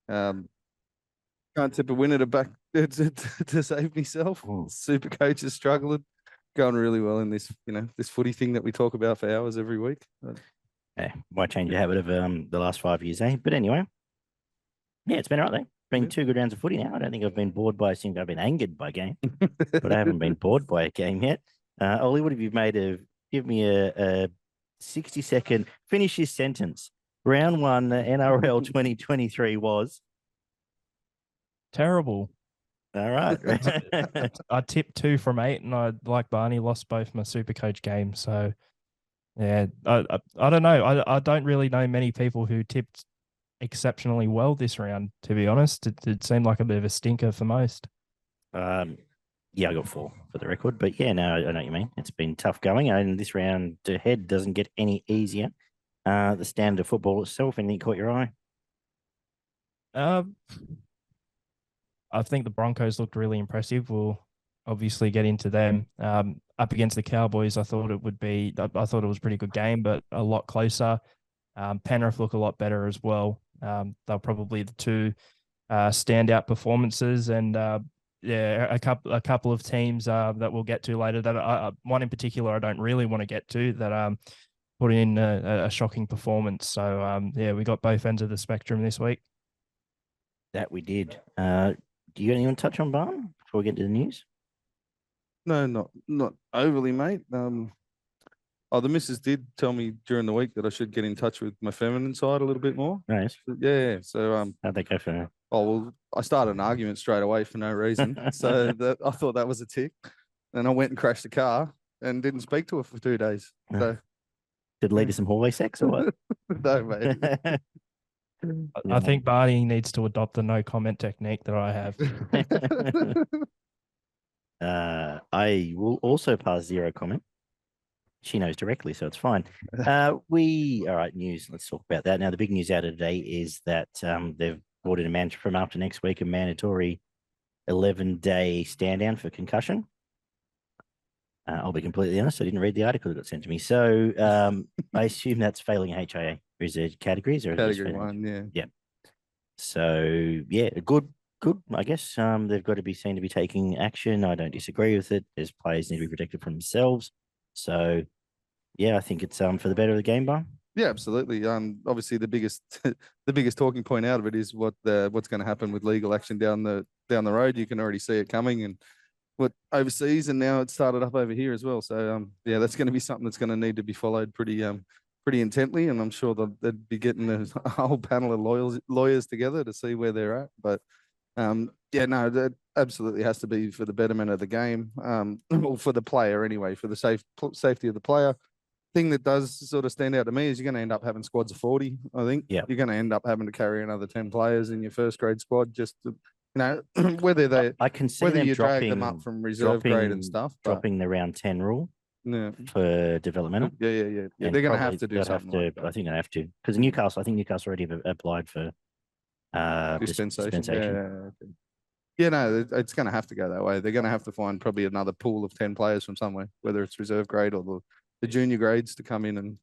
Can't tip a winner to back to save myself. SuperCoach is struggling, going really well in this, this footy thing that we talk about for hours every week. Yeah, might change your habit of the last 5 years, eh? But anyway, yeah, it's been all right, though. Been 2 good rounds of footy now. I don't think I've been bored by a single. I've been angered by a game, but I haven't been bored by a game yet. Ollie, what have you made of? Give me a 60-second, finish this sentence. Round 1 NRL 2023 was terrible. All right. I tipped 2 from 8, and I, like Barney, lost both my SuperCoach games. So, yeah, I don't know. I don't really know many people who tipped exceptionally well this round, to be honest. It seemed like a bit of a stinker for most. Yeah, I got 4 for the record. But, yeah, no, I know what you mean. It's been tough going, and this round ahead doesn't get any easier. The standard of football itself, anything caught your eye? I think the Broncos looked really impressive. We'll obviously get into them. Up against the Cowboys, I thought it was a pretty good game, but a lot closer. Penrith look a lot better as well. They're probably the 2 standout performances, and a couple of teams that we'll get to later. That one in particular I don't really want to get to, that put in a shocking performance. So we got both ends of the spectrum this week. That we did. Do you want to touch on Barn before we get to the news? No, not overly, mate. The missus did tell me during the week that I should get in touch with my feminine side a little bit more. Nice. Yeah. So how'd that go for her? Oh well, I started an argument straight away for no reason. So I thought that was a tick. And I went and crashed the car and didn't speak to her for 2 days. So did it lead to some hallway sex or what? No, mate. I think Barney needs to adopt the no comment technique that I have. I will also pass 0 comment. She knows directly, so it's fine. All right, news. Let's talk about that. Now, the big news out of today is that they've brought in a man from after next week, a mandatory 11-day stand down for concussion. I'll be completely honest, I didn't read the article that got sent to me. So I assume that's failing a HIA. Or is there categories? Or Category 1, yeah. Yeah. So, yeah, good. I guess they've got to be seen to be taking action. I don't disagree with it. There's players need to be protected from themselves. So, yeah, I think it's for the better of the game, Bar. Yeah, absolutely. Obviously, the biggest talking point out of it is what's going to happen with legal action down the road. You can already see it coming, and what overseas, and now it's started up over here as well. So, that's going to be something that's going to need to be followed pretty intently, and I'm sure they'd be getting a whole panel of lawyers together to see where they're at. But that absolutely has to be for the betterment of the game, or for the player anyway, for the safety of the player. Thing that does sort of stand out to me is you're going to end up having squads of 40. I think you're going to end up having to carry another 10 players in your first grade squad, just to, whether I can see whether them you drag them up from reserve grade and stuff, dropping the round 10 rule. Yeah. For developmental. Yeah. They're going to have to do something. I think they have to, because Newcastle already applied for dispensation. Yeah, no, it's going to have to go that way. They're going to have to find probably another pool of 10 players from somewhere, whether it's reserve grade or the junior grades, to come in and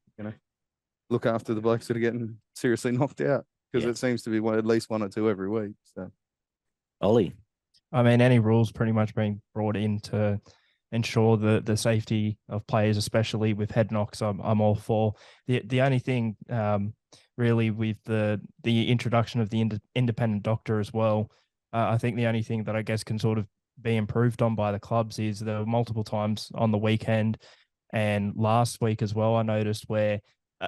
look after the blokes that are getting seriously knocked out, because it seems to be at least 1 or 2 every week. So, Ollie, I mean, any rules pretty much being brought in to ensure the safety of players, especially with head knocks, I'm all for. The only thing really with the introduction of the independent doctor as well, I think the only thing that I guess can sort of be improved on by the clubs is there were multiple times on the weekend and last week as well, I noticed, where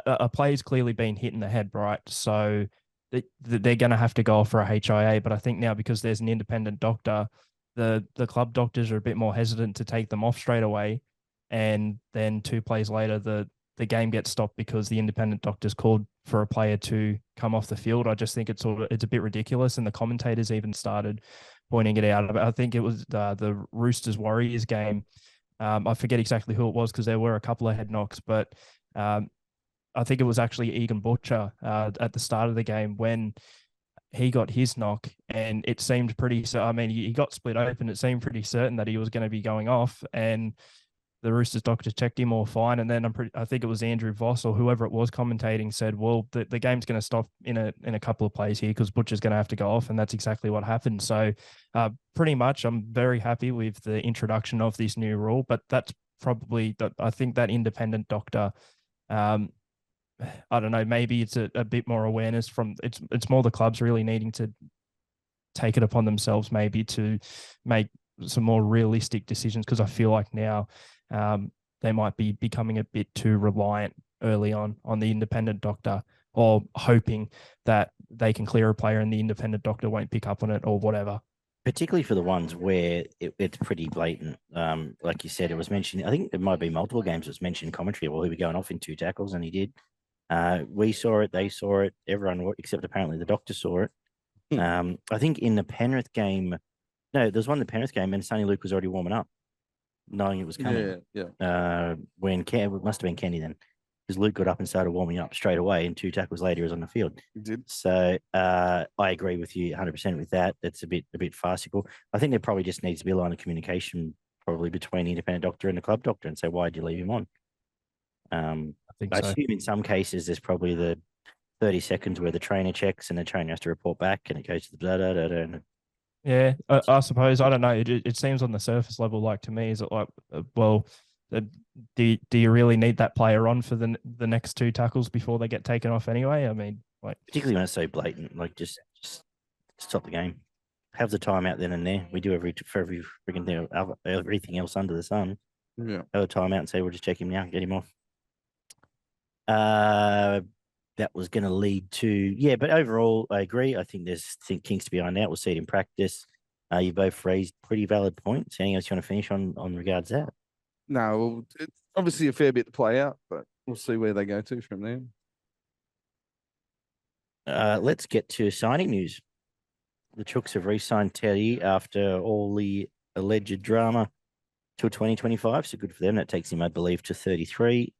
a player's clearly been hit in the head, right? So they're going to have to go for a HIA, but I think now because there's an independent doctor, the club doctors are a bit more hesitant to take them off straight away, and then 2 plays later the game gets stopped because the independent doctor's called for a player to come off the field. I just think it's a bit ridiculous, and the commentators even started pointing it out. I think it was the Roosters Warriors game. I forget exactly who it was because there were a couple of head knocks, but I think it was actually Egan Butcher at the start of the game when he got his knock, and it seemed pretty. So I mean, he got split open. It seemed pretty certain that he was going to be going off, and the Roosters doctor checked him all fine. And then I think it was Andrew Voss or whoever it was commentating said, well, the game's going to stop in a couple of plays here because Butcher's going to have to go off. And that's exactly what happened. So pretty much I'm very happy with the introduction of this new rule, but that's probably I think that independent doctor, I don't know, maybe it's a bit more awareness from it's more the clubs really needing to take it upon themselves maybe to make some more realistic decisions, because I feel like now they might be becoming a bit too reliant early on the independent doctor, or hoping that they can clear a player and the independent doctor won't pick up on it or whatever. Particularly for the ones where it's pretty blatant. Like you said, it was mentioned, I think it might be multiple games it was mentioned in commentary, well, he was going off in 2 tackles, and he did. We saw it, they saw it, everyone except apparently the doctor saw it. I think in the Penrith game, no, there was one in the Penrith game, and Sonny Luke was already warming up, knowing it was coming. When it must have been Kenny then, because Luke got up and started warming up straight away, and 2 tackles later he was on the field. He did. So I agree with you 100% with that. It's a bit farcical. I think there probably just needs to be a line of communication, probably between the independent doctor and the club doctor, and say, why did you leave him on? I assume in some cases there's probably the 30 seconds where the trainer checks and the trainer has to report back, and it goes to the Yeah, I suppose, I don't know. It seems on the surface level, like to me, is it like, well, do you really need that player on for the next 2 tackles before they get taken off anyway? I mean, like, particularly when it's so blatant, like just stop the game, have the timeout then and there. We do for every freaking thing, everything else under the sun. Yeah, have a timeout and say we'll just check him now, get him off. That was going to lead to, but overall, I agree. I think there's kinks to be ironed out. We'll see it in practice. You both raised pretty valid points. Anything else you want to finish on regards that? No, well, it's obviously a fair bit to play out, but we'll see where they go to from there. Let's get to signing news. The Chooks have re-signed Teddy after all the alleged drama till 2025, so good for them. That takes him, I believe, to 33.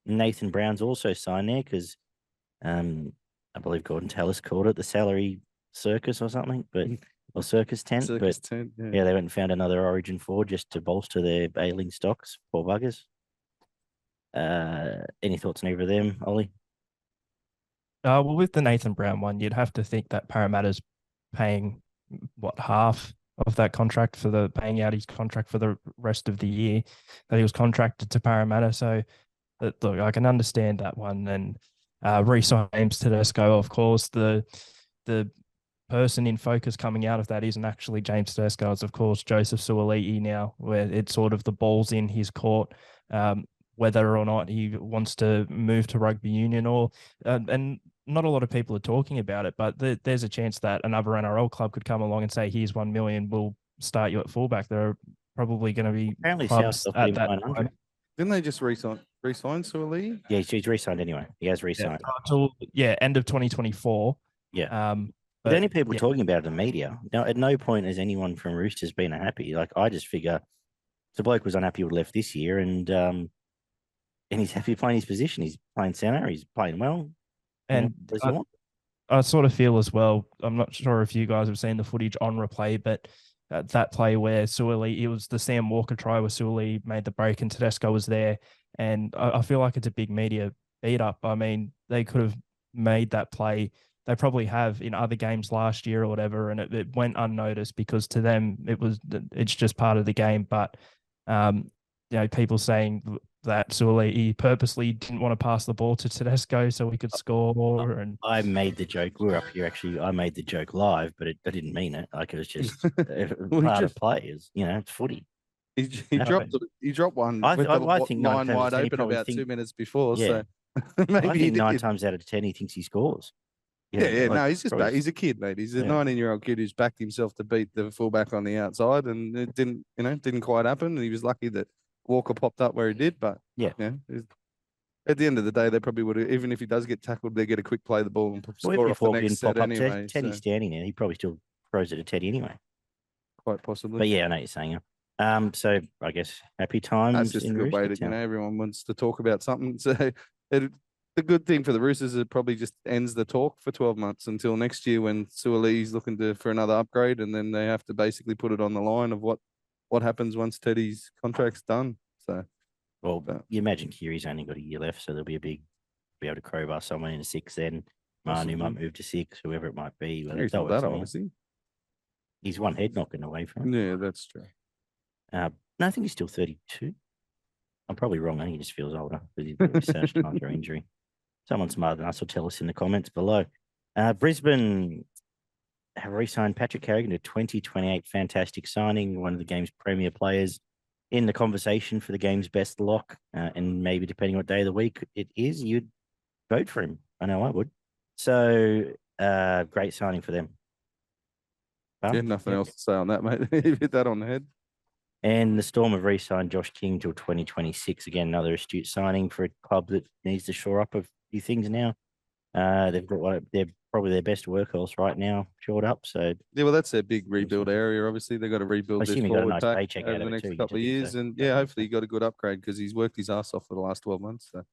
Nathan Brown's also signed there because I believe Gordon Tallis called it the salary circus or something, or circus tent. Circus tent, they went and found another Origin forward just to bolster their ailing stocks. Poor buggers. Any thoughts on either of them, Ollie? Well, with the Nathan Brown one, you'd have to think that Parramatta's paying half of that contract paying out his contract for the rest of the year that he was contracted to Parramatta. So, look, I can understand that one. And re-sign James Tedesco, of course. The person in focus coming out of that isn't actually James Tedesco. It's, of course, Joseph Suaalii now, where it's sort of the ball's in his court, whether or not he wants to move to rugby union or and not a lot of people are talking about it, but there's a chance that another NRL club could come along and say, here's $1 million, we'll start you at fullback. There are probably going to be apparently clubs at that time. Didn't they just re-sign Suaalii? Yeah, he's re-signed anyway. He has re-signed. Until end of 2024. Yeah. But the only people talking about it in the media. Now, at no point has anyone from Roosters been unhappy. Like, I just figure the bloke was unhappy with left this year, and he's happy playing his position. He's playing centre. He's playing well. And I sort of feel as well, I'm not sure if you guys have seen the footage on replay, but that play where Suaalii, it was the Sam Walker try where Suaalii made the break and Tedesco was there. And I feel like it's a big media beat up. I mean, they could have made that play. They probably have in other games last year or whatever, and it went unnoticed because to them it's just part of the game. But people saying that Suaalii purposely didn't want to pass the ball to Tedesco so he could score more. And I made the joke. We were up here actually. I made the joke live, but I didn't mean it. Like, it was just part of play. It's footy. He dropped one. I think line wide open about 2 minutes before. Yeah. So maybe I think 9 times out of 10 he thinks he scores. No, he's just he's a kid, mate. He's a 19-year-old kid who's backed himself to beat the fullback on the outside, and it didn't quite happen. And he was lucky that Walker popped up where he did. But at the end of the day, they probably would have, even if he does get tackled, they get a quick play the ball and score off the next set anyway. Teddy's standing there. He probably still throws it to Teddy anyway. Quite possibly. But I know what you're saying. So I guess happy times. That's just a good way to, everyone wants to talk about something. So the good thing for the Roosters is it probably just ends the talk for 12 months until next year when Suaalii's looking for another upgrade, and then they have to basically put it on the line of what happens once Teddy's contract's done. So Well, But you imagine Kiri's only got a year left, so there'll be be able to crowbar someone into 6 then. Manu might Possibly. move to 6, whoever it might be. Well, he's they'll not work that something old, out. is he? He's one head knocking away from him. Yeah, that's true. No, I think he's still 32. I'm probably wrong. I think he just feels older because he's been so much time through injury. Someone smarter than us will tell us in the comments below. Brisbane have re-signed Patrick Carrigan to 2028. Fantastic signing. One of the game's premier players, in the conversation for the game's best lock. And maybe depending what day of the week it is, you'd vote for him. I know I would. So great signing for them. Yeah, nothing else to say on that, mate. You hit that on the head. And the Storm have re-signed Josh King till 2026. Again, another astute signing for a club that needs to shore up a few things now. They've got they're probably their best workhorse right now, shored up. So yeah, well, that's their big rebuild area. Obviously, they've got to rebuild I their assume he got a forward nice pack paycheck over out of the it next too. You'd couple of think years, so. and yeah, hopefully he got a good upgrade because he's worked his ass off for the last 12 months. So.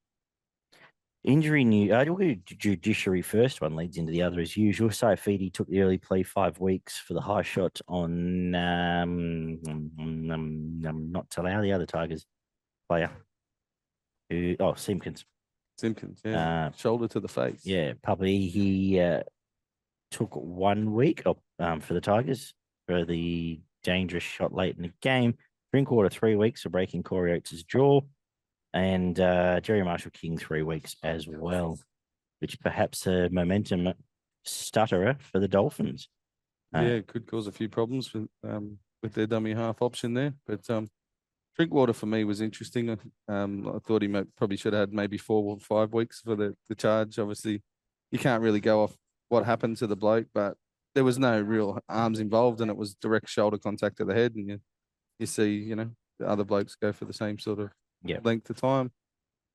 Injury news. I'll do judiciary first. One leads into the other as usual. Saifidi took the early plea 5 weeks for the high shot on not to allow the other Tigers player. Simpkins. Simpkins, yeah, shoulder to the face. Yeah, puppy. He took 1 week for the Tigers for the dangerous shot late in the game. Drinkwater 3 weeks for breaking Corey Oates' jaw. And Jerry Marshall King 3 weeks as well, which perhaps a momentum stutterer for the Dolphins. Yeah, it could cause a few problems with their dummy half option there. But Drinkwater for me was interesting. I thought he probably should have had maybe 4 or 5 weeks for the charge. Obviously, you can't really go off what happened to the bloke, but there was no real arms involved, and it was direct shoulder contact to the head. And you see, the other blokes go for the same sort of length of time.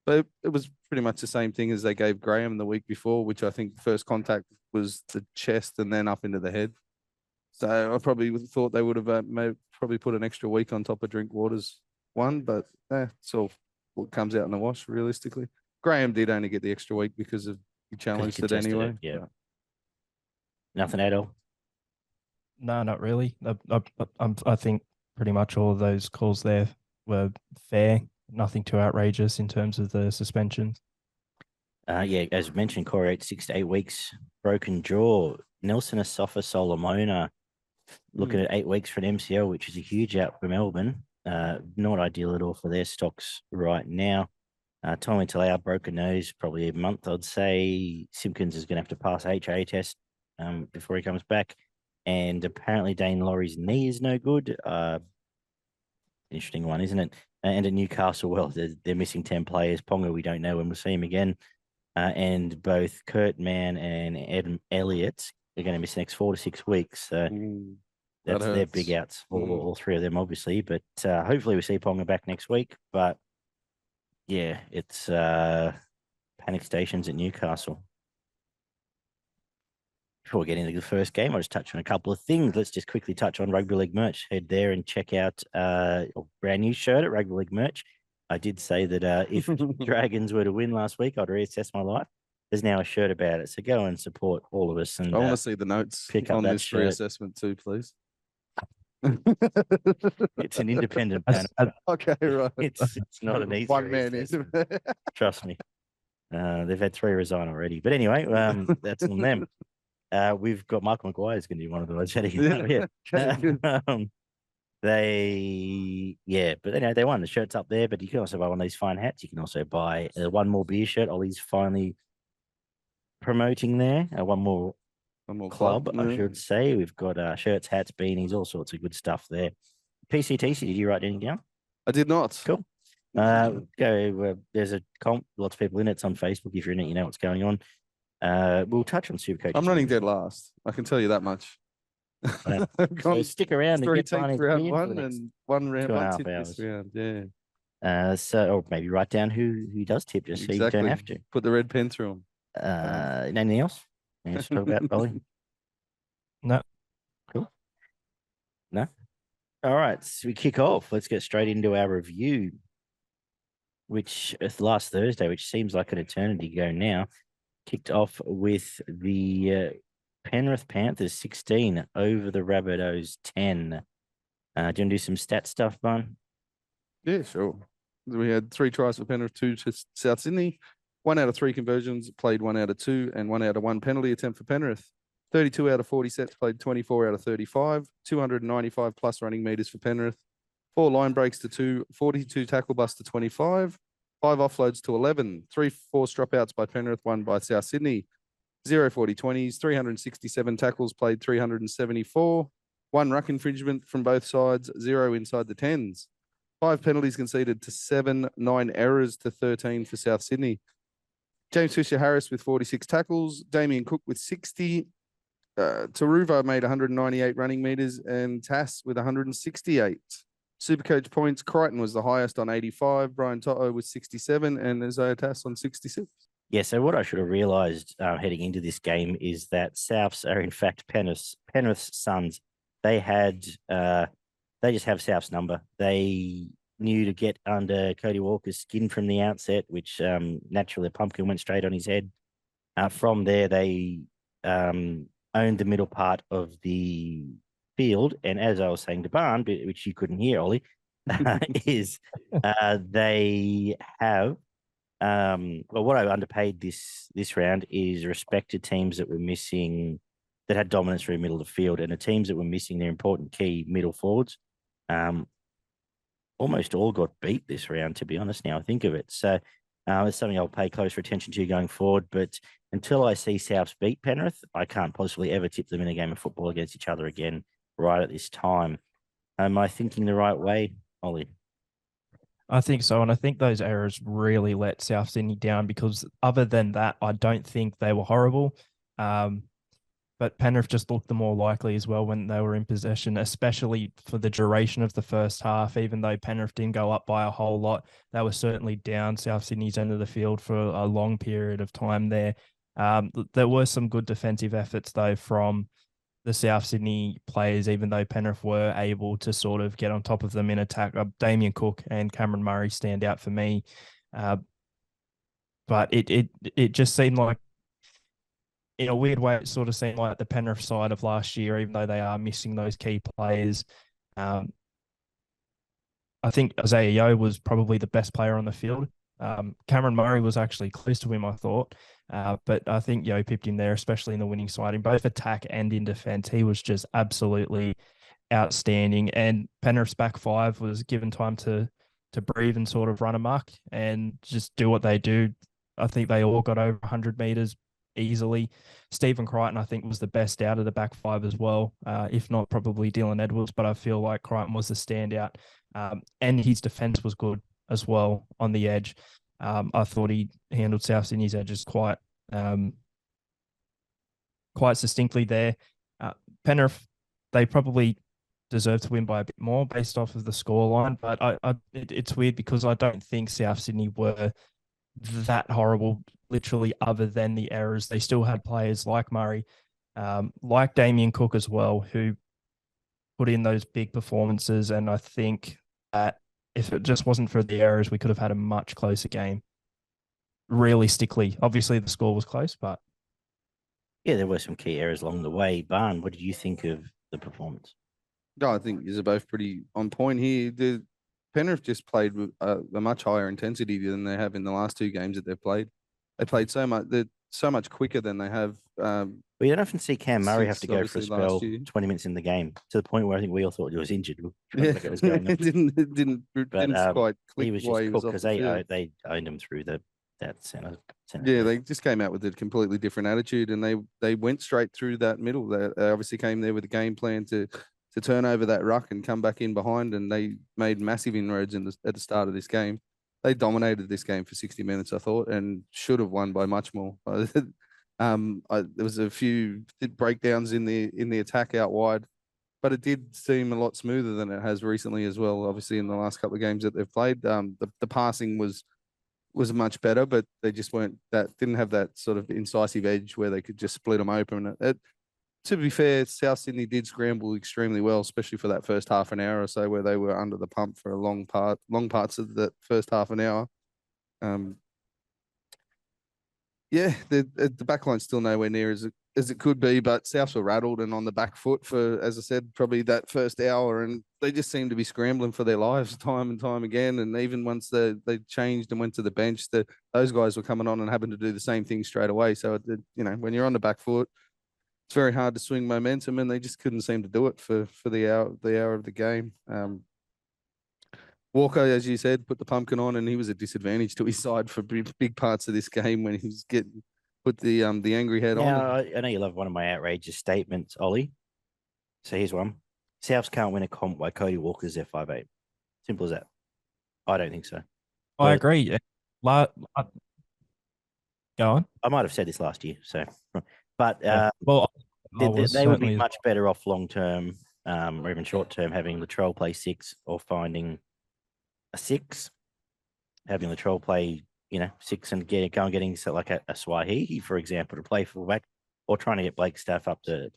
But it was pretty much the same thing as they gave Graham the week before, which I think first contact was the chest and then up into the head. So I probably thought they would have probably put an extra week on top of Drinkwater's one, but it's all what comes out in the wash, realistically. Graham did only get the extra week because he challenged it anyway. Yeah. Nothing at all? No, not really. I think pretty much all of those calls there were fair. Nothing too outrageous in terms of the suspensions. As mentioned, Corey Oates 6 to 8 weeks, broken jaw. Nelson Asafa Solomona looking at 8 weeks for an MCL, which is a huge out for Melbourne. Not ideal at all for their stocks right now. Tommy Talau, broken nose, probably a month, I'd say. Simpkins is going to have to pass HA test before he comes back. And apparently Dane Laurie's knee is no good. Interesting one, isn't it? And at Newcastle, well, they're missing 10 players. Ponga, we don't know when we'll see him again. And both Kurt Mann and Adam Elliott are going to miss the next 4 to 6 weeks. So that's their big outs, all 3 of them, obviously. But hopefully we see Ponga back next week. But yeah, it's panic stations at Newcastle. Before we get into the first game, I'll just touch on a couple of things. Let's just quickly touch on Rugby League merch. Head there and check out a brand new shirt at Rugby League merch. I did say that if Dragons were to win last week, I'd reassess my life. There's now a shirt about it. So go and support all of us. And I want to see the notes on this reassessment too, please. It's an independent panel. Okay, right. It's not an easy one man is. Trust me. They've had 3 resign already. But anyway, that's on them. We've got Michael Maguire is going to be one of the ones heading. But they won. The shirt's up there, but you can also buy one of these fine hats. You can also buy one more beer shirt. Ollie's finally promoting there. One more club, I should say. We've got shirts, hats, beanies, all sorts of good stuff there. PCTC, did you write anything down? I did not. Cool. There's a comp, lots of people in it. It's on Facebook. If you're in it, you know what's going on. We'll touch on SuperCoach. I'm running dead last. I can tell you that much. So stick around and get round 1 and 1 round 1 tip hours. this round. Yeah. Or maybe write down who does tip, just so you don't have to. Put the red pen through them. Anything else? Anything else to talk about, Ollie? No. Cool. No. All right. So we kick off. Let's get straight into our review, which last Thursday, which seems like an eternity ago now, kicked off with the Penrith Panthers 16 over the Rabbitohs 10. Do you want to do some stat stuff, Bun? Yeah, sure. We had 3 tries for Penrith, 2 to South Sydney. 1 out of 3 conversions, played 1 out of 2, and 1 out of 1 penalty attempt for Penrith. 32 out of 40 sets, played 24 out of 35. 295 plus running meters for Penrith. 4 line breaks to 2, 42 tackle busts to 25. 5 offloads to 11. 3 forced dropouts by Penrith, 1 by South Sydney. 0 40-20s, 367 tackles, played 374. 1 ruck infringement from both sides, 0 inside the 10s. 5 penalties conceded to 7, 9 errors to 13 for South Sydney. James Fisher-Harris with 46 tackles, Damien Cook with 60. Taruva made 198 running meters and Tass with 168. SuperCoach points, Crichton was the highest on 85, Brian Tohu with 67, and Isaiah Tass on 66. Yeah, so what I should have realised heading into this game is that Souths are in fact Penrith's sons. They just have South's number. They knew to get under Cody Walker's skin from the outset, which naturally a pumpkin went straight on his head. From there, they owned the middle part of the field. And as I was saying to Barn, which you couldn't hear, Ollie, is they have what I underpaid this round is respect to teams that were missing, that had dominance through the middle of the field, and the teams that were missing their important key middle forwards. Almost all got beat this round, to be honest, now I think of it. So it's something I'll pay closer attention to going forward. But until I see Souths beat Penrith, I can't possibly ever tip them in a game of football against each other again right at this time. Am I thinking the right way, Ollie? I think so. And I think those errors really let South Sydney down because other than that, I don't think they were horrible. But Penrith just looked the more likely as well when they were in possession, especially for the duration of the first half. Even though Penrith didn't go up by a whole lot, they were certainly down South Sydney's end of the field for a long period of time there. There were some good defensive efforts, though, from the South Sydney players, even though Penrith were able to sort of get on top of them in attack. Damien Cook and Cameron Murray stand out for me. But it just seemed like, in a weird way, it sort of seemed like the Penrith side of last year, even though they are missing those key players. I think Isaiah Yeo was probably the best player on the field. Cameron Murray was actually close to him, I thought. But I think Yeo pipped him there, especially in the winning side. In both attack and in defence, he was just absolutely outstanding. And Penrith's back 5 was given time to breathe and sort of run amok and just do what they do. I think they all got over 100 metres easily. Stephen Crichton, I think, was the best out of the back 5 as well, if not probably Dylan Edwards, but I feel like Crichton was the standout. And his defence was good as well on the edge. I thought he handled South Sydney's edges quite succinctly there. Penrith, they probably deserve to win by a bit more based off of the scoreline, but it's weird because I don't think South Sydney were that horrible, literally, other than the errors. They still had players like Murray, like Damien Cook as well, who put in those big performances. And I think that if it just wasn't for the errors, we could have had a much closer game. Realistically, obviously the score was close, but yeah, there were some key errors along the way. Barn, what did you think of the performance? No, I think you're both pretty on point here. The Penrith just played with a much higher intensity than they have in the last 2 games that they've played. They played so much quicker than they have. We don't often see Cam Murray have to go for a spell 20 minutes in the game, to the point where I think we all thought he was injured. Yeah, it didn't quite click. He was just cooked because they owned him through that center. Yeah, they just came out with a completely different attitude, and they went straight through that middle. They obviously came there with a game plan to turn over that ruck and come back in behind, and they made massive inroads at the start of this game. They dominated this game for 60 minutes, I thought, and should have won by much more. There was a few breakdowns in the attack out wide, but it did seem a lot smoother than it has recently as well. Obviously, in the last couple of games that they've played, the passing was much better, but they just didn't have that sort of incisive edge where they could just split them open. To be fair, South Sydney did scramble extremely well, especially for that first half an hour or so where they were under the pump for long parts of that first half an hour. Yeah, the back line's still nowhere near as it could be, but Souths were rattled and on the back foot for, as I said, probably that first hour, and they just seemed to be scrambling for their lives time and time again. And even once they changed and went to the bench, those guys were coming on and having to do the same thing straight away. So, when you're on the back foot, it's very hard to swing momentum, and they just couldn't seem to do it for the hour of the game. Walker, as you said, put the pumpkin on, and he was a disadvantage to his side for big parts of this game when he was put the angry head on. Now, I know you love one of my outrageous statements, Ollie. So here's one. Souths can't win a comp while Cody Walker's their 5'8". Simple as that. I don't think so. I agree. Go on. I might have said this last year. So, but well, they would be much better off long term or even short term having Latrell play 6 or finding a 6, having Latrell play 6 and getting so like a Swahihi, for example, to play fullback, or trying to get Blake Taff up to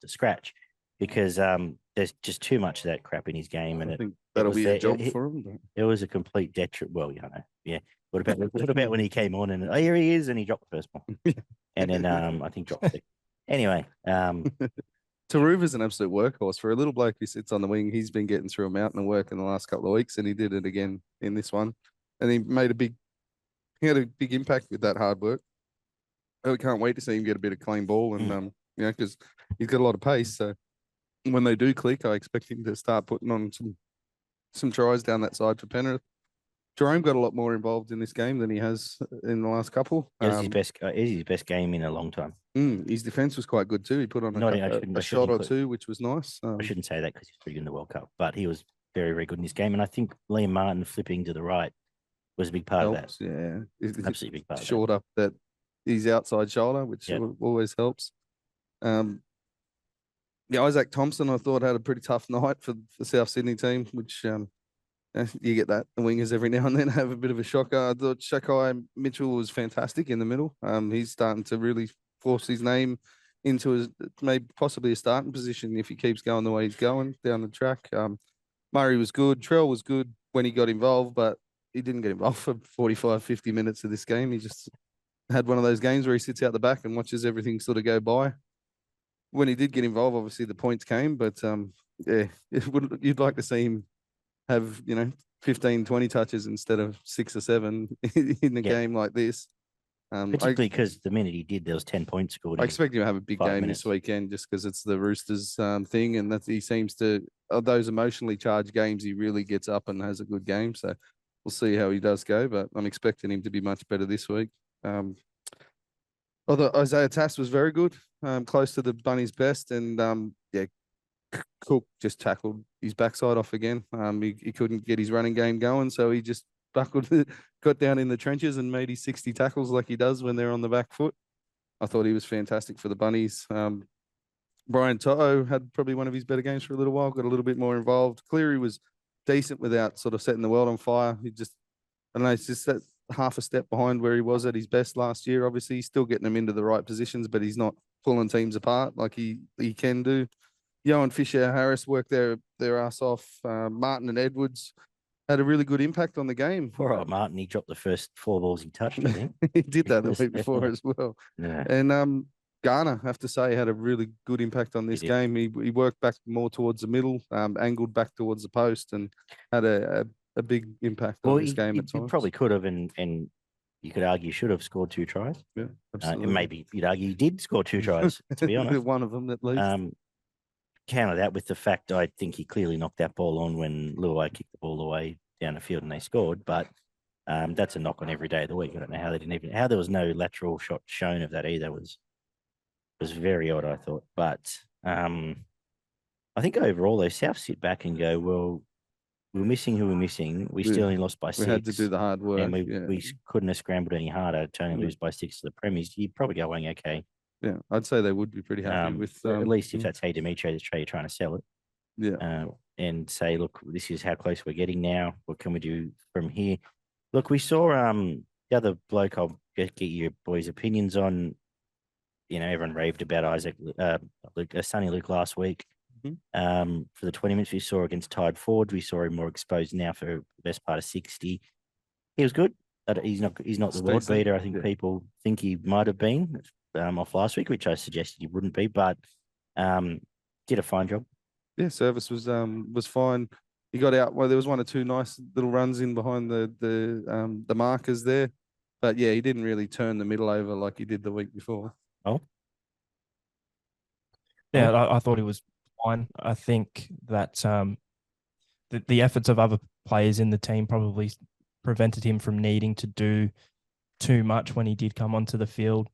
scratch, because there's just too much of that crap in his game, and I think that'll be a job for him. But... It was a complete detriment. Well, yeah. What about when he came on and here he is and he dropped the first one, and then I think dropped it. Anyway, Taruva's an absolute workhorse for a little bloke who sits on the wing. He's been getting through a mountain of work in the last couple of weeks, and he did it again in this one. And he had a big impact with that hard work. We can't wait to see him get a bit of clean ball, and because he's got a lot of pace. So when they do click, I expect him to start putting on some tries down that side for Penrith. Jerome got a lot more involved in this game than he has in the last couple. It was his best game in a long time. His defense was quite good too. He put on a shot or two, which was nice. I shouldn't say that because he's pretty good in the World Cup, but he was very, very good in this game. And I think Liam Martin flipping to the right was a big part of that. Yeah, absolutely big part. Short up that his outside shoulder, which always helps. Isaac Thompson, I thought, had a pretty tough night for the South Sydney team, which you get that. The wingers every now and then have a bit of a shocker. I thought Shakai Mitchell was fantastic in the middle. He's starting to really force his name into maybe possibly a starting position if he keeps going the way he's going down the track. Murray was good. Trell was good when he got involved, but he didn't get involved for 45, 50 minutes of this game. He just had one of those games where he sits out the back and watches everything sort of go by. When he did get involved, obviously the points came, but you'd like to see him have 15, 20 touches instead of 6 or 7 in a game like this. Particularly because the minute he did, there was 10 points scored. I expect him to have a big game this weekend, just because it's the Roosters thing, and that he seems to those emotionally charged games. He really gets up and has a good game. So we'll see how he does go, but I'm expecting him to be much better this week. Although Isaiah Tass was very good, close to the Bunnies' best, and Cook just tackled his backside off again. He couldn't get his running game going, so he just got down in the trenches and made his 60 tackles like he does when they're on the back foot. I thought he was fantastic for the Bunnies. Brian To'o had probably one of his better games for a little while, got a little bit more involved. Cleary was decent without sort of setting the world on fire. It's just that half a step behind where he was at his best last year. Obviously, he's still getting them into the right positions, but he's not pulling teams apart like he can do. Johan Fisher Harris worked their ass off. Martin and Edwards had a really good impact on the game. Poor old Martin, he dropped the first 4 balls he touched, I think. He did that the week before as well. Yeah. And Garner, I have to say, had a really good impact on this game. He worked back more towards the middle, angled back towards the post, and had a big impact on this game at times. He probably could have, and you could argue should have scored 2 tries. Yeah, absolutely. And maybe you'd argue he did score 2 tries, to be honest. One of them at least. Counter that with the fact I think he clearly knocked that ball on when Luai kicked the ball away down the field and they scored. But that's a knock on every day of the week. I don't know how there was no lateral shot shown of that either was very odd, I thought. But I think overall, though, South sit back and go, well, we're missing who we're missing. We still only lost by 6. We had to do the hard work. And we couldn't have scrambled any harder to only lose by 6 to the Premiers. You'd probably go going, okay. Yeah, I'd say they would be pretty happy with... at least if that's how Demetrius you're trying to sell it. Yeah. And say, look, this is how close we're getting now. What can we do from here? Look, we saw the other bloke I'll get your boys' opinions on. Everyone raved about Sonny Luke last week. Mm-hmm. For the 20 minutes we saw against Tide Ford, we saw him more exposed now for the best part of 60. He was good. He's not the world beater I think people think he might have been. off last week, which I suggested he wouldn't be, but did a fine job. Yeah, service was fine. He got out. Well, there was one or two nice little runs in behind the markers there, but yeah, he didn't really turn the middle over like he did the week before. Oh, Yeah, I thought he was fine. I think that the efforts of other players in the team probably prevented him from needing to do too much when he did come onto the field.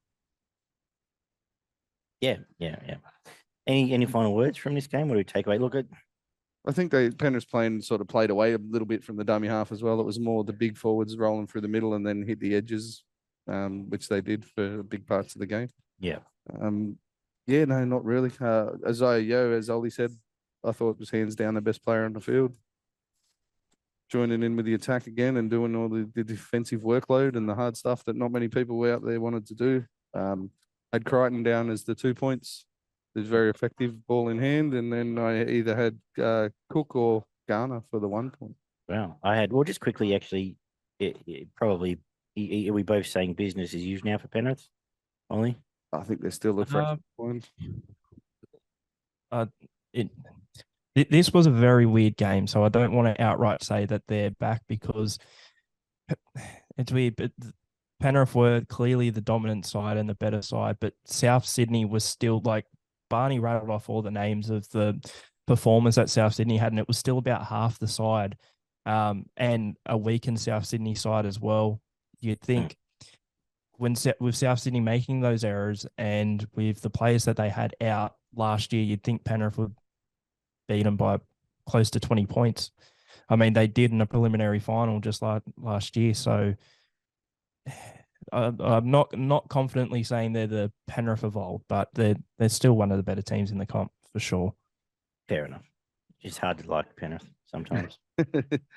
yeah. Any final words from this game? What do we take away? Look at. I think Penrith's played away a little bit from the dummy half as well. It was more the big forwards rolling through the middle and then hit the edges, which they did for big parts of the game. Yeah. Yeah, no, not really. As Ollie said, I thought it was hands down the best player on the field. Joining in with the attack again and doing all the defensive workload and the hard stuff that not many people out there wanted to do. Had Crichton down as the 2 points. It was very effective ball in hand. And then I either had Cook or Garner for the 1 point. Wow. Just quickly, actually, are we both saying business is usual now for Penrith? Ollie? I think they're still a fresh point. This was a very weird game, so I don't want to outright say that they're back because it's weird. But Penrith were clearly the dominant side and the better side, but South Sydney was still like Barney rattled off all the names of the performers that South Sydney had, and it was still about half the side, and a weakened South Sydney side as well. You'd think with South Sydney making those errors and with the players that they had out last year, you'd think Penrith would beat them by close to 20 points. I mean, they did in a preliminary final just like last year. So I'm not confidently saying they're the Penrith of old, but they're still one of the better teams in the comp for sure. Fair enough. It's hard to like Penrith sometimes.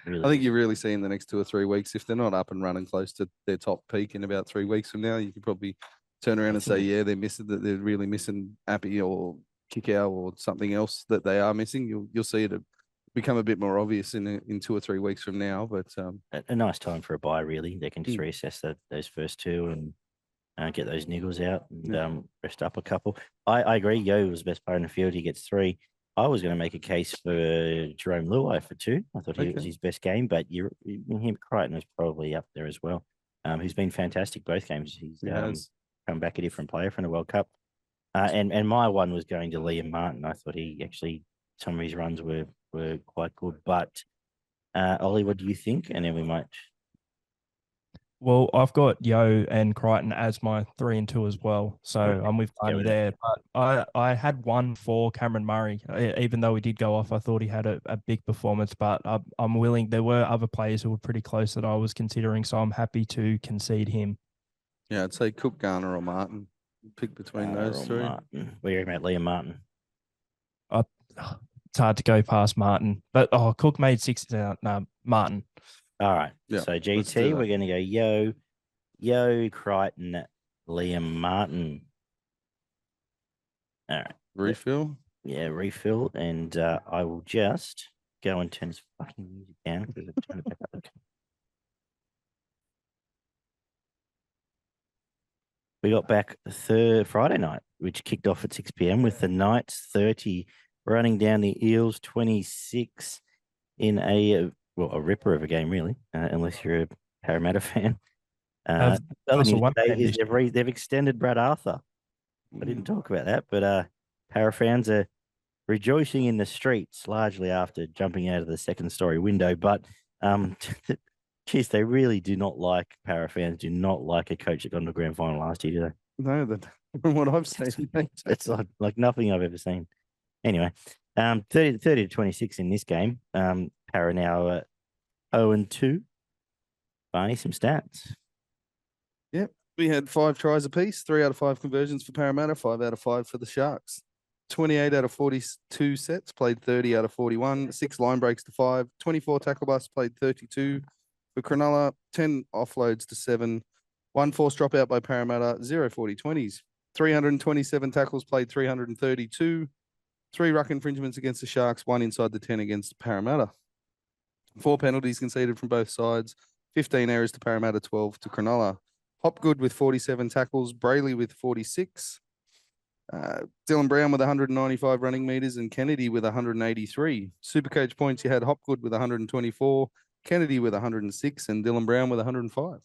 Really. I think you really see in the next 2 or 3 weeks, if they're not up and running close to their top peak in about 3 weeks from now, you could probably turn around and say, yeah, they're really missing Appy or Kickow or something else that they are missing. You'll see it become a bit more obvious in 2 or 3 weeks from now. But a nice time for a bye, really. They can just reassess those first two and get those niggles out and rest up a couple. I agree. Yo was the best player in the field. He gets 3. I was going to make a case for Jerome Luai for 2. I thought he was his best game, but Crichton is probably up there as well. Who's been fantastic both games. He's come back a different player from the World Cup. And my one was going to Liam Martin. I thought some of his runs were quite good. But Ollie, what do you think? And then we might. Well, I've got Yo and Crichton as my 3 and 2 as well. So I'm with Barney there. But I had one for Cameron Murray. Even though he did go off, I thought he had a big performance. But I'm willing. There were other players who were pretty close that I was considering. So I'm happy to concede him. Yeah, I'd say Cook, Garner, or Martin. Pick between those 3. Martin. What are you about Liam Martin? It's hard to go past Martin. But Cook made 6. No, Martin. All right. Yeah, so GT, we're going to go Yo, Crichton, Liam Martin. All right. Refill? Yeah, refill. And I will just go and turn this fucking music down because I've turned it back up. Okay. We got back Friday night, which kicked off at 6 p.m. with the Knights 30 running down the Eels 26 in a ripper of a game, really, unless you're a Parramatta fan. Other news today is they've extended Brad Arthur. I didn't talk about that, but Para fans are rejoicing in the streets largely after jumping out of the second-story window. But, geez, they really do not like Para fans. Do not like a coach that got into the grand final last year, do they? No, from what I've seen, it's like nothing I've ever seen. Anyway, 30 to 26 in this game. Para now 0-2. Barney, some stats. Yep. We had 5 tries apiece, 3 out of 5 conversions for Parramatta, 5 out of 5 for the Sharks. 28 out of 42 sets, played 30 out of 41, 6 line breaks to 5, 24 tackle busts, played 32 for Cronulla, 10 offloads to 7, 1 forced dropout by Parramatta, 0 40-20s, 327 tackles, played 332, 3 ruck infringements against the Sharks, 1 inside the 10 against Parramatta. 4 penalties conceded from both sides, 15 errors to Parramatta, 12 to Cronulla. Hopgood with 47 tackles, Brayley with 46, Dylan Brown with 195 running meters, and Kennedy with 183. Supercoach points, you had Hopgood with 124, Kennedy with 106, and Dylan Brown with 105.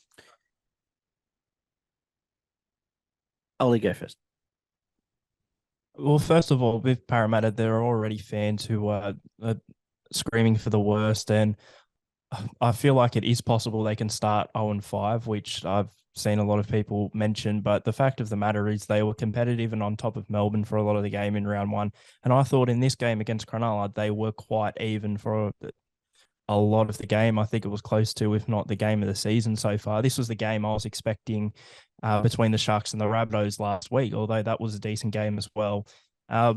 Ollie, go first. Well, first of all, with Parramatta, there are already fans who are screaming for the worst, and I feel like it is possible they can start 0-5, which I've seen a lot of people mention. But the fact of the matter is they were competitive and on top of Melbourne for a lot of the game in round one. And I thought in this game against Cronulla, they were quite even for a lot of the game. I think it was close to, if not the game of the season so far. This was the game I was expecting between the Sharks and the Rabbitohs last week, although that was a decent game as well. Yeah,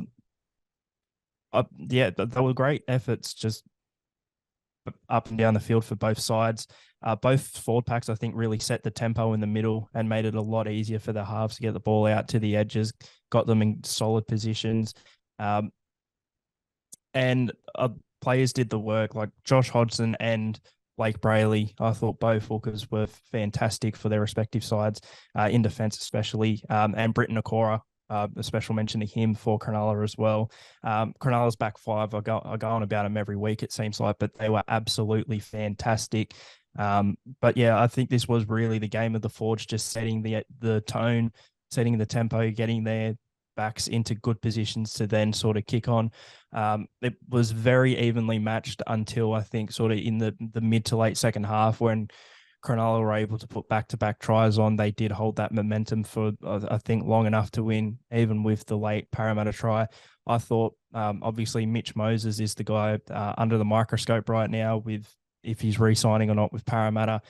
they were great efforts, just up and down the field for both sides. Both forward packs, I think, really set the tempo in the middle and made it a lot easier for the halves to get the ball out to the edges, got them in solid positions. And players did the work, like Josh Hodgson and Blake Brayley. I thought both hookers were fantastic for their respective sides, in defence especially, and Britton Okora. A special mention to him for Cronulla as well. Cronulla's back five, I go on about them every week, it seems like, but they were absolutely fantastic. But yeah, I think this was really the game of the Forge, just setting the tone, setting the tempo, getting their backs into good positions to then sort of kick on. It was very evenly matched until I think sort of in the mid to late second half, when Cronulla were able to put back-to-back tries on. They did hold that momentum for, I think, long enough to win, even with the late Parramatta try. I thought, obviously, Mitch Moses is the guy under the microscope right now with if he's re-signing or not with Parramatta.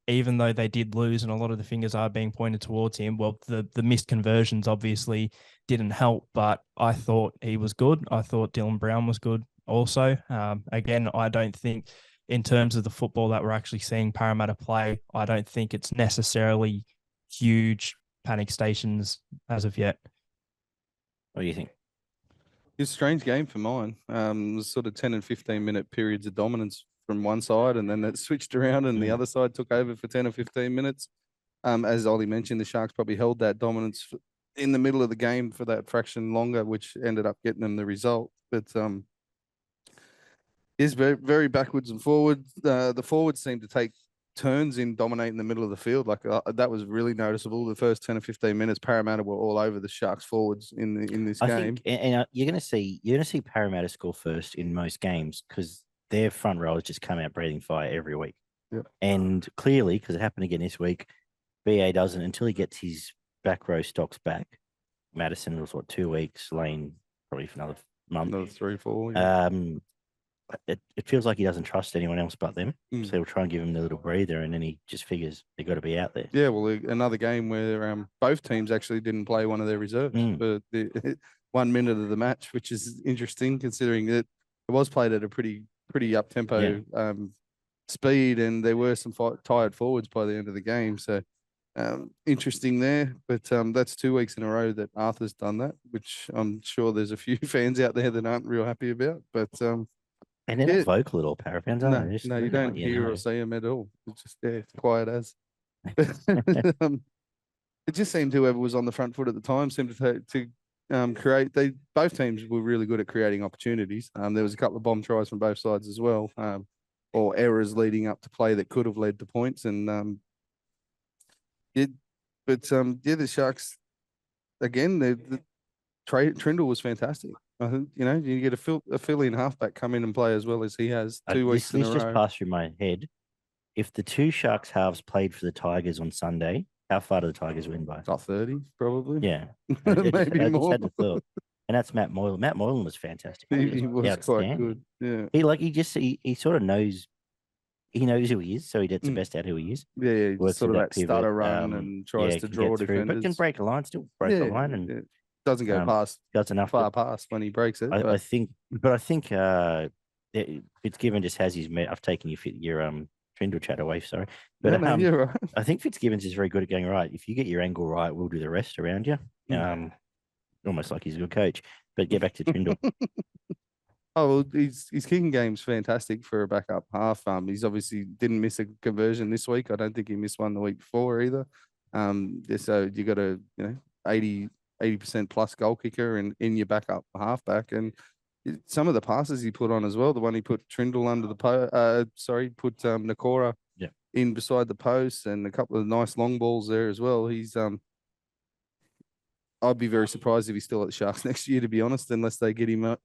Even though they did lose and a lot of the fingers are being pointed towards him, well, the missed conversions obviously didn't help, but I thought he was good. I thought Dylan Brown was good also. Again, I don't think, in terms of the football that we're actually seeing Parramatta play, I don't think it's necessarily huge panic stations as of yet. What do you think? It's a strange game for mine. It was sort of 10 and 15-minute periods of dominance from one side, and then it switched around and the other side took over for 10 or 15 minutes. As Ollie mentioned, the Sharks probably held that dominance in the middle of the game for that fraction longer, which ended up getting them the result. But is very, very backwards and forwards. The forwards seem to take turns in dominating the middle of the field. Like that was really noticeable. The first 10 or 15 minutes, Parramatta were all over the Sharks forwards in this game. Think, and you're going to see Parramatta score first in most games because their front rowers just come out breathing fire every week. Yep. And clearly, because it happened again this week, BA doesn't until he gets his back row stocks back. Madison was 2 weeks. Lane probably for another month. Another 3-4. Yeah. It feels like he doesn't trust anyone else but them. So he'll try and give him a little breather, and then he just figures they've got to be out there. Yeah, well, another game where both teams actually didn't play one of their reserves for the 1 minute of the match, which is interesting considering that it was played at a pretty up-tempo speed, and there were some tired forwards by the end of the game. So interesting there. But that's 2 weeks in a row that Arthur's done that, which I'm sure there's a few fans out there that aren't real happy about. But and they're not vocal at all, Para fans, are they? No, you don't hear or see them at all. It's just it's quiet as. It just seemed whoever was on the front foot at the time seemed to create. Both teams were really good at creating opportunities. There was a couple of bomb tries from both sides as well, or errors leading up to play that could have led to points. And the Sharks again. Trindle was fantastic. I think, you get a fill-in halfback come in and play as well as he has 2 weeks in a row. This just passed through my head. If the two Sharks halves played for the Tigers on Sunday, how far do the Tigers win by? About 30, probably. Yeah. Maybe more. Just had to thought. And that's Matt Moylan. Matt Moylan was fantastic. He was quite good. Yeah. He sort of knows. He knows who he is, so he gets the best out who he is. Yeah, sort of that stutter run and tries to draw defenders. But can break a line, still break a line, and doesn't go far past when he breaks it. I think Fitzgibbon just has his. I've taken your Trindle chat away. Sorry, but no, you're right. I think Fitzgibbons is very good at going right. If you get your angle right, we'll do the rest around you. Almost like he's a good coach. But get back to Trindle. Oh, well, his kicking game's fantastic for a backup half. He's obviously didn't miss a conversion this week. I don't think he missed one the week before either. So you got a 80% plus goal kicker and in your backup halfback, and some of the passes he put on as well. The one he put Trindle under the put Nakora in beside the post, and a couple of nice long balls there as well. He's I'd be very surprised if he's still at the Sharks next year, to be honest, unless they get him in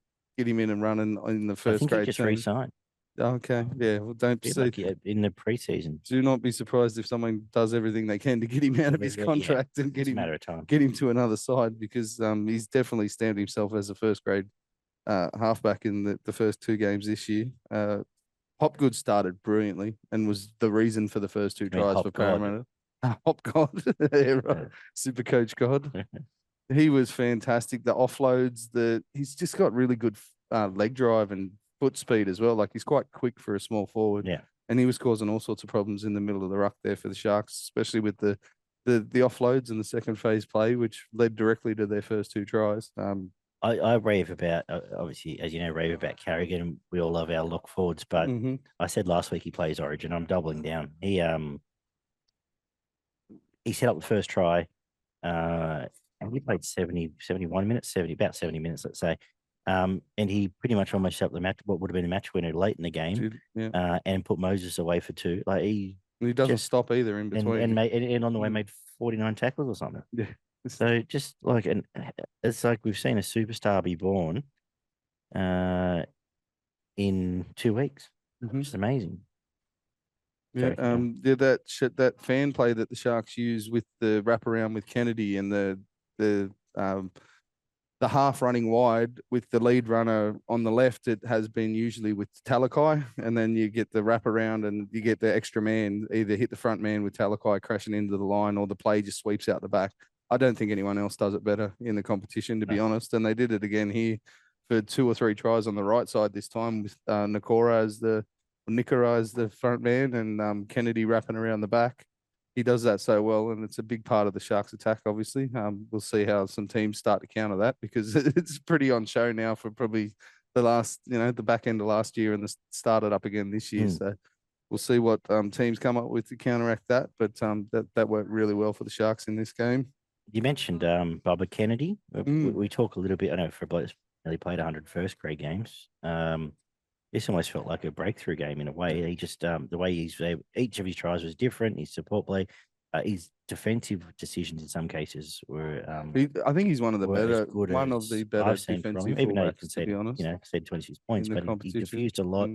and running in the first grade. He just re-signed. Okay, yeah. Well, don't see in the preseason. Do not be surprised if someone does everything they can to get him out of his contract and get him to another side, because he's definitely stamped himself as a first grade halfback in the first 2 games this year. Hopgood started brilliantly and was the reason for the first 2 tries for Parramatta. Hop God, yeah, right. SuperCoach God. He was fantastic. The offloads, he's just got really good leg drive and foot speed as well. Like, he's quite quick for a small forward. Yeah. And he was causing all sorts of problems in the middle of the ruck there for the Sharks, especially with the offloads and the second phase play, which led directly to their first 2 tries. I rave about, obviously, as you know, rave about Carrigan. We all love our lock forwards, but I said last week he plays Origin. I'm doubling down. He set up the first try, and he played 71 minutes, about 70 minutes, let's say. And he pretty much almost set up the match, what would have been a match winner late in the game, and put Moses away for 2. Like, he doesn't stop either in between, and on the way made 49 tackles or something. Yeah. So just like, and it's like we've seen a superstar be born in 2 weeks. It's amazing. Yeah, that fan play that the Sharks use with the wraparound with Kennedy and the half running wide with the lead runner on the left, it has been usually with Talakai, and then you get the wraparound and you get the extra man, either hit the front man with Talakai crashing into the line, or the play just sweeps out the back. I don't think anyone else does it better in the competition, to be honest. And they did it again here for 2 or 3 tries on the right side this time, with Nickora as the front man, and Kennedy wrapping around the back. He does that so well, and it's a big part of the Sharks' attack, obviously. We'll see how some teams start to counter that, because it's pretty on show now for probably the back end of last year, and started up again this year. So we'll see what teams come up with to counteract that. But that worked really well for the Sharks in this game. You mentioned Bubba Kennedy. We talk a little bit. I know for blokes he played 100 first grade games. This almost felt like a breakthrough game in a way. He just the way each of his tries was different. His support play, his defensive decisions in some cases were. I think he's one of the better defensive forwards, even though he to be honest. Conceded 26 points, but he diffused a lot.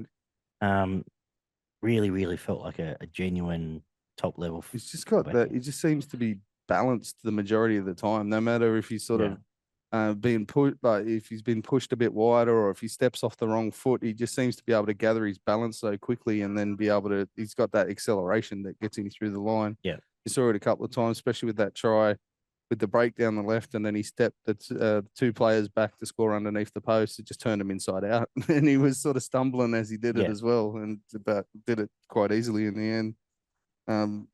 Really felt like a genuine top level. He's just got that. He just seems to be balanced the majority of the time, no matter if he's sort of being put, like if he's been pushed a bit wider or if he steps off the wrong foot. He just seems to be able to gather his balance so quickly, and then be able to. He's got that acceleration that gets him through the line. Yeah, you saw it a couple of times, especially with that try with the break down the left, and then he stepped the 2 players back to score underneath the post. It just turned him inside out, and he was sort of stumbling as he did it as well, and did it quite easily in the end.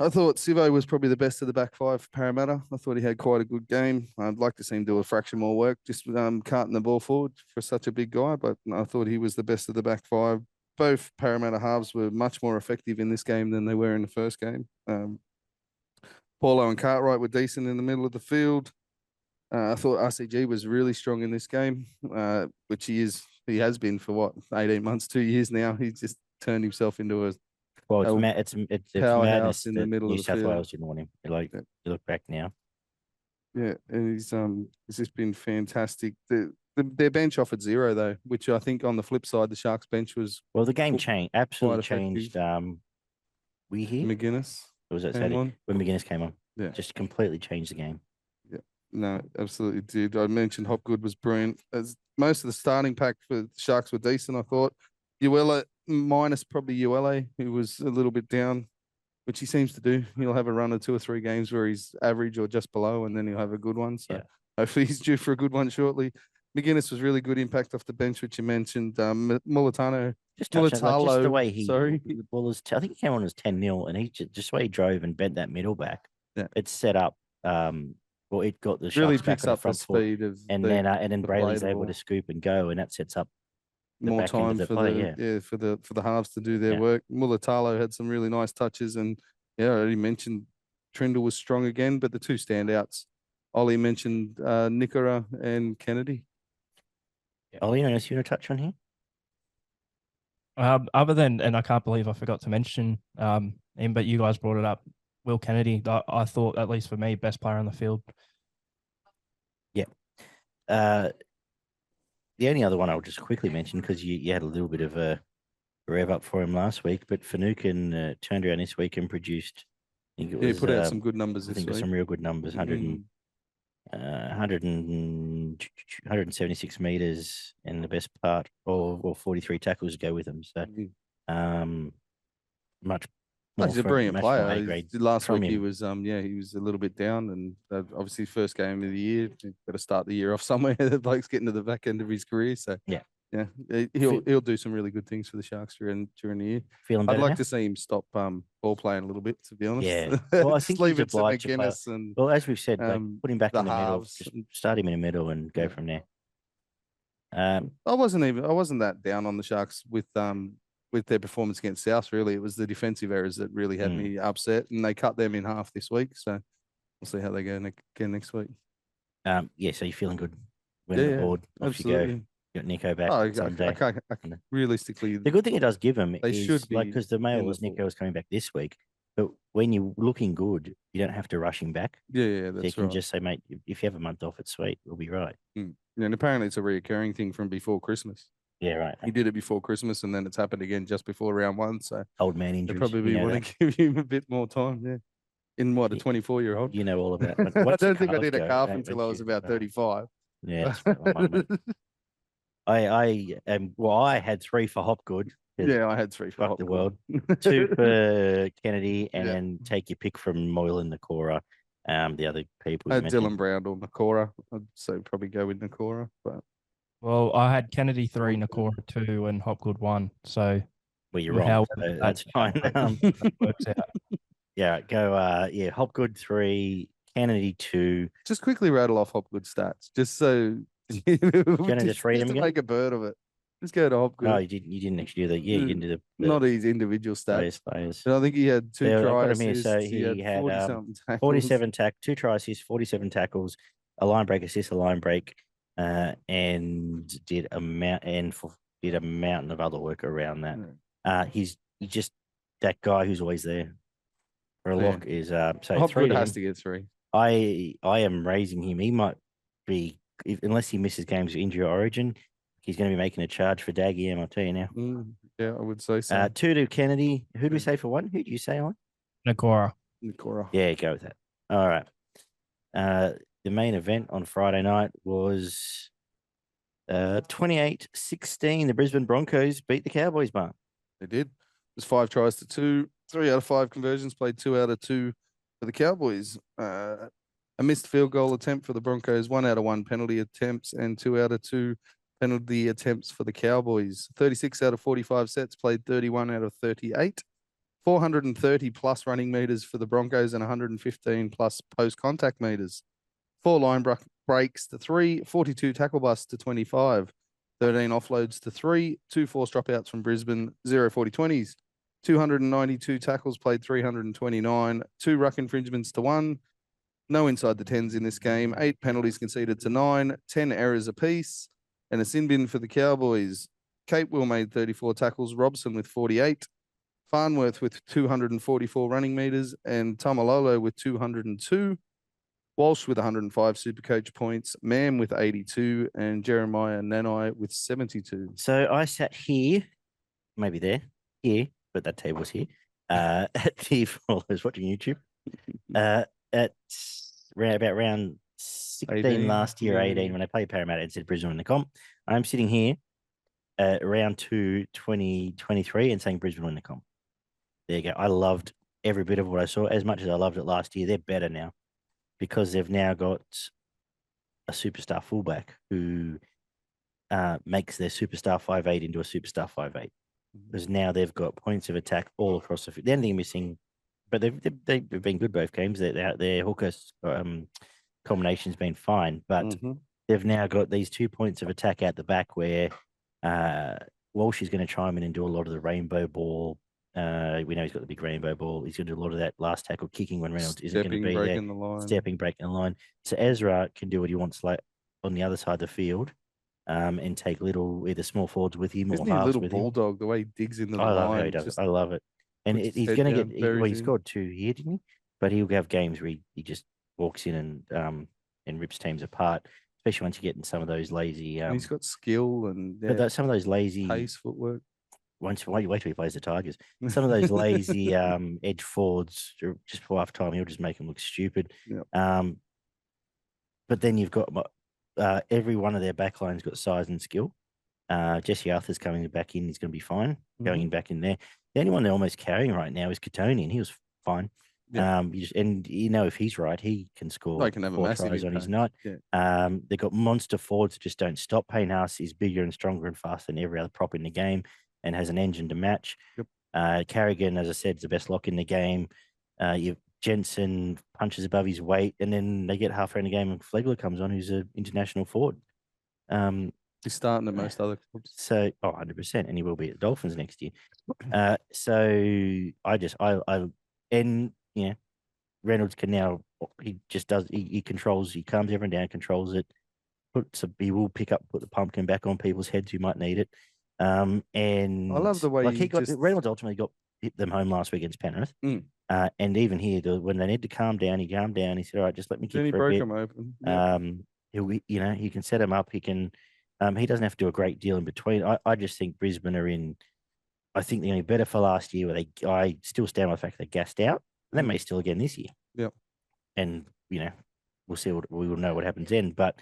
I thought Sivo was probably the best of the back 5 for Parramatta. I thought he had quite a good game. I'd like to see him do a fraction more work, just carting the ball forward for such a big guy, but I thought he was the best of the back 5. Both Parramatta halves were much more effective in this game than they were in the first game. Paulo and Cartwright were decent in the middle of the field. I thought RCG was really strong in this game, which he has been for 18 months, 2 years now. He's just turned himself into a it's madness in the middle New of the South field. Wales didn't want him. You look back now. Yeah, and he's just been fantastic. Their bench offered 0 though, which I think on the flip side, the Sharks bench was the game changed, absolutely changed. Were you here? McGuinness. Or was that Saturday? When McGuinness came on? Yeah, just completely changed the game. Yeah, no, absolutely did. I mentioned Hopgood was brilliant. As most of the starting pack for the Sharks were decent, I thought. Uella minus probably ULA, who was a little bit down, which he seems to do. He'll have a run of 2 or 3 games where he's average or just below, and then he'll have a good one. So hopefully he's due for a good one shortly. McGuinness was really good impact off the bench, which you mentioned. Mulatano. Just the way he. Well, I think he came on as 10-0, and he just the way he drove and bent that middle back. Yeah, it's set up. It got the really Sharks picks back on up the front the speed foot, of, and then Brayley's able to scoop and go, and that sets up more time for the halves to do their work. Mulatalo had some really nice touches, and I already mentioned Trindle was strong again, but the two standouts, Ollie mentioned Nickora and Kennedy. Ollie, anything else you want to touch on here? Other than, and I can't believe I forgot to mention him, but you guys brought it up. Will Kennedy, I thought, at least for me, best player on the field. Yeah. The only other one I'll just quickly mention, because you had a little bit of a rev up for him last week, but Finucane turned around this week and produced, I think it was, He put out some good numbers I this think it was week. some real good numbers, 176 meters and the best part, or 43 tackles to go with him. So, much more. He's a from- brilliant much more player. A-grade Last from week he him. was he was a little bit down, and obviously first game of the year. Got to start the year off somewhere. The bloke's getting to the back end of his career, so Yeah. he'll do some really good things for the Sharks during the year. Feeling I'd better like now? to see him stop ball playing a little bit, to be honest. Yeah. Well, I think Just leave he's it to obliged to play. McGuinness and Well, as we've said, like, put him back the in the middle, halves. just start him in the middle and go Yeah. from there. I wasn't that down on the Sharks with their performance against South. Really, it was the defensive errors that really had me upset, and they cut them in half this week. So we'll see how they go again next week. Yeah, so you're feeling good. Winning the board, off you go. Absolutely. Got Nico back I Sunday. can't realistically. The good thing it does give him They is, should like, be because the mail in the was Nico full. was coming back this week, but when you're looking good, you don't have to rush him back. Yeah, So you that's can right. just say, mate, if you have a month off, it's sweet. We'll be right. And apparently it's a reoccurring thing from before Christmas. Yeah, right. He did it before Christmas, and then it's happened again just before round one. So Old man they injuries. probably want to give him a bit more time. Yeah, in what, a 24-year-old? You know all about. I don't think I did a calf until I was about 35. Yeah, that's right, my mate. I had 3 for Hopgood. Yeah, I had 3 for Fuck the Hopgood. world. 2 for Kennedy, and Yeah. then take your pick from Moylan, Nakora, the other people. I You had mentioned. Dylan Brown or Nakora. I'd say probably go with Nakora, but Well, I had Kennedy 3, Nakora 2, and Hopgood 1. So Well, you're with wrong. how So that's fine. that works out. Yeah, go. Hopgood 3, Kennedy 2. just quickly rattle off Hopgood stats, just so just read them to again? make a bird of it. Just go to Hopgood. No, you didn't actually do that. Yeah, you didn't do the Not his individual stats. players. But I think he had 2 Yeah, I've try got him here. assists. So He he had 40 something tackles. 47 2 try assists, 47 tackles, a line break assist, a line break, and did a mountain of other work around that. He's just that guy who's always there. For a Yeah. lock is so 3 Hopgood to has him. to get 3. I am raising him. He might be, unless he misses games of injury or origin, he's going to be making a charge for Daggy. I'll tell you now. Yeah, I would say so. 2 to Kennedy. Who do we say for 1? Who do you say on? Nakora. Nakora. Yeah, go with that. All right. The main event on Friday night was 28-16. The Brisbane Broncos beat the Cowboys, Mark. They did. It was 5 tries to 2. 3 out of 5 conversions, played 2 out of 2 for the Cowboys. A missed field goal attempt for the Broncos, 1 out of 1 penalty attempts, and 2 out of 2 penalty attempts for the Cowboys. 36 out of 45 sets, played 31 out of 38. 430 plus running meters for the Broncos and 115 plus post-contact meters. 4 line breaks to 3, 42 tackle busts to 25, 13 offloads to 3, 2 forced dropouts from Brisbane, 0 40-20s, 292 tackles, played 329, 2 ruck infringements to 1, no inside the 10s in this game, 8 penalties conceded to 9, 10 errors apiece, and a sin bin for the Cowboys. Capewell made 34 tackles, Robson with 48, Farnworth with 244 running meters, and Tamalolo with 202. Walsh with 105 SuperCoach points, Mam with 82, and Jeremiah Nanai with 72. So I sat here, maybe here, but that table was here, at the, for those watching YouTube, at about round 16 18, last year, yeah. 18, when I played Parramatta and said Brisbane in the comp. I'm sitting here at round 2, 2023 and saying Brisbane win the comp. There you go. I loved every bit of what I saw as much as I loved it last year. They're better now because they've now got a superstar fullback who makes their superstar 5'8" into a superstar 5'8". Because now they've got points of attack all across the field. The only thing missing, but they've been good both games. Their hooker combination's been fine, but they've now got these 2 points of attack out the back where Walsh is going to chime in and do a lot of the rainbow ball We know he's got the big rainbow ball. He's going to do a lot of that last tackle kicking when Reynolds isn't going to Stepping, be there. breaking the line. Stepping, breaking the line. So Ezra can do what he wants, like on the other side of the field, and take little either small forwards with him Isn't or he a halves little with him. bulldog? The way he digs into the I love how line. he does it. just I love it. And puts his he's head going to down, get. buries He in. scored 2 here, didn't he? But he'll have games where he just walks in and rips teams apart, especially once you get in some of those lazy. And he's got skill and Some of those lazy pace, footwork. wait till he plays the Tigers. Some of those lazy edge forwards just for half time, he'll just make them look stupid. Yep. But then you've got every one of their backlines got size and skill. Jesse Arthur's coming back in; he's going to be fine. Going back in there. The only one they're almost carrying right now is Katoni, and he was fine. Yeah. If he's right, he can score They can have a 4 massive tries on his impact. night. Yeah. They've got monster forwards that just don't stop. Payne Haas is bigger and stronger and faster than every other prop in the game and has an engine to match. Yep. Carrigan, as I said, is the best lock in the game. Jensen punches above his weight, and then they get halfway in the game, and Flegler comes on, who's an international forward. He's starting at most other clubs. So, 100%, and he will be at the Dolphins next year. Reynolds can now, he just does, he controls, he calms everyone down, controls it, he will put the pumpkin back on people's heads who might need it. And I love the way Reynolds ultimately hit them home last week against Penrith. And even here, when they need to calm down, he calmed down. He said, "All right, just let me kick Then he for broke a bit." him open. Yep. He can set him up. He can. He doesn't have to do a great deal in between. I just think Brisbane are in. I think they're only better for last year. I still stand by the fact they gassed out. And they may still again this year. Yep. And we'll see we will know what happens then. But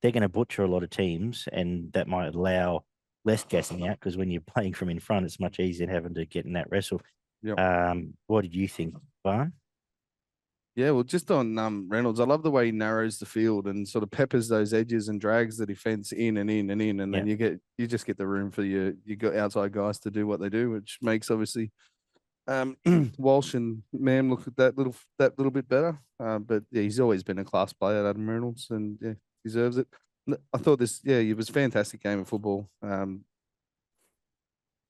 they're going to butcher a lot of teams, and that might allow less gassing out because when you're playing from in front, it's much easier than having to get in that wrestle. Yep. What did you think, Barn? Yeah, well, just on Reynolds, I love the way he narrows the field and sort of peppers those edges and drags the defense in and in and in, and then you just get the room for your outside guys to do what they do, which makes obviously Walsh and Mam look at that little bit better. But yeah, he's always been a class player, Adam Reynolds, and yeah, deserves it. I thought it was a fantastic game of football.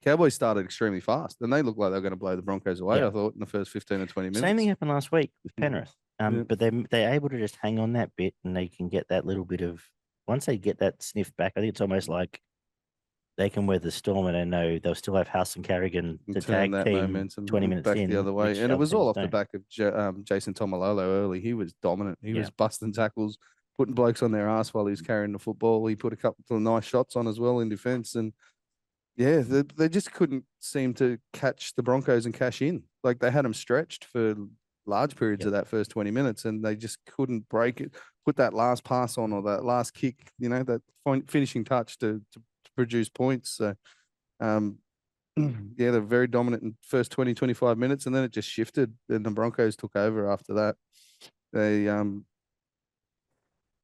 Cowboys started extremely fast, and they looked like they were going to blow the Broncos away. I thought in the first 15 or 20 minutes. Same thing happened last week with Penrith. But they're able to just hang on that bit, and they can get that little bit of once they get that sniff back. I think it's almost like they can weather the storm, and I know they'll still have House and Carrigan to tag that team momentum 20 minutes back in the other way, and it was all off the back of Jason Tomalolo early. He was dominant. He was busting tackles, putting blokes on their ass while he was carrying the football. He put a couple of nice shots on as well in defence, and yeah, they just couldn't seem to catch the Broncos and cash in. Like they had them stretched for large periods of that first 20 minutes, and they just couldn't break it, put that last pass on or that last kick, that finishing touch to produce points. So, they're very dominant in the first 20, 25 minutes, and then it just shifted, and the Broncos took over after that.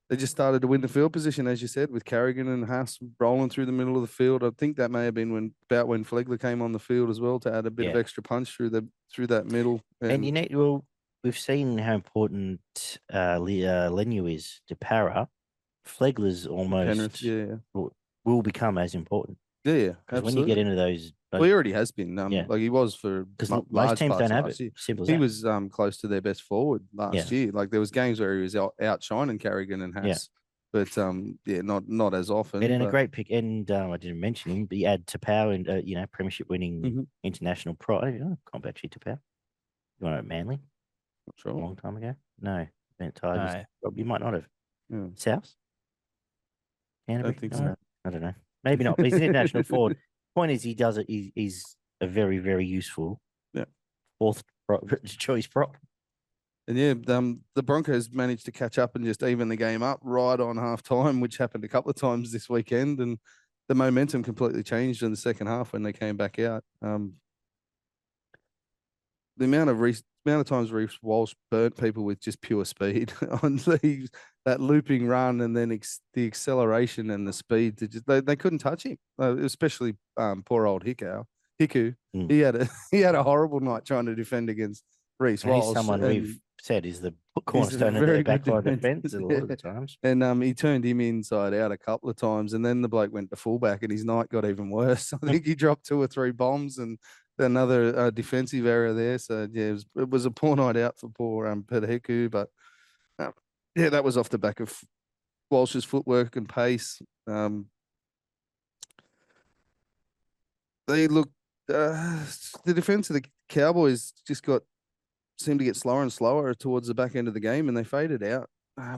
They just started to win the field position, as you said, with Carrigan and Haas rolling through the middle of the field. I think that may have been when Flegler came on the field as well to add a bit of extra punch through that middle. And we've seen how important Lenu is to Para. Flegler's almost will become as important. Yeah, because when you get into those, well, he already has been. Like he was for because most teams don't have it. Simple as he that. was close to their best forward last year. Like there was games where he was outshining Carrigan and Haas, but not as often. And a great pick. And I didn't mention him, but you add Tapau and premiership winning international pro. Comp actually Tapau. You want to Manly? Not sure. A long time ago. No, Bent Tigers. No. You might not have. Yeah. South. I think so. I don't know. Maybe not. But he's an international forward. Point is, he does it. He's a very, very useful fourth choice prop. And the Broncos managed to catch up and just even the game up right on half time, which happened a couple of times this weekend. And the momentum completely changed in the second half when they came back out. The amount of times Reece Walsh burnt people with just pure speed on that looping run, and then the acceleration and the speed they couldn't touch him, especially poor old Hiku. He had a horrible night trying to defend against Reece Walsh. He's someone we've said is the cornerstone of their backline defense a lot of the times. And he turned him inside out a couple of times, and then the bloke went to fullback, and his night got even worse. I think he dropped 2 or 3 bombs, and another defensive error there. So yeah, it was a poor night out for poor Peteheku, but yeah, that was off the back of Walsh's footwork and pace. They look the defense of the Cowboys just seemed to get slower and slower towards the back end of the game, and they faded out,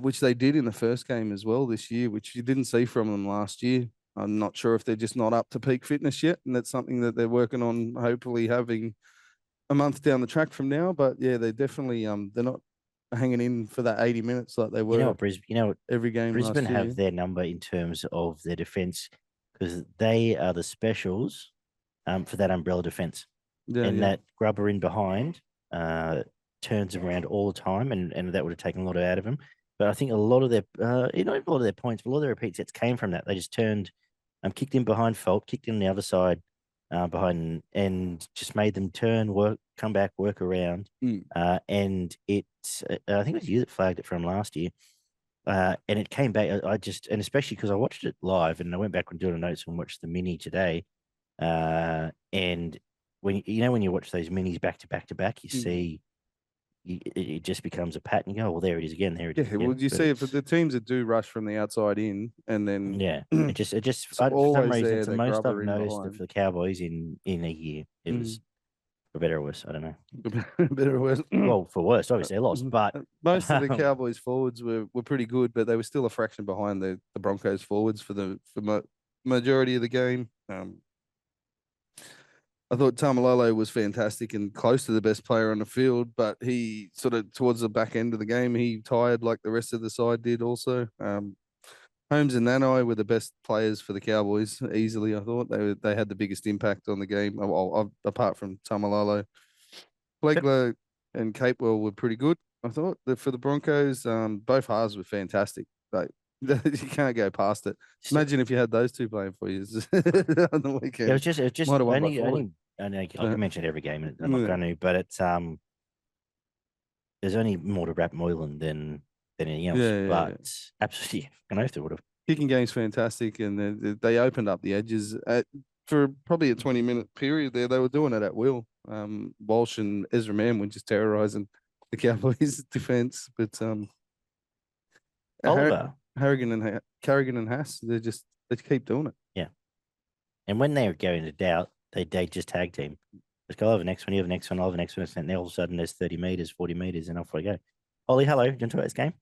which they did in the first game as well this year, which you didn't see from them last year. I'm not sure if they're just not up to peak fitness yet, and that's something that they're working on, hopefully having a month down the track from now. But yeah, they definitely they're not hanging in for that 80 minutes like they were. Every game Brisbane last year. have their number in terms of their defense because they are the specials for that umbrella defense. That grubber in behind turns them around all the time, and that would have taken a lot out of them. But I think a lot of their, not even a lot of their points, but a lot of their repeat sets came from that. They just turned, kicked in behind fault, kicked in on the other side behind, and just made them turn, come back, work around. And I think it was you that flagged it from last year. And it came back. And especially because I watched it live, and I went back and doing notes and watched the mini today. And when you watch those minis back to back to back, you see it just becomes a pattern. You go, well, there it is again. There it is. Yeah, well, you see it for the teams that do rush from the outside in, and then it just for some reason it's the most I've noticed for the Cowboys in a year. It was for better or worse. I don't know. Better or worse. Well, for worse, obviously they lost, but most of the Cowboys forwards were pretty good, but they were still a fraction behind the Broncos forwards for the majority of the game. I thought Tamalolo was fantastic and close to the best player on the field, but he sort of towards the back end of the game, he tired like the rest of the side did also. Holmes and Nanai were the best players for the Cowboys easily. I thought they had the biggest impact on the game, apart from Tamalolo. Flegler and Capewell were pretty good. I thought that for the Broncos, both halves were fantastic. Like, you can't go past it. Imagine if you had those two playing for you on the weekend. It was just only I know I mentioned every game, and I'm not going to, but it's there's only more to Rap Moylan than anything else. Absolutely, I know if they would have. Kicking game's fantastic, and they opened up the edges for probably a 20-minute period there. They were doing it at will. Walsh and Ezra Mann were just terrorizing the Cowboys' defense, but Oliver. Carrigan and Haas, they keep doing it. Yeah. And when they go into doubt, they just tag team. Let's go over the next one, you have the next one, I'll have the next one, and then all of a sudden there's 30 meters, 40 meters, and off we go. Ollie, hello. Do you want to talk about this game?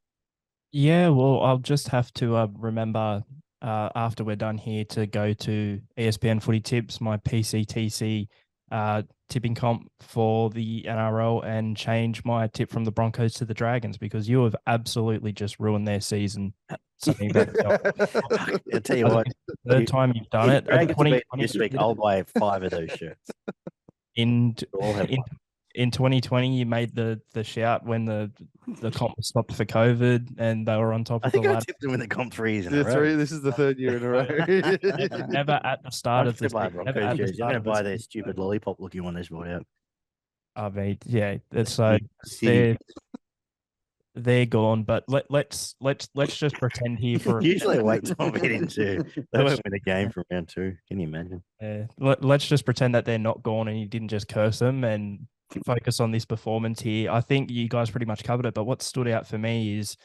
Yeah, well, I'll just have to remember after we're done here to go to ESPN Footy Tips, my PCTC tipping comp for the NRL, and change my tip from the Broncos to the Dragons, because you have absolutely just ruined their season. Something about I'll tell you what, third time you've done it. This week, I'll buy 5 of those shirts. In 2020, you made the shout when the comp was stopped for COVID, and they were on top of the ladder. I tipped them in the comp 3s in a row. This is the 3rd year in a row. Never at the start of the season. You're going to buy their stupid lollipop-looking one they brought out. I mean, yeah, so they're gone. But let's just pretend here for. Usually, wait till we get into. They won't win a game from round 2. Can you imagine? Let's just pretend that they're not gone, and you didn't just curse them, and focus on this performance here. I think you guys pretty much covered it, but what stood out for me is,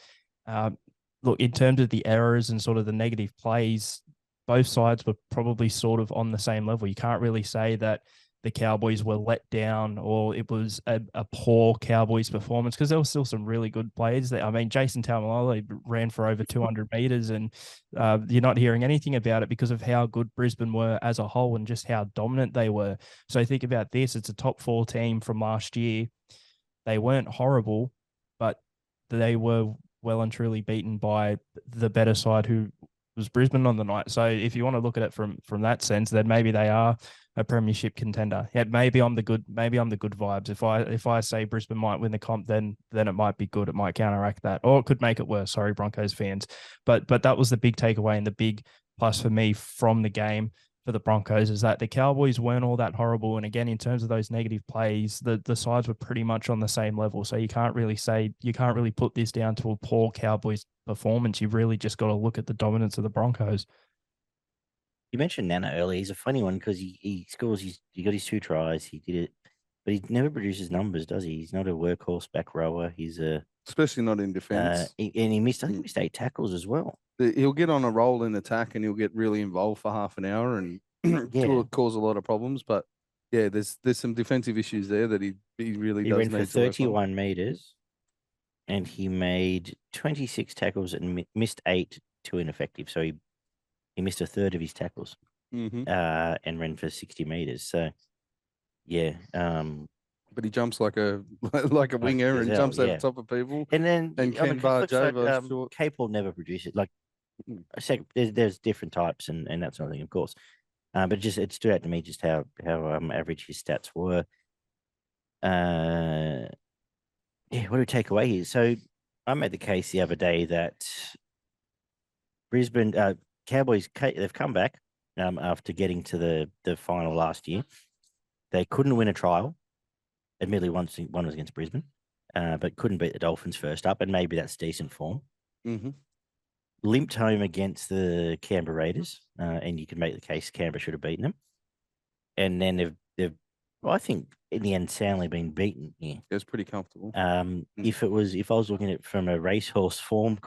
look, in terms of the errors and sort of the negative plays, both sides were probably sort of on the same level. You can't really say that the Cowboys were let down or it was a poor Cowboys performance, because there were still some really good plays. I mean, Jason Taumalolo ran for over 200 meters, and you're not hearing anything about it because of how good Brisbane were as a whole and just how dominant they were. So think about this. It's a top 4 team from last year. They weren't horrible, but they were well and truly beaten by the better side, who was Brisbane on the night. So if you want to look at it from that sense, then maybe they are a premiership contender. Yeah, maybe I'm the good vibes. If I say Brisbane might win the comp, then it might be good. It might counteract that, or it could make it worse. Sorry, Broncos fans. But that was the big takeaway and the big plus for me from the game for the Broncos, is that the Cowboys weren't all that horrible. And again, in terms of those negative plays, the sides were pretty much on the same level. So you can't really put this down to a poor Cowboys performance. You've really just got to look at the dominance of the Broncos. You mentioned Nana earlier. He's a funny one because he scores. He got his 2 tries. He did it, but he never produces numbers, does he? He's not a workhorse back rower. He's a especially not in defence. and he missed. I think he missed 8 tackles as well. He'll get on a roll in attack and he'll get really involved for half an hour and Yeah. cause a lot of problems. But yeah, there's some defensive issues there that he really He does ran for need to work on. 31 meters, and he made 26 tackles and missed 8 to ineffective. So he missed a third of his tackles. Mm-hmm. And ran for 60 meters. So, yeah. But he jumps like a winger and jumps over top of people. And then and can barge over short. Cape will never produce it. Like, there's different types and that sort of thing, of course. But it stood out to me just how average his stats were. Yeah, what do we take away here? So I made the case the other day that Brisbane Cowboys, they've come back after getting to the final last year. They couldn't win a trial. Admittedly, one was against Brisbane, but couldn't beat the Dolphins first up, and maybe that's decent form. Mm-hmm. Limped home against the Canberra Raiders, and you can make the case Canberra should have beaten them. And then they've I think in the end soundly been beaten here. It was pretty comfortable. If I was looking at it from a racehorse form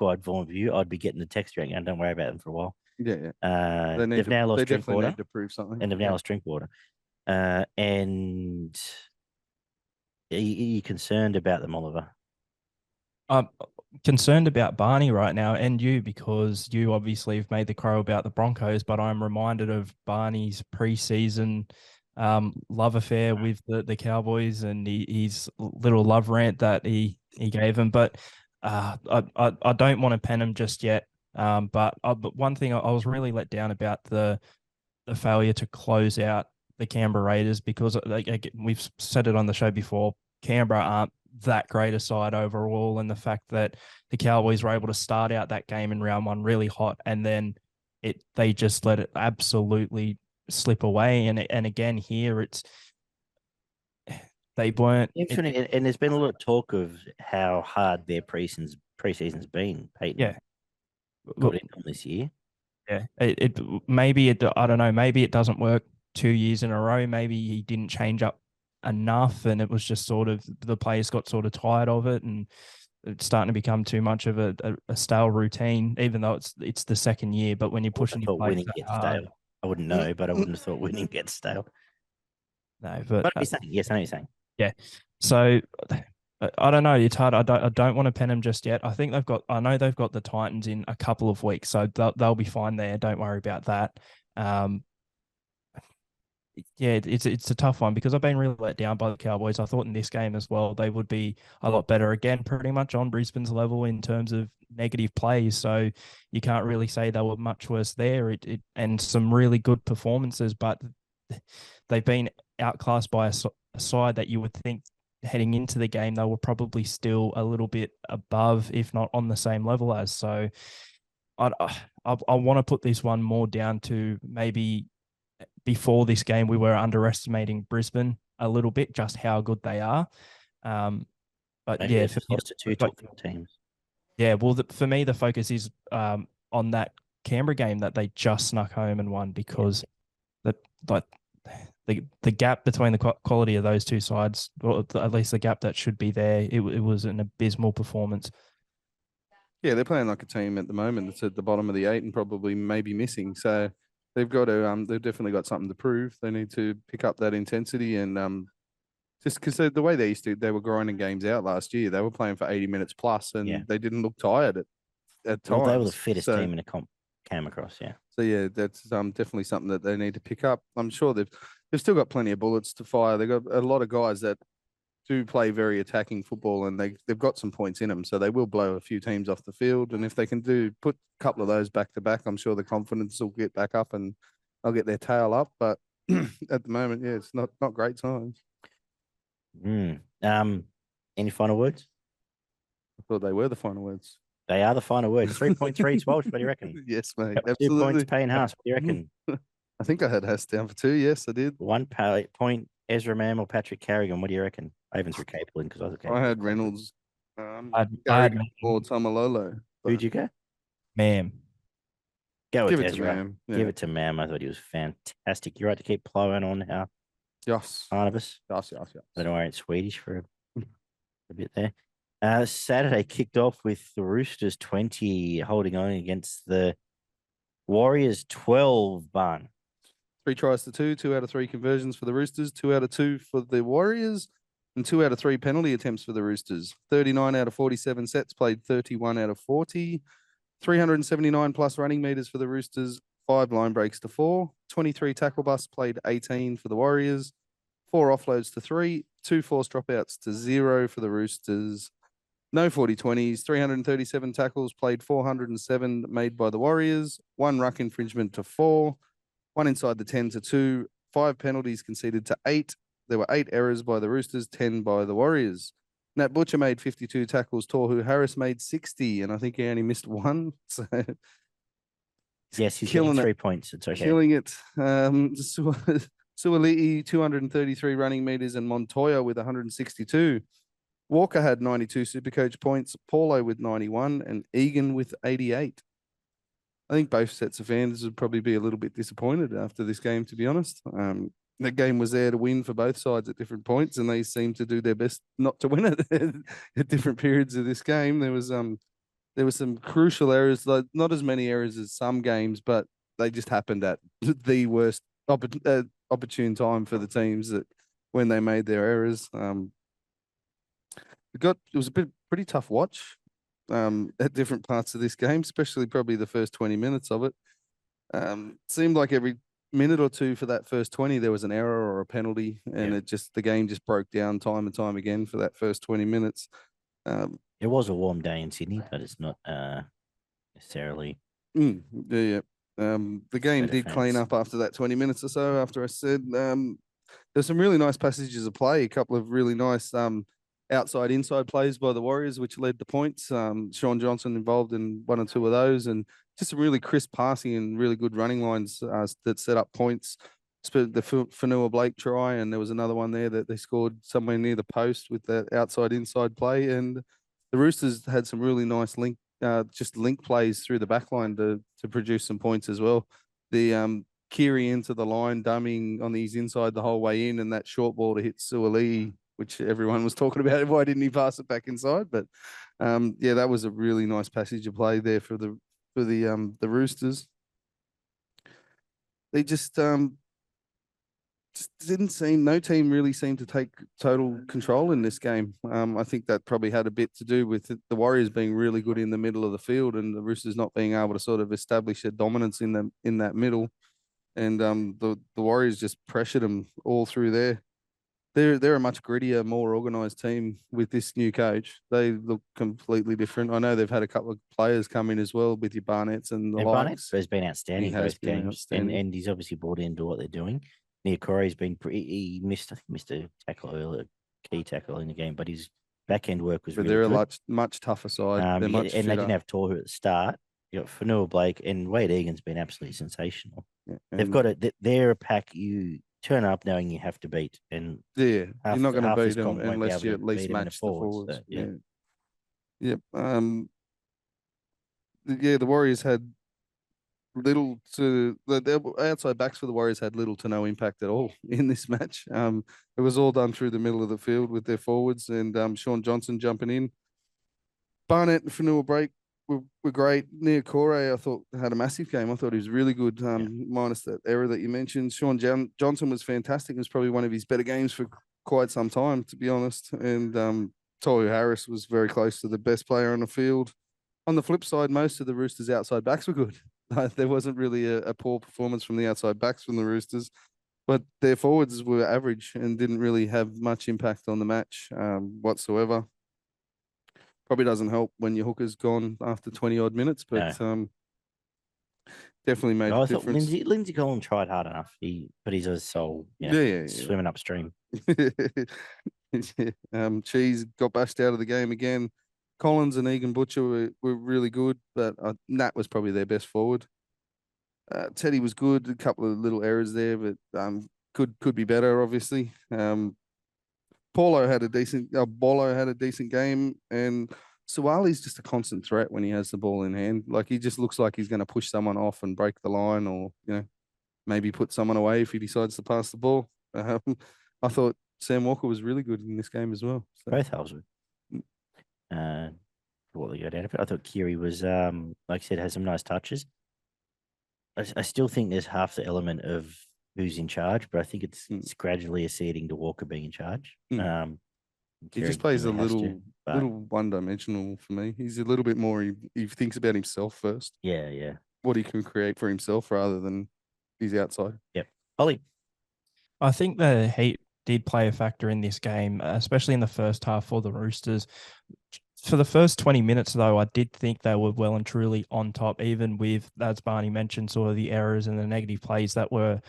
view, I'd be getting the text going, don't worry about them for a while. Yeah. They've now lost Drinkwater. Need to prove something. And they've now lost Drinkwater. And are you concerned about them, Oliver? I'm concerned about Barney right now and you, because you obviously have made the crow about the Broncos, but I'm reminded of Barney's preseason love affair with the Cowboys and his little love rant that he gave him. But I don't want to pen him just yet. But one thing I was really let down about the failure to close out the Canberra Raiders, because we've said it on the show before, Canberra aren't that great a side overall, and the fact that the Cowboys were able to start out that game in round 1 really hot, and then they just let it absolutely slip away. And again here, they weren't. And there's been a lot of talk of how hard their preseason's been, Peyton. Yeah, got in on this year. Yeah, I don't know. Maybe it doesn't work 2 years in a row. Maybe he didn't change up enough, and it was just sort of the players got sort of tired of it, and it's starting to become too much of a stale routine. Even though it's the second year, but when you're pushing your players winning gets stale. I wouldn't know, but I wouldn't have thought winning gets stale. No, but what are you saying? Yes, I know what you're saying. Yeah, so I don't know. It's hard. I don't want to pen them just yet. I know they've got the Titans in a couple of weeks, so they'll be fine there. Don't worry about that. Yeah, it's a tough one because I've been really let down by the Cowboys. I thought in this game as well they would be a lot better. Again, pretty much on Brisbane's level in terms of negative plays, so you can't really say they were much worse there. And some really good performances, but they've been outclassed by a side that you would think heading into the game they were probably still a little bit above, if not on the same level as. So I want to put this one more down to maybe before this game we were underestimating Brisbane a little bit, just how good they are. But maybe yeah, lost to 2 top 4 teams. Yeah, well, for me the focus is on that Canberra game that they just snuck home and won, because the gap between the quality of those two sides, or at least the gap that should be there, it was an abysmal performance. Yeah, they're playing like a team at the moment that's at the bottom of the 8 and probably maybe missing. So they've got to, they've definitely got something to prove. They need to pick up that intensity and just because the way they were grinding games out last year, they were playing for 80 minutes plus and they didn't look tired at times. Well, they were the fittest team in the comp came across, yeah. So yeah, that's definitely something that they need to pick up. I'm sure they've still got plenty of bullets to fire. They've got a lot of guys that do play very attacking football, and they've got some points in them, so they will blow a few teams off the field. And if they can put a couple of those back to back, I'm sure the confidence will get back up and they'll get their tail up. But at the moment, yeah, it's not great times. Any final words? I thought they were the final words. They are the final words. 3.3 Welsh. What do you reckon? Yes, mate. 2 Absolutely. points, Payne Haas. What do you reckon? I think I had Haas down for 2. Yes, I did. 1 point, Ezra Mam or Patrick Carrigan. What do you reckon? I even threw Capel in because I was okay. I had Reynolds, I had or Tamalolo. Who'd you go? Mam. Go with Give it to Ezra. Mam. Give Yeah. it to Mam. I thought he was fantastic. You're right to keep plowing on how Yes. Arnabus. Yes, yes, yes. I don't know why it's Swedish for a bit there. Saturday kicked off with the Roosters 20 holding on against the Warriors 12, Barn. 3 tries to 2, 2 out of 3 conversions for the Roosters, 2 out of 2 for the Warriors, and 2 out of 3 penalty attempts for the Roosters. 39 out of 47 sets, played 31 out of 40. 379 plus running meters for the Roosters, 5 line breaks to 4. 23 tackle busts, played 18 for the Warriors. 4 offloads to 3, 2 forced dropouts to 0 for the Roosters. No 40-20s, 337 tackles, played 407 made by the Warriors. 1 ruck infringement to 4. 1 inside the 10 to 2, 5 penalties conceded to 8. There were 8 errors by the Roosters, 10 by the Warriors. Nat Butcher made 52 tackles. Tohu Harris made 60, and I think he only missed 1. So yes, he's killing getting 3 it. points. It's okay. Killing it. Suali'i, 233 running meters, and Montoya with 162. Walker had 92 Supercoach points, Paulo with 91, and Egan with 88. I think both sets of fans would probably be a little bit disappointed after this game, to be honest. The game was there to win for both sides at different points, and they seemed to do their best not to win it at different periods of this game. There was some crucial errors, like not as many errors as some games, but they just happened at the worst opportune time for the teams that when they made their errors. It was a pretty tough watch. At different parts of this game, especially probably the first 20 minutes of it. Seemed like every minute or two for that first 20, there was an error or a penalty, and the game just broke down time and time again for that first 20 minutes. It was a warm day in Sydney, but it's not necessarily. The game did clean up after that 20 minutes or so, after I said there's some really nice passages of play, a couple of really nice outside inside plays by the Warriors, which led to points. Sean Johnson involved in 1 or 2 of those, and just some really crisp passing and really good running lines that set up points. The Fanua Blake try, and there was another one there that they scored somewhere near the post with that outside inside play. And the Roosters had some really nice link plays through the back line to produce some points as well. The Kiri into the line, dumming on his inside the whole way in, and that short ball to hit Suali'i, which everyone was talking about. Why didn't he pass it back inside? But that was a really nice passage of play there for the Roosters. They just didn't seem, no team really seemed to take total control in this game. I think that probably had a bit to do with the Warriors being really good in the middle of the field, and the Roosters not being able to sort of establish a dominance in that middle. And the Warriors just pressured them all through there. They're a much grittier, more organised team with this new coach. They look completely different. I know they've had a couple of players come in as well with your Barnetts and the likes. Barnett has been outstanding both games, outstanding. and he's obviously bought into what they're doing. Niakore's been he missed a tackle earlier, key tackle in the game, but his back end work was. But really they're good. a much tougher side. They're much and they fitter. didn't have Tohu at the start. You got Fanua Blake and Wade Egan's been absolutely sensational. Yeah, They've got they're a pack you turn up knowing you have to beat, and you're not going to beat them comp won't be unless able you to at least beat 'em in the match the forwards. so, yeah. Yep. The Warriors had little to the outside backs for the Warriors had little to no impact at all in this match. It was all done through the middle of the field with their forwards and Sean Johnson jumping in. Barnett and Fanua Blake were great. Niakore, I thought, had a massive game. I thought he was really good, minus that error that you mentioned. Sean Johnson was fantastic. It was probably one of his better games for quite some time, to be honest. And Tohu Harris was very close to the best player on the field. On the flip side, most of the Roosters' outside backs were good. There wasn't really a poor performance from the outside backs from the Roosters, but their forwards were average and didn't really have much impact on the match whatsoever. Probably doesn't help when your hooker's gone after 20 odd minutes, but definitely made a difference. Lindsay Collins tried hard enough. But he's a soul, swimming upstream. Cheese got bashed out of the game again. Collins and Egan Butcher were really good, but Nat was probably their best forward. Teddy was good, a couple of little errors there, but could be better, obviously. Bolo had a decent game, and Suwali's just a constant threat when he has the ball in hand. Like, he just looks like he's going to push someone off and break the line, or, maybe put someone away if he decides to pass the ball. I thought Sam Walker was really good in this game as well. So. Both halves were. What they got out of it. I thought Kiri was, like I said, has some nice touches. I still think there's half the element of who's in charge, but I think it's gradually acceding to Walker being in charge. He just plays a little one-dimensional for me. He's a little bit more. He thinks about himself first. Yeah. What he can create for himself rather than he's outside. Yep. Ollie. I think the heat did play a factor in this game, especially in the first half for the Roosters. For the first 20 minutes, though, I did think they were well and truly on top, even with, as Barney mentioned, sort of the errors and the negative plays that were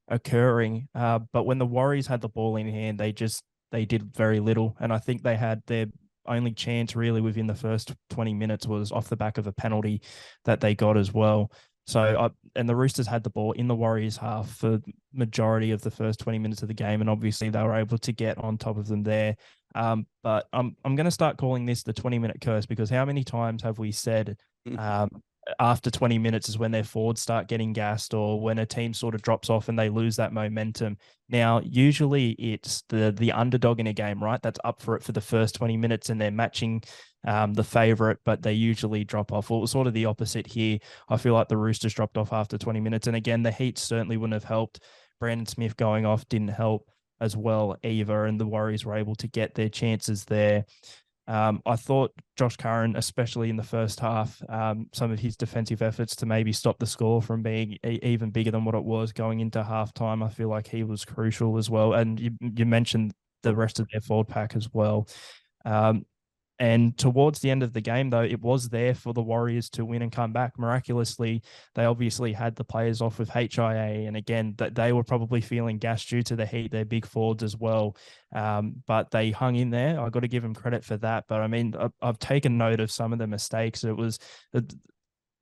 occurring. But when the Warriors had the ball in hand, they did very little. And I think they had their only chance really within the first 20 minutes was off the back of a penalty that they got as well. So, and the Roosters had the ball in the Warriors half for majority of the first 20 minutes of the game, and obviously they were able to get on top of them there. But I'm going to start calling this the 20-minute curse, because how many times have we said after 20 minutes is when their forwards start getting gassed, or when a team sort of drops off and they lose that momentum? Now, usually it's the underdog in a game, right? That's up for it for the first 20 minutes and they're matching the favorite, but they usually drop off. Well, it was sort of the opposite here. I feel like the Roosters dropped off after 20 minutes. And again, the Heat certainly wouldn't have helped. Brandon Smith going off didn't help as well either, and the Warriors were able to get their chances there. I thought Josh Curran, especially in the first half, some of his defensive efforts to maybe stop the score from being even bigger than what it was going into halftime, I feel like he was crucial as well. And you mentioned the rest of their forward pack as well. And towards the end of the game, though, it was there for the Warriors to win and come back. Miraculously, they obviously had the players off with HIA. And again, they were probably feeling gas due to the Heat, their big forwards as well. But they hung in there. I got to give them credit for that. But I mean, I've taken note of some of the mistakes. It was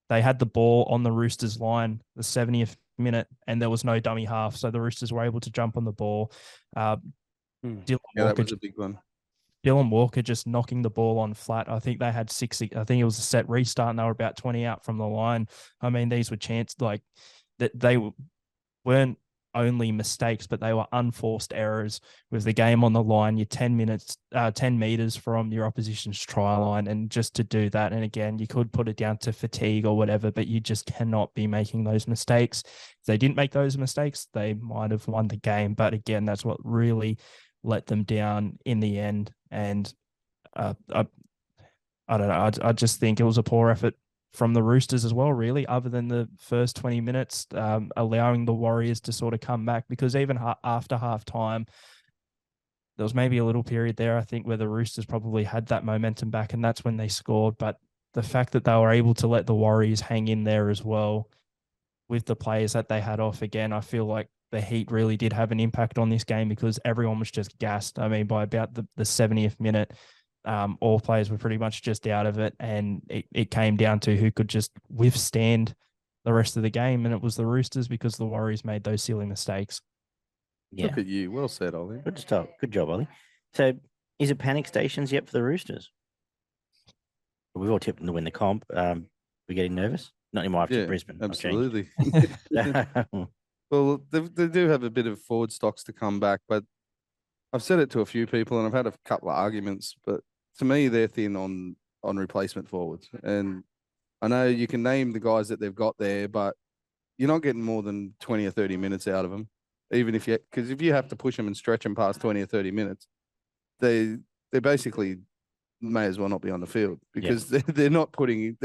they had the ball on the Roosters line, the 70th minute, and there was no dummy half. So the Roosters were able to jump on the ball. That was a big one. Dylan Walker just knocking the ball on flat. I think they had 60. I think it was a set restart and they were about 20 out from the line. I mean, these were chances like that. They weren't only mistakes, but they were unforced errors with the game on the line. You're 10 meters from your opposition's try line. And just to do that. And again, you could put it down to fatigue or whatever, but you just cannot be making those mistakes. If they didn't make those mistakes, they might have won the game. But again, that's what really let them down in the end. And I don't know. I just think it was a poor effort from the Roosters as well, really, other than the first 20 minutes, allowing the Warriors to sort of come back, because even after halftime, there was maybe a little period there, I think, where the Roosters probably had that momentum back, and that's when they scored. But the fact that they were able to let the Warriors hang in there as well with the players that they had off, again, I feel like the Heat really did have an impact on this game, because everyone was just gassed. I mean, by about the 70th minute, all players were pretty much just out of it, and it came down to who could just withstand the rest of the game, and it was the Roosters, because the Warriors made those silly mistakes. Yeah. Look at you. Well said, Ollie. Good job, Ollie. So is it panic stations yet for the Roosters? We've all tipped them to win the comp. We're getting nervous? Not anymore after Brisbane. Absolutely. Well, they do have a bit of forward stocks to come back, but I've said it to a few people and I've had a couple of arguments, but to me, they're thin on replacement forwards. And I know you can name the guys that they've got there, but you're not getting more than 20 or 30 minutes out of them, even because if you have to push them and stretch them past 20 or 30 minutes, they basically may as well not be on the field, because they're not putting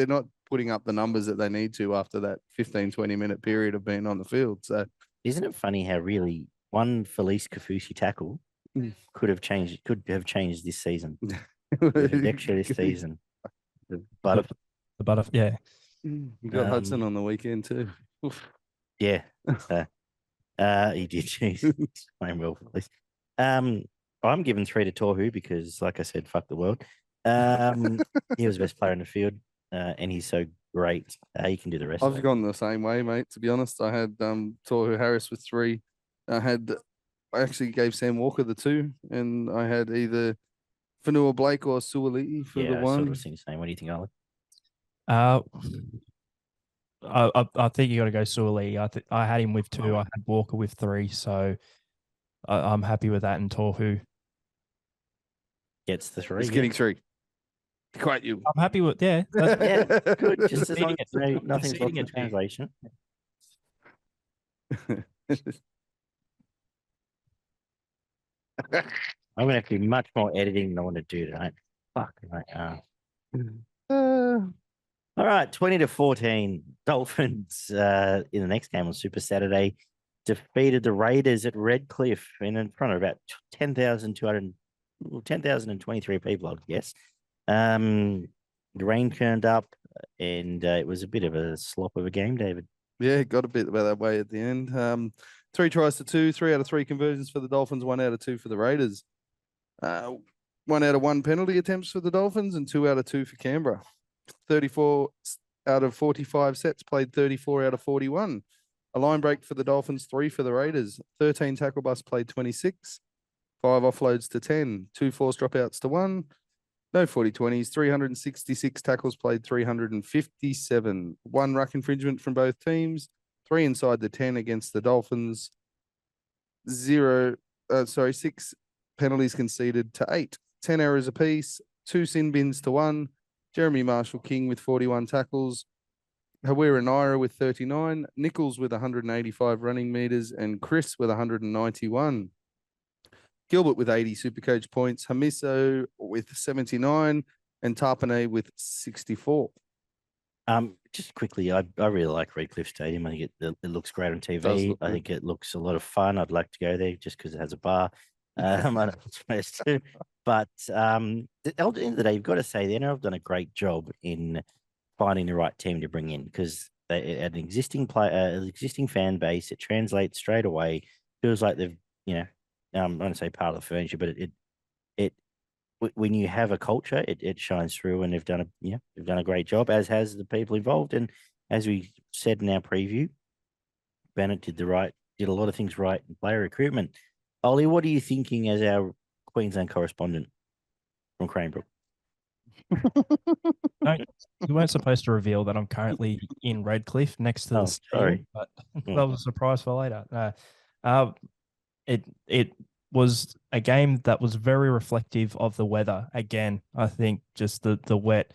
up the numbers that they need to after that 15, 20-minute period of being on the field. So isn't it funny how really one Felice Kafusi tackle could have changed this season? Extra this season. The butterfly, yeah. You got Hudson on the weekend too. Oof. Yeah. He did. He's playing well for Felice. I'm giving 3 to Tohu because, like I said, fuck the world. He was the best player in the field, and he's so great. You can do the rest. I've gone the same way, mate. To be honest, I had Tohu Harris with 3. I actually gave Sam Walker the 2, and I had either Fanua Blake or Suoli for Yeah, the I sort of one. was thinking the same. What do you think, Ollie? I think you got to go Suoli. I had him with 2. I had Walker with 3, so I'm happy with that. And Tohu, Gets the 3. He's getting 3. Quite you. I'm happy with Yeah, good. Just as long as nothing's lost Conceding in it to me. translation. I'm gonna have to do much more editing than I want to do tonight. Fuck. Right. All right, 20-14. Dolphins in the next game on Super Saturday defeated the Raiders at Redcliffe in front of about 10,023 people, I guess. The rain turned up, and it was a bit of a slop of a game, David. Yeah, it got a bit about that way at the end. 3 tries to 2, 3 out of 3 conversions for the Dolphins, 1 out of 2 for the Raiders. 1 out of 1 penalty attempts for the Dolphins and 2 out of 2 for Canberra. 34 out of 45 sets, played 34 out of 41. A line break for the Dolphins, 3 for the Raiders. 13 tackle busts, played 26. 5 offloads to 10. 2 forced dropouts to 1. No 40-20s. 366 tackles, played 357. 1 ruck infringement from both teams. 3 inside the 10 against the Dolphins. 6 penalties conceded to 8. 10 errors apiece. 2 sin bins to 1. Jeremy Marshall-King with 41 tackles. Hawira Naira with 39. Nichols with 185 running meters. And Chris with 191. Gilbert with 80 SuperCoach points. Hamiso with 79. And Tarpanay with 64. Just quickly, I really like Redcliffe Stadium. I think it looks great on TV. I think it looks a lot of fun. I'd like to go there just because it has a bar. I'm not supposed to. But at the end of the day, you've got to say the NRL have done a great job in finding the right team to bring in because they had an existing fan base. It translates straight away. Feels like they've, I'm going to say part of the furniture, but when you have a culture, it shines through, and they've done a great job, as has the people involved. And as we said in our preview, Bennett did a lot of things right in player recruitment. Ollie, what are you thinking as our Queensland correspondent from Cranebrook? No, you weren't supposed to reveal that I'm currently in Redcliffe next to the stadium, but that was a surprise for later. It was a game that was very reflective of the weather. Again, I think just the wet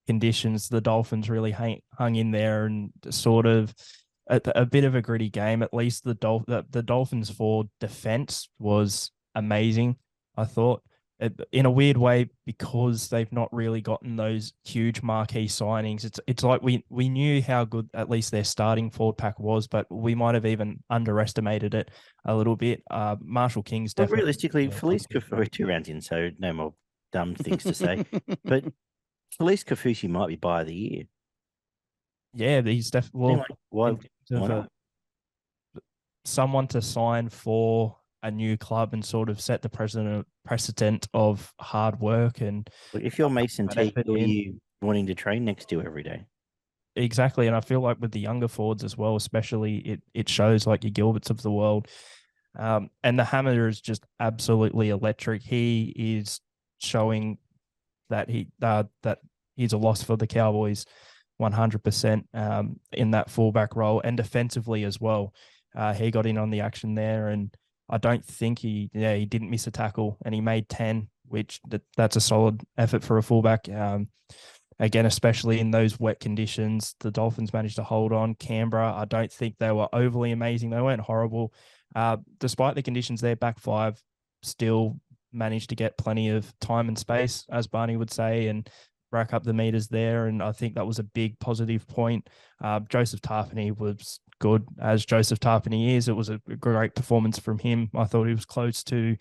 conditions, the Dolphins really hung in there and sort of a bit of a gritty game. At least the Dolphins for defense was amazing, I thought. In a weird way, because they've not really gotten those huge marquee signings. It's like we knew how good at least their starting forward pack was, but we might have even underestimated it a little bit. Marshall King's definitely realistically, Felice Kafusi 2 rounds in, so no more dumb things to say. But Felice Kafusi might be buyer of the year. Yeah, he's definitely someone to sign for a new club and sort of set the precedent of hard work. And if you're Mason T, who are you wanting to train next to every day? Exactly. And I feel like with the younger forwards as well, especially it shows like your Gilberts of the world. And the Hammer is just absolutely electric. He is showing that he's a loss for the Cowboys 100% in that fullback role and defensively as well. He got in on the action there, and I don't think he didn't miss a tackle, and he made 10, which that's a solid effort for a fullback. Again, especially in those wet conditions, the Dolphins managed to hold on. Canberra, I don't think they were overly amazing. They weren't horrible. Despite the conditions, their back five still managed to get plenty of time and space, as Barney would say, and rack up the meters there. And I think that was a big positive point. Joseph Tarpany was good, as Joseph Tarpany is. It was a great performance from him. I thought he was close to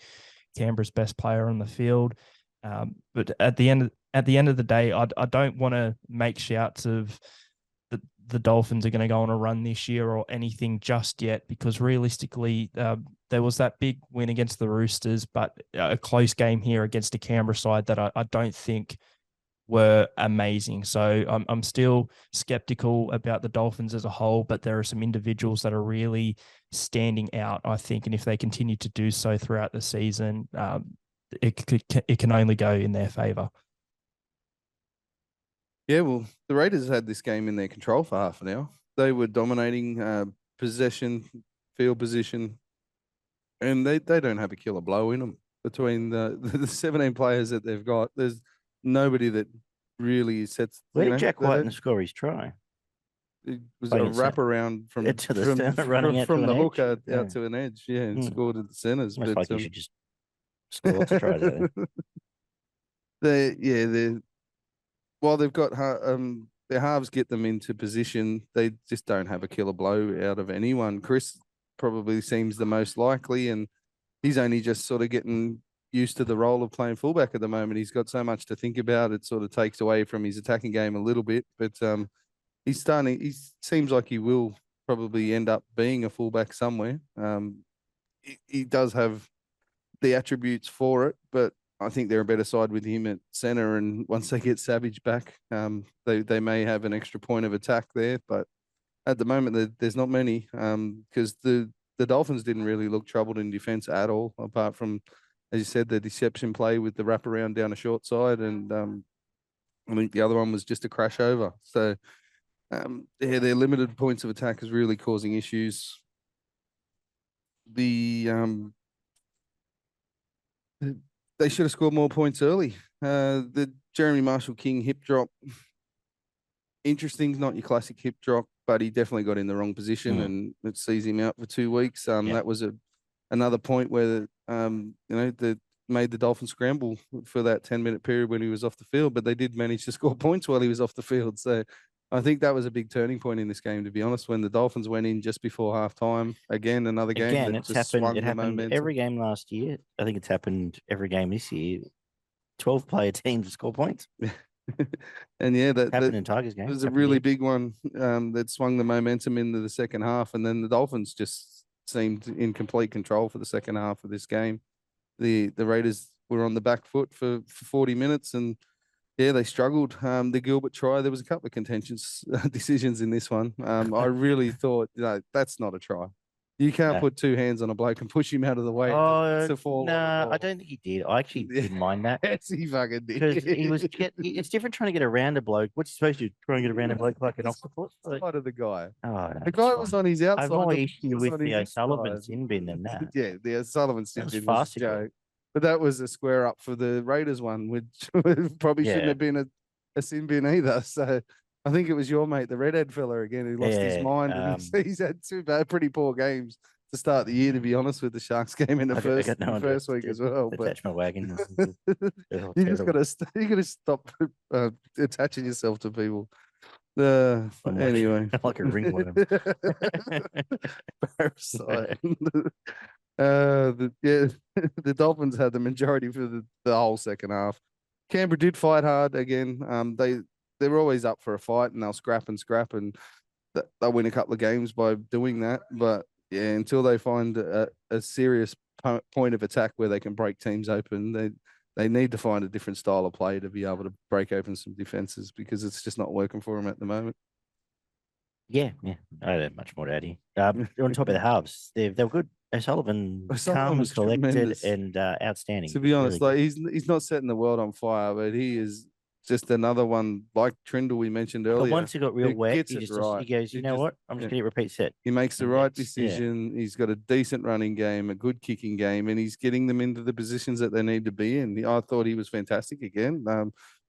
Canberra's best player on the field. But at the end of the day, I don't want to make shouts of the Dolphins are going to go on a run this year or anything just yet, because realistically, there was that big win against the Roosters, but a close game here against a Canberra side that I don't think were amazing. So I'm still skeptical about the Dolphins as a whole, but there are some individuals that are really standing out, I think. And if they continue to do so throughout the season, it can only go in their favour. Yeah, well, the Raiders had this game in their control for half an hour. They were dominating possession, field position, and they don't have a killer blow in them. Between the 17 players that they've got, there's nobody that really sets. Where did Jack Whiten score his try? It was a wraparound from to the centre, running out from to the an hooker edge. out to an edge. Yeah, and scored at the centres. Almost But like you should just score lots of tries out they while they've got their halves get them into position, they just don't have a killer blow out of anyone. Chris probably seems the most likely, and he's only just sort of getting used to the role of playing fullback at the moment. He's got so much to think about. It sort of takes away from his attacking game a little bit, but he's starting. He seems like he will probably end up being a fullback somewhere. He does have the attributes for it, but I think they're a better side with him at centre. And once they get Savage back, they may have an extra point of attack there. But at the moment, there's not many because the Dolphins didn't really look troubled in defence at all, apart from, as you said, the deception play with the wraparound down a short side, and I think the other one was just a crash over. So yeah, their limited points of attack is really causing issues. They should have scored more points early. The Jeremy Marshall-King hip drop, interesting, not your classic hip drop, but he definitely got in the wrong position and it sees him out for 2 weeks. That was another point where made the Dolphins scramble for that 10-minute period when he was off the field, but they did manage to score points while he was off the field. So I think that was a big turning point in this game, to be honest, when the Dolphins went in just before halftime. Again, another game. Again, it's happened. It happened every game last year. I think it's happened every game this year. 12-player teams score points. And yeah, that happened in Tigers game. It was a really big one that swung the momentum into the second half, and then the Dolphins just seemed in complete control for the second half of this game. The Raiders were on the back foot for 40 minutes, and yeah, they struggled. The Gilbert try, there was a couple of contentious decisions in this one. I really thought, that's not a try. You can't put two hands on a bloke and push him out of the way to fall. No, I don't think he did. I actually didn't mind that. Yes, he fucking did. Because he was it's different trying to get around a bloke. What's he supposed to do? Try and get around a bloke like an octopus? Side of the guy. Oh, no, the guy was on his outside. I've more issue with the O'Sullivan sin bin than that. Yeah, the O'Sullivan sin bin was a joke. But that was a square up for the Raiders one, which probably shouldn't have been a sin bin either. So I think it was your mate, the redhead fella again, who lost his mind. And he's had two pretty poor games to start the year, to be honest, with the Sharks game in the first week as well. Attach my wagon. You just gotta stop attaching yourself to people. Anyway, like a ringworm. Parasite. The Dolphins had the majority for the whole second half. Canberra did fight hard again. They were always up for a fight, and they'll scrap, and they'll win a couple of games by doing that. But yeah, until they find a serious point of attack where they can break teams open, they need to find a different style of play to be able to break open some defenses, because it's just not working for them at the moment. Yeah. I don't have much more to add here. On top of the halves, they were good. O'Sullivan calm, collected, tremendous. And outstanding. To be honest, really he's not setting the world on fire, but he is just another one like Trindle we mentioned earlier. But once he got real wet, he goes, you know what? I'm just going to repeat set. He makes the right decision. Yeah. He's got a decent running game, a good kicking game, and he's getting them into the positions that they need to be in. I thought he was fantastic again.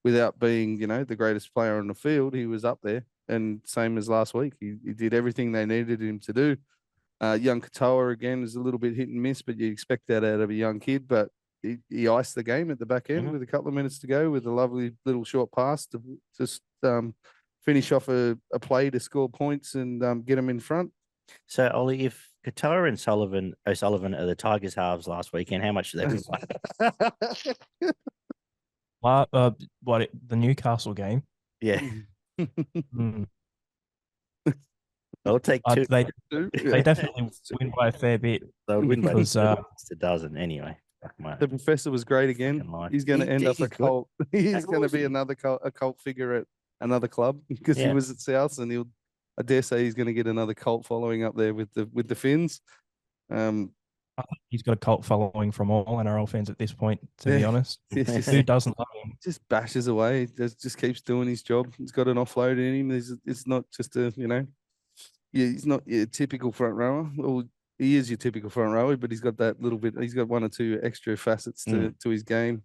Without being, the greatest player on the field, he was up there. And same as last week, he did everything they needed him to do. Young Katoa again is a little bit hit and miss, but you expect that out of a young kid. But he iced the game at the back end with a couple of minutes to go, with a lovely little short pass to just finish off a play to score points and get them in front. So, Ollie, if Katoa and O'Sullivan are the Tigers halves last weekend, how much do they play? The Newcastle game? Yeah. I'll take two. They definitely win by a fair bit. They'll win by a dozen anyway. The professor was great again. He's going to end up a cult. He's going to be a cult figure at another club, because he was at South, and I dare say he's going to get another cult following up there with the Finns. I think he's got a cult following from all NRL fans at this point, to be Yeah. honest. It's just, Who doesn't love him? just bashes away. Just keeps doing his job. He's got an offload in him. It's not just yeah, he's not your typical front rower. Well, he is your typical front rower, but he's got that little bit. He's got one or two extra facets to his game.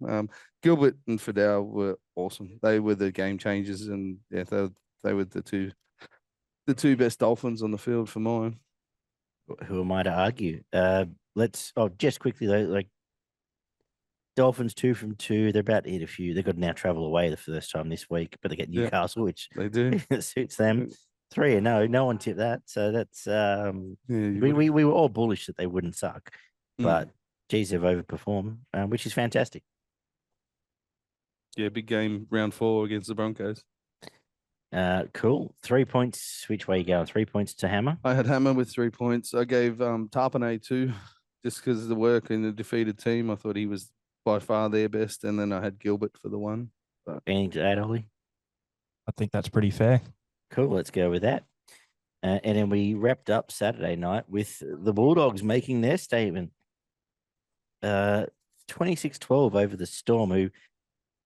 Gilbert and Fidel were awesome. They were the game changers, and yeah, they were the two best Dolphins on the field for mine. Who am I to argue? Let's just quickly though, like Dolphins 2 from 2. They're about to hit a few. They've got to now travel away the first time this week, but they get Yeah. Newcastle, which They do. suits them. 3-0. No one tipped that. So that's Yeah, we were all bullish that they wouldn't suck. Mm. But geez, they've overperformed, which is fantastic. Yeah, big game round 4 against the Broncos. Cool. 3 points. Which way you going? 3 points to Hammer. I had Hammer with 3 points. I gave Tarpanay 2 just because of the work in the defeated team. I thought he was by far their best, and then I had Gilbert for the 1. Anything to add, Ollie? I think that's pretty fair. Cool. Let's go with that. And then we wrapped up Saturday night with the Bulldogs making their statement. 26-12 over the Storm, who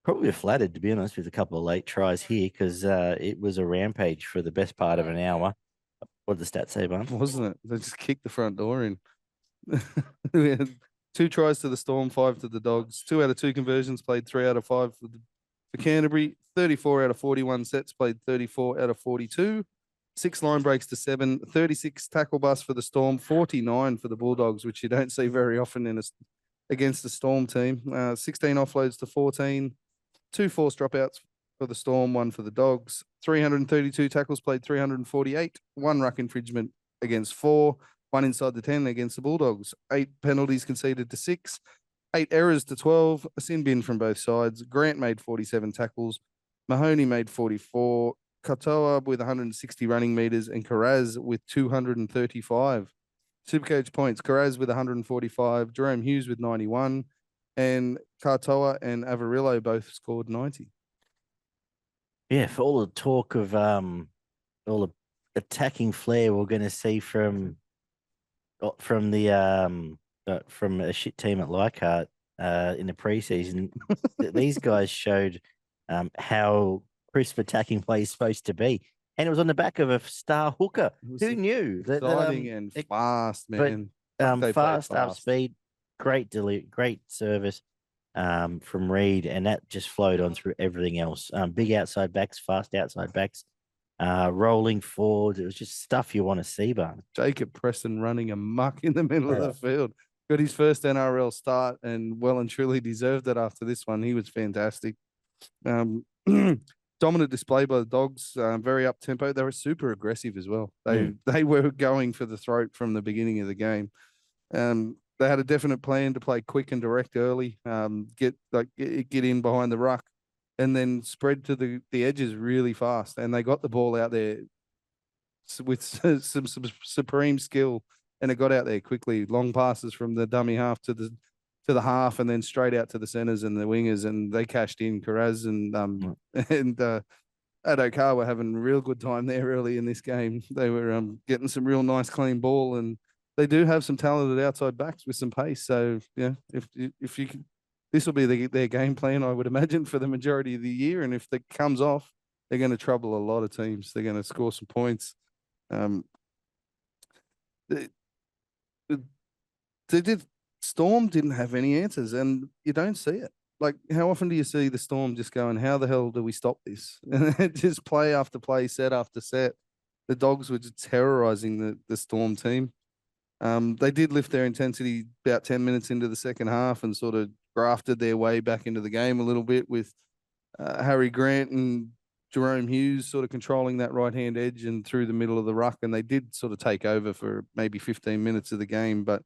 probably were flattered, to be honest, with a couple of late tries here because it was a rampage for the best part of an hour. What did the stats say, Barn? Wasn't it? They just kicked the front door in. We had 2 tries to the Storm, 5 to the Dogs. 2 out of 2 conversions, played 3 out of 5 for Canterbury. 34 out of 41 sets, played 34 out of 42. 6 line breaks to 7. 36 tackle busts for the Storm. 49 for the Bulldogs, which you don't see very often against the Storm team. 16 offloads to 14. 2 forced dropouts for the Storm, 1 for the Dogs. 332 tackles, played 348. 1 ruck infringement against 4. 1 inside the 10 against the Bulldogs. 8 penalties conceded to 6. 8 errors to 12. A sin bin from both sides. Grant made 47 tackles. Mahoney made 44. Katoa with 160 running meters and Carraz with 235. Supercoach points. Carraz with 145. Jerome Hughes with 91. And Katoa and Avarillo both scored 90. Yeah, for all the talk of all the attacking flair we're going to see from a shit team at Leichhardt in the preseason, these guys showed how crisp attacking play is supposed to be, and it was on the back of a star hooker. Who knew that? Exciting and fast, man. Fast, up speed, great service from Reed, and that just flowed on through everything else. Big outside backs, fast outside backs. Rolling forward. It was just stuff you want to see, Barn. Jacob Preston running amok in the middle of the field. Got his first NRL start and well and truly deserved it after this one. He was fantastic. Dominant display by the Dogs, very up tempo. They were super aggressive as well. They were going for the throat from the beginning of the game. They had a definite plan to play quick and direct early, get in behind the ruck, and then spread to the edges really fast. And they got the ball out there with some supreme skill, and it got out there quickly. Long passes from the dummy half to the half, and then straight out to the centers and the wingers, and they cashed in. Carraz and Adokar were having a real good time there early in this game. They were getting some real nice clean ball, and they do have some talented outside backs with some pace. So yeah, if you can. This will be their game plan, I would imagine, for the majority of the year. And if that comes off, they're going to trouble a lot of teams. They're going to score some points. Storm didn't have any answers, and you don't see it. Like, how often do you see the Storm just going, how the hell do we stop this? And just play after play, set after set. The Dogs were just terrorizing the Storm team. They did lift their intensity about 10 minutes into the second half and sort of grafted their way back into the game a little bit with Harry Grant and Jerome Hughes sort of controlling that right-hand edge and through the middle of the ruck. And they did sort of take over for maybe 15 minutes of the game. But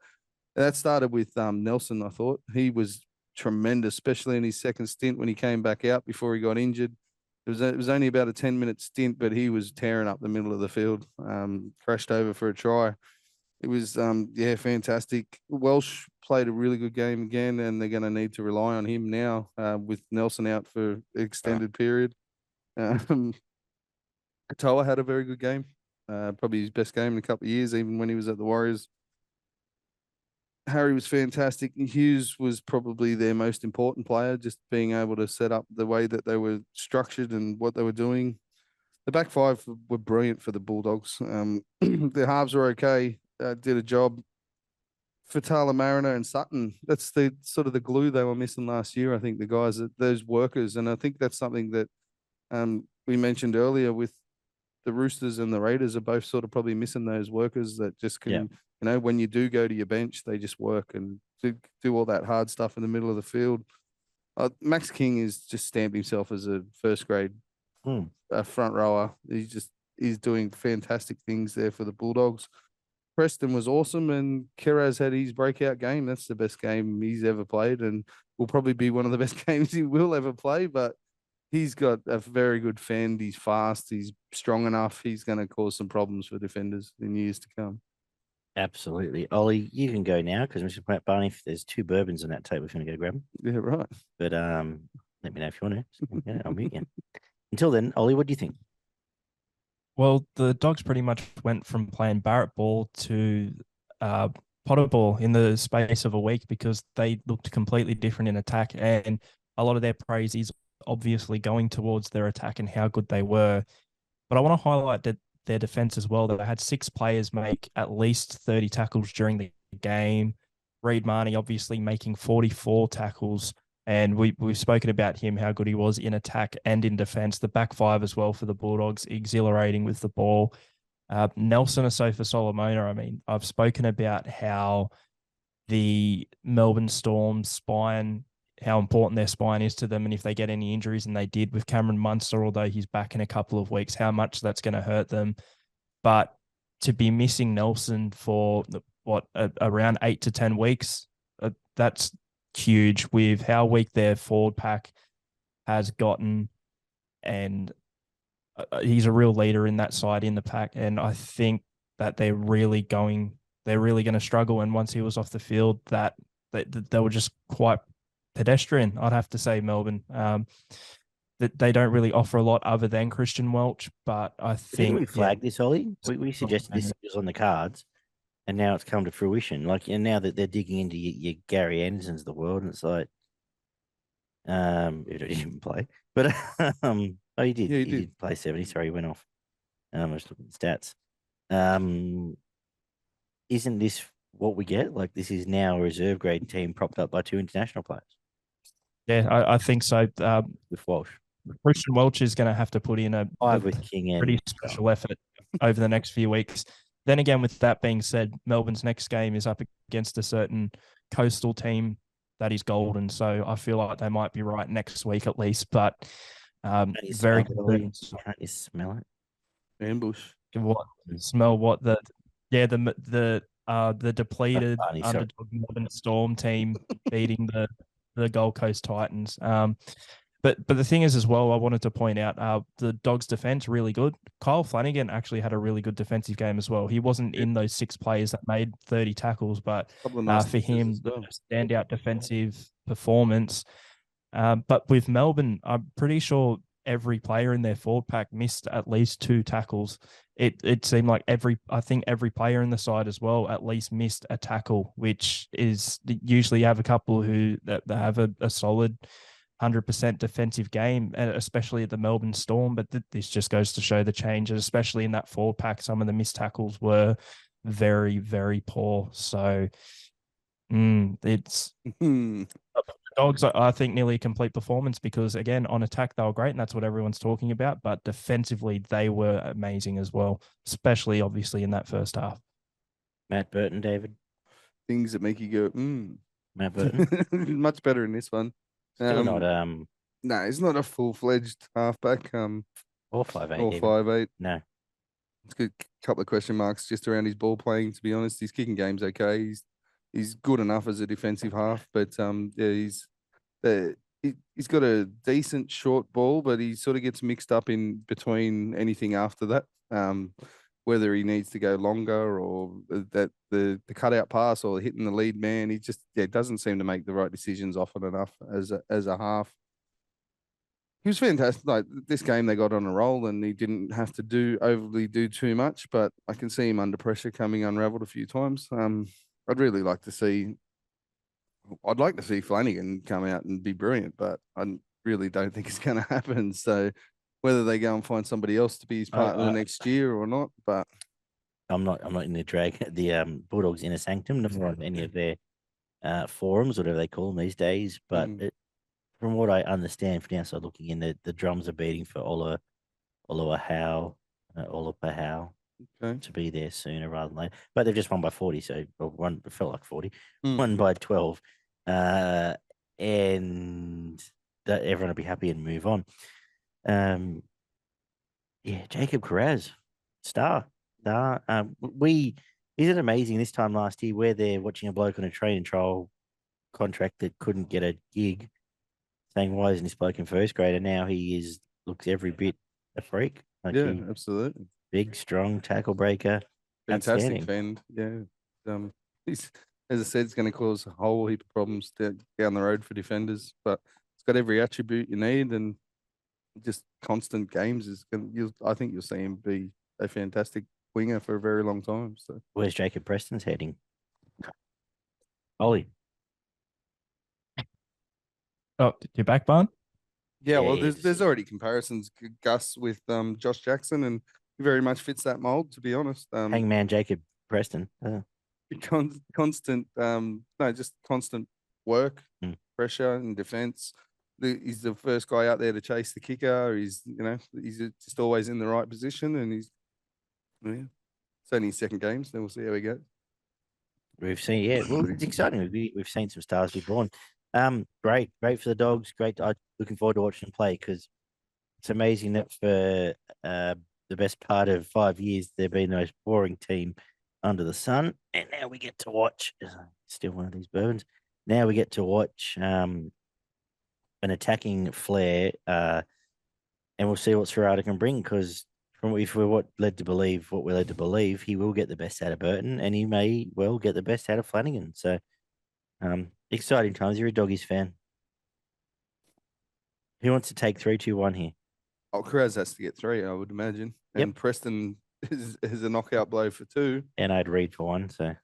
that started with Nelson, I thought. He was tremendous, especially in his second stint when he came back out before he got injured. It was only about a 10-minute stint, but he was tearing up the middle of the field, crashed over for a try. It was, fantastic. Welsh played a really good game again, and they're going to need to rely on him now with Nelson out for an extended period. Katoa had a very good game, probably his best game in a couple of years, even when he was at the Warriors. Harry was fantastic. Hughes was probably their most important player, just being able to set up the way that they were structured and what they were doing. The back five were brilliant for the Bulldogs. The halves were okay, did a job. Fatala Mariner and Sutton, that's the sort of the glue they were missing last year. I think the guys, those workers, and I think that's something that we mentioned earlier with the Roosters and the Raiders are both sort of probably missing those workers that just can, when you do go to your bench, they just work and do all that hard stuff in the middle of the field. Max King is just stamped himself as a first grade front rower. He's doing fantastic things there for the Bulldogs. Preston was awesome, and Kiraz had his breakout game. That's the best game he's ever played, and will probably be one of the best games he will ever play. But he's got a very good fend. He's fast. He's strong enough. He's going to cause some problems for defenders in years to come. Absolutely. Ollie, you can go now because Mr. Pat Barney, if there's 2 bourbons on that table, if you want to go grab them. Yeah, right. But let me know if you want to. Yeah, I'll mute you. Until then, Ollie, what do you think? Well, the Dogs pretty much went from playing Barrett ball to Potter ball in the space of a week because they looked completely different in attack, and a lot of their praise is obviously going towards their attack and how good they were. But I want to highlight that their defense as well. That they had 6 players make at least 30 tackles during the game. Reid Marnie obviously making 44 tackles. And we've spoken about him, how good he was in attack and in defense. The back five as well for the Bulldogs, exhilarating with the ball. Nelson Asofa Solomona, I mean, I've spoken about how the Melbourne Storm spine, how important their spine is to them. And if they get any injuries, and they did with Cameron Munster, although he's back in a couple of weeks, how much that's going to hurt them. But to be missing Nelson for, around 8 to 10 weeks, that's huge with how weak their forward pack has gotten, and he's a real leader in that side in the pack. And I think that they're really going to struggle. And once he was off the field, that they were just quite pedestrian, I'd have to say, Melbourne. That they don't really offer a lot other than Christian Welch, but I think we flagged this, Ollie. We suggested this was on the cards. And now it's come to fruition. And now that they're digging into your Gary Andersons of the world, and it's like, he didn't even play, but he did. Yeah, he did play 70. Sorry, he went off. I was looking at the stats. Isn't this what we get? Like, this is now a reserve grade team propped up by 2 international players. Yeah, I think so. With Walsh, Christian Welch is going to have to put in a with King and pretty special effort over the next few weeks. Then again, with that being said, Melbourne's next game is up against a certain coastal team that is golden. So I feel like they might be right next week at least. But very good. Can't you smell it? Ambush. Smell what the depleted underdog Melbourne Storm team beating the Gold Coast Titans. But the thing is as well, I wanted to point out the Dogs' defense really good. Kyle Flanagan actually had a really good defensive game as well. He wasn't in those 6 players that made 30 tackles, but for him, standout defensive performance. But with Melbourne, I'm pretty sure every player in their forward pack missed at least 2 tackles. It seemed like every player in the side as well at least missed a tackle, which is usually you have a couple that have a solid 100% defensive game, especially at the Melbourne Storm. But this just goes to show the changes, especially in that forward pack. Some of the missed tackles were very, very poor. So it's Dogs, I think, nearly a complete performance because, again, on attack, they were great, and that's what everyone's talking about. But defensively, they were amazing as well, especially, obviously, in that first half. Matt Burton, David? Things that make you go, Matt Burton? Much better in this one. Still not no, he's not a full-fledged halfback. Or 5'8". Or 5'8". No. It's a couple of question marks just around his ball playing, to be honest. His kicking game's okay. He's good enough as a defensive half, but he's got a decent short ball, but he sort of gets mixed up in between anything after that. Whether he needs to go longer or that the cutout pass or hitting the lead man, he just doesn't seem to make the right decisions often enough as a half. He was fantastic. Like this game, they got on a roll, and he didn't have to overly do too much. But I can see him under pressure coming unravelled a few times. I'd really like to see. I'd like to see Flanagan come out and be brilliant, but I really don't think it's going to happen. So whether they go and find somebody else to be his partner next year or not, but I'm not in the Bulldogs inner sanctum, nor on any of their forums, whatever they call them these days. But from what I understand from the outside looking in, the drums are beating for Oliver Howe to be there sooner rather than later. But they've just won by 40, so one it felt like 40, won by 12, and that everyone will be happy and move on. Jacob Carraz, star. Isn't it amazing this time last year where they're watching a bloke on a training trial contract that couldn't get a gig, saying why isn't this bloke in first grade? And now he looks every bit a freak. Absolutely. Big, strong tackle breaker. Fantastic fend. Yeah. He's, as I said, it's going to cause a whole heap of problems down the road for defenders, but it's got every attribute you need, and just constant games I think you'll see him be a fantastic winger for a very long time. So where's Jacob Preston's heading? Ollie. Oh, you're back, Barn? Yeah, well, there's already comparisons, Gus, with Josh Jackson, and he very much fits that mold, to be honest. Hangman Jacob Preston. Constant, just constant work, pressure and defense. He's the first guy out there to chase the kicker. He's just always in the right position, and it's only his second game, so we'll see how he goes. We've seen, well, it's exciting. We've seen some stars be born. Great for the Dogs. Great. I'm looking forward to watching them play, because it's amazing that for the best part of 5 years they've been the most boring team under the sun, and now we get to watch. Still one of these bourbons. Now we get to watch an attacking flair, and we'll see what Serrata can bring, because if we're led to believe, he will get the best out of Burton, and he may well get the best out of Flanagan. So exciting times. You're a Doggies fan. Who wants to take 3, 2, 1 here? Oh, Carraz has to get 3, I would imagine. And Preston is a knockout blow for 2. And I'd Reid for 1. So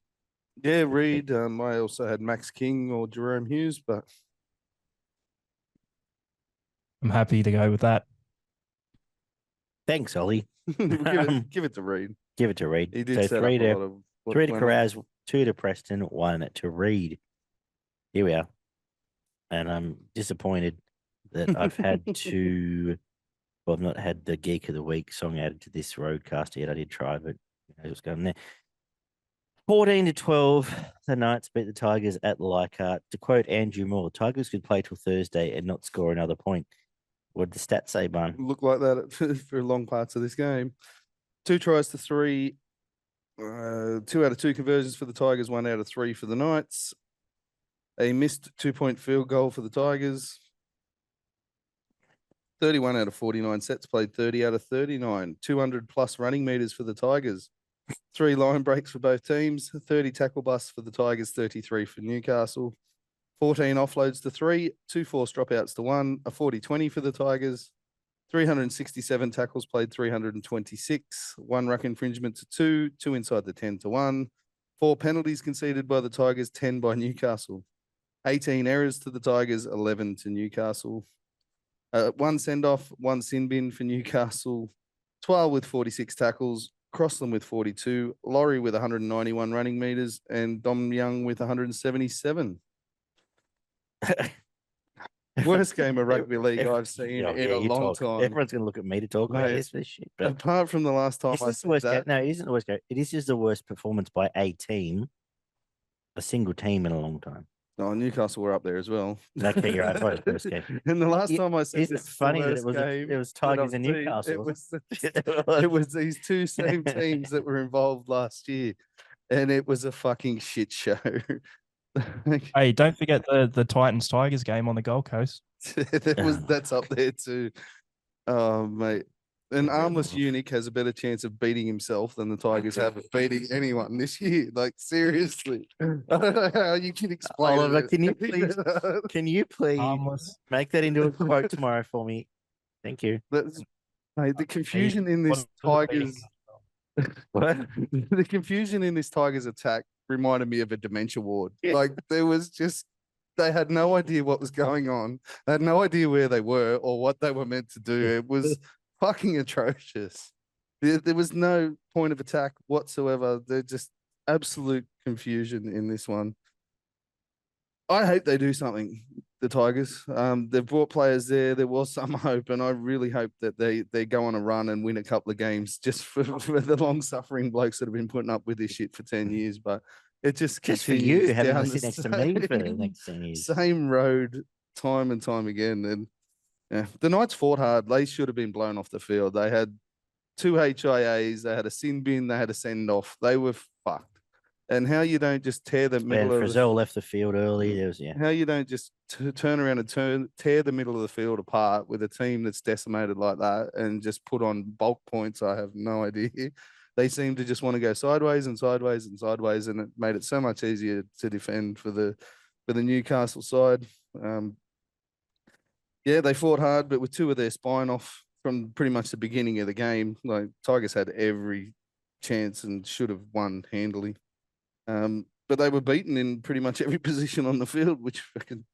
yeah, Reid. I also had Max King or Jerome Hughes, but I'm happy to go with that. Thanks, Ollie. give it to Reid. Give it to Reid. He did set 3 up a lot of 3 to Carraz, 2 to Preston, 1 to Reid. Here we are. And I'm disappointed that I've not had the Geek of the Week song added to this roadcaster yet. I did try, but it was going there. 14-12, the Knights beat the Tigers at Leichhardt. To quote Andrew Moore, Tigers could play till Thursday and not score another point. What did the stats say, Bun? Look like that for long parts of this game. 2 tries to 3, 2 out of 2 conversions for the Tigers, 1 out of 3 for the Knights. A missed 2-point field goal for the Tigers. 31 out of 49 sets played, 30 out of 39. 200 plus running meters for the Tigers. 3 line breaks for both teams. 30 tackle busts for the Tigers, 33 for Newcastle. 14 offloads to 3, 2 forced dropouts to 1, a 40-20 for the Tigers. 367 tackles played, 326. 1 ruck infringement to 2, 2 inside the 10 to 1. 4 penalties conceded by the Tigers, 10 by Newcastle. 18 errors to the Tigers, 11 to Newcastle. 1 send-off, 1 sin bin for Newcastle. Twal with 46 tackles, Crossland with 42, Laurie with 191 running meters, and Dom Young with 177. Worst game of rugby league I've seen in a long time. Everyone's going to look at me to talk about this shit. But apart from the last time I said that. No, it isn't the worst game. It is just the worst performance by a single team in a long time. No, Newcastle were up there as well. Okay, you're right. Right, first game. And the last time I said isn't it funny that it was Tigers and Newcastle? It was these 2 same teams that were involved last year, and it was a fucking shit show. Hey, don't forget the Titans Tigers game on the Gold Coast. That's up there too. Oh mate. An armless eunuch has a better chance of beating himself than the Tigers have of beating anyone this year. Like seriously. I don't know how you can explain Oliver, it. can you please make that into a quote tomorrow for me? Thank you. Mate, the confusion in this Tigers the confusion in this Tigers attack reminded me of a dementia ward. Like there was just, they had no idea what was going on. They had no idea where they were or what they were meant to do. It was fucking atrocious. There was no point of attack whatsoever. They're just absolute confusion in this one. I hope they do something, the Tigers. They've brought players there. There was some hope, and I really hope that they go on a run and win a couple of games just for the long-suffering blokes that have been putting up with this shit for 10 years. But it just for you having down to sit next to me for the next 10 years. Same road time and time again. And yeah, the Knights fought hard. They should have been blown off the field. They had 2 HIAs. They had a sin bin. They had a send-off. They were fucked. And how you don't just tear the middle of Frizzell left the field early. There was, how you don't just turn around and tear the middle of the field apart with a team that's decimated like that and just put on bulk points. I have no idea. They seem to just want to go sideways and sideways and sideways, and it made it so much easier to defend for the Newcastle side. Yeah, they fought hard, but with 2 of their spine off from pretty much the beginning of the game, like Tigers had every chance and should have won handily. But they were beaten in pretty much every position on the field, which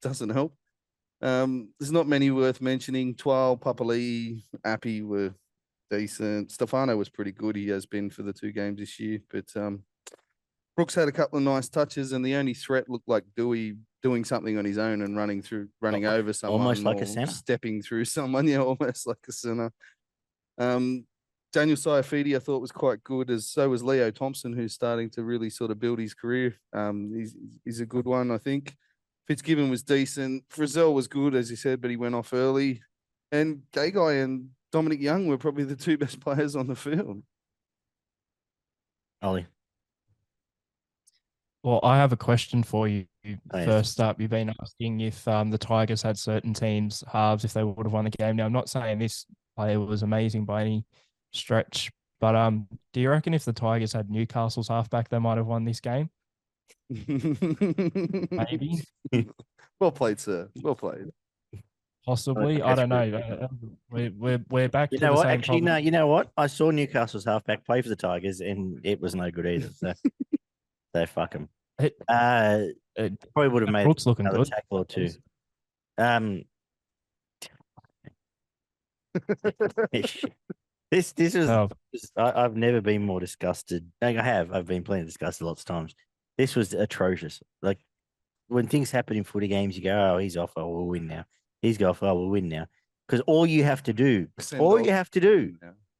doesn't help. There's not many worth mentioning. Twal, Papali'i, Appy were decent. Stefano was pretty good. He has been for the 2 games this year. But Brooks had a couple of nice touches, and the only threat looked like Dewey doing something on his own and running over someone. Almost like a centre. Stepping through someone, yeah, almost like a centre. Daniel Saifidi, I thought, was quite good, as so was Leo Thompson, who's starting to really sort of build his career. He's a good one, I think. Fitzgibbon was decent. Frizzell was good, as you said, but he went off early. And Gagai and Dominic Young were probably the 2 best players on the field. Ollie. Well, I have a question for you. Oh, First up, you've been asking if the Tigers had certain teams halves, if they would have won the game. Now, I'm not saying this player was amazing by any stretch, but do you reckon if the Tigers had Newcastle's halfback, they might have won this game? Maybe. Well played, sir. Well played. Possibly. I don't know. We're back You to know the what? same Actually, problem. no. You know what? I saw Newcastle's halfback play for the Tigers, and it was no good either. So they fuck him. Probably would have made Brooks looking another good. tackle or 2. This was I've never been more disgusted. Like I've been plenty disgusted lots of times. This was atrocious. Like when things happen in footy games, you go, "Oh, he's off. Oh, we'll win now." He's off. Oh, we'll win now. Because all you have to do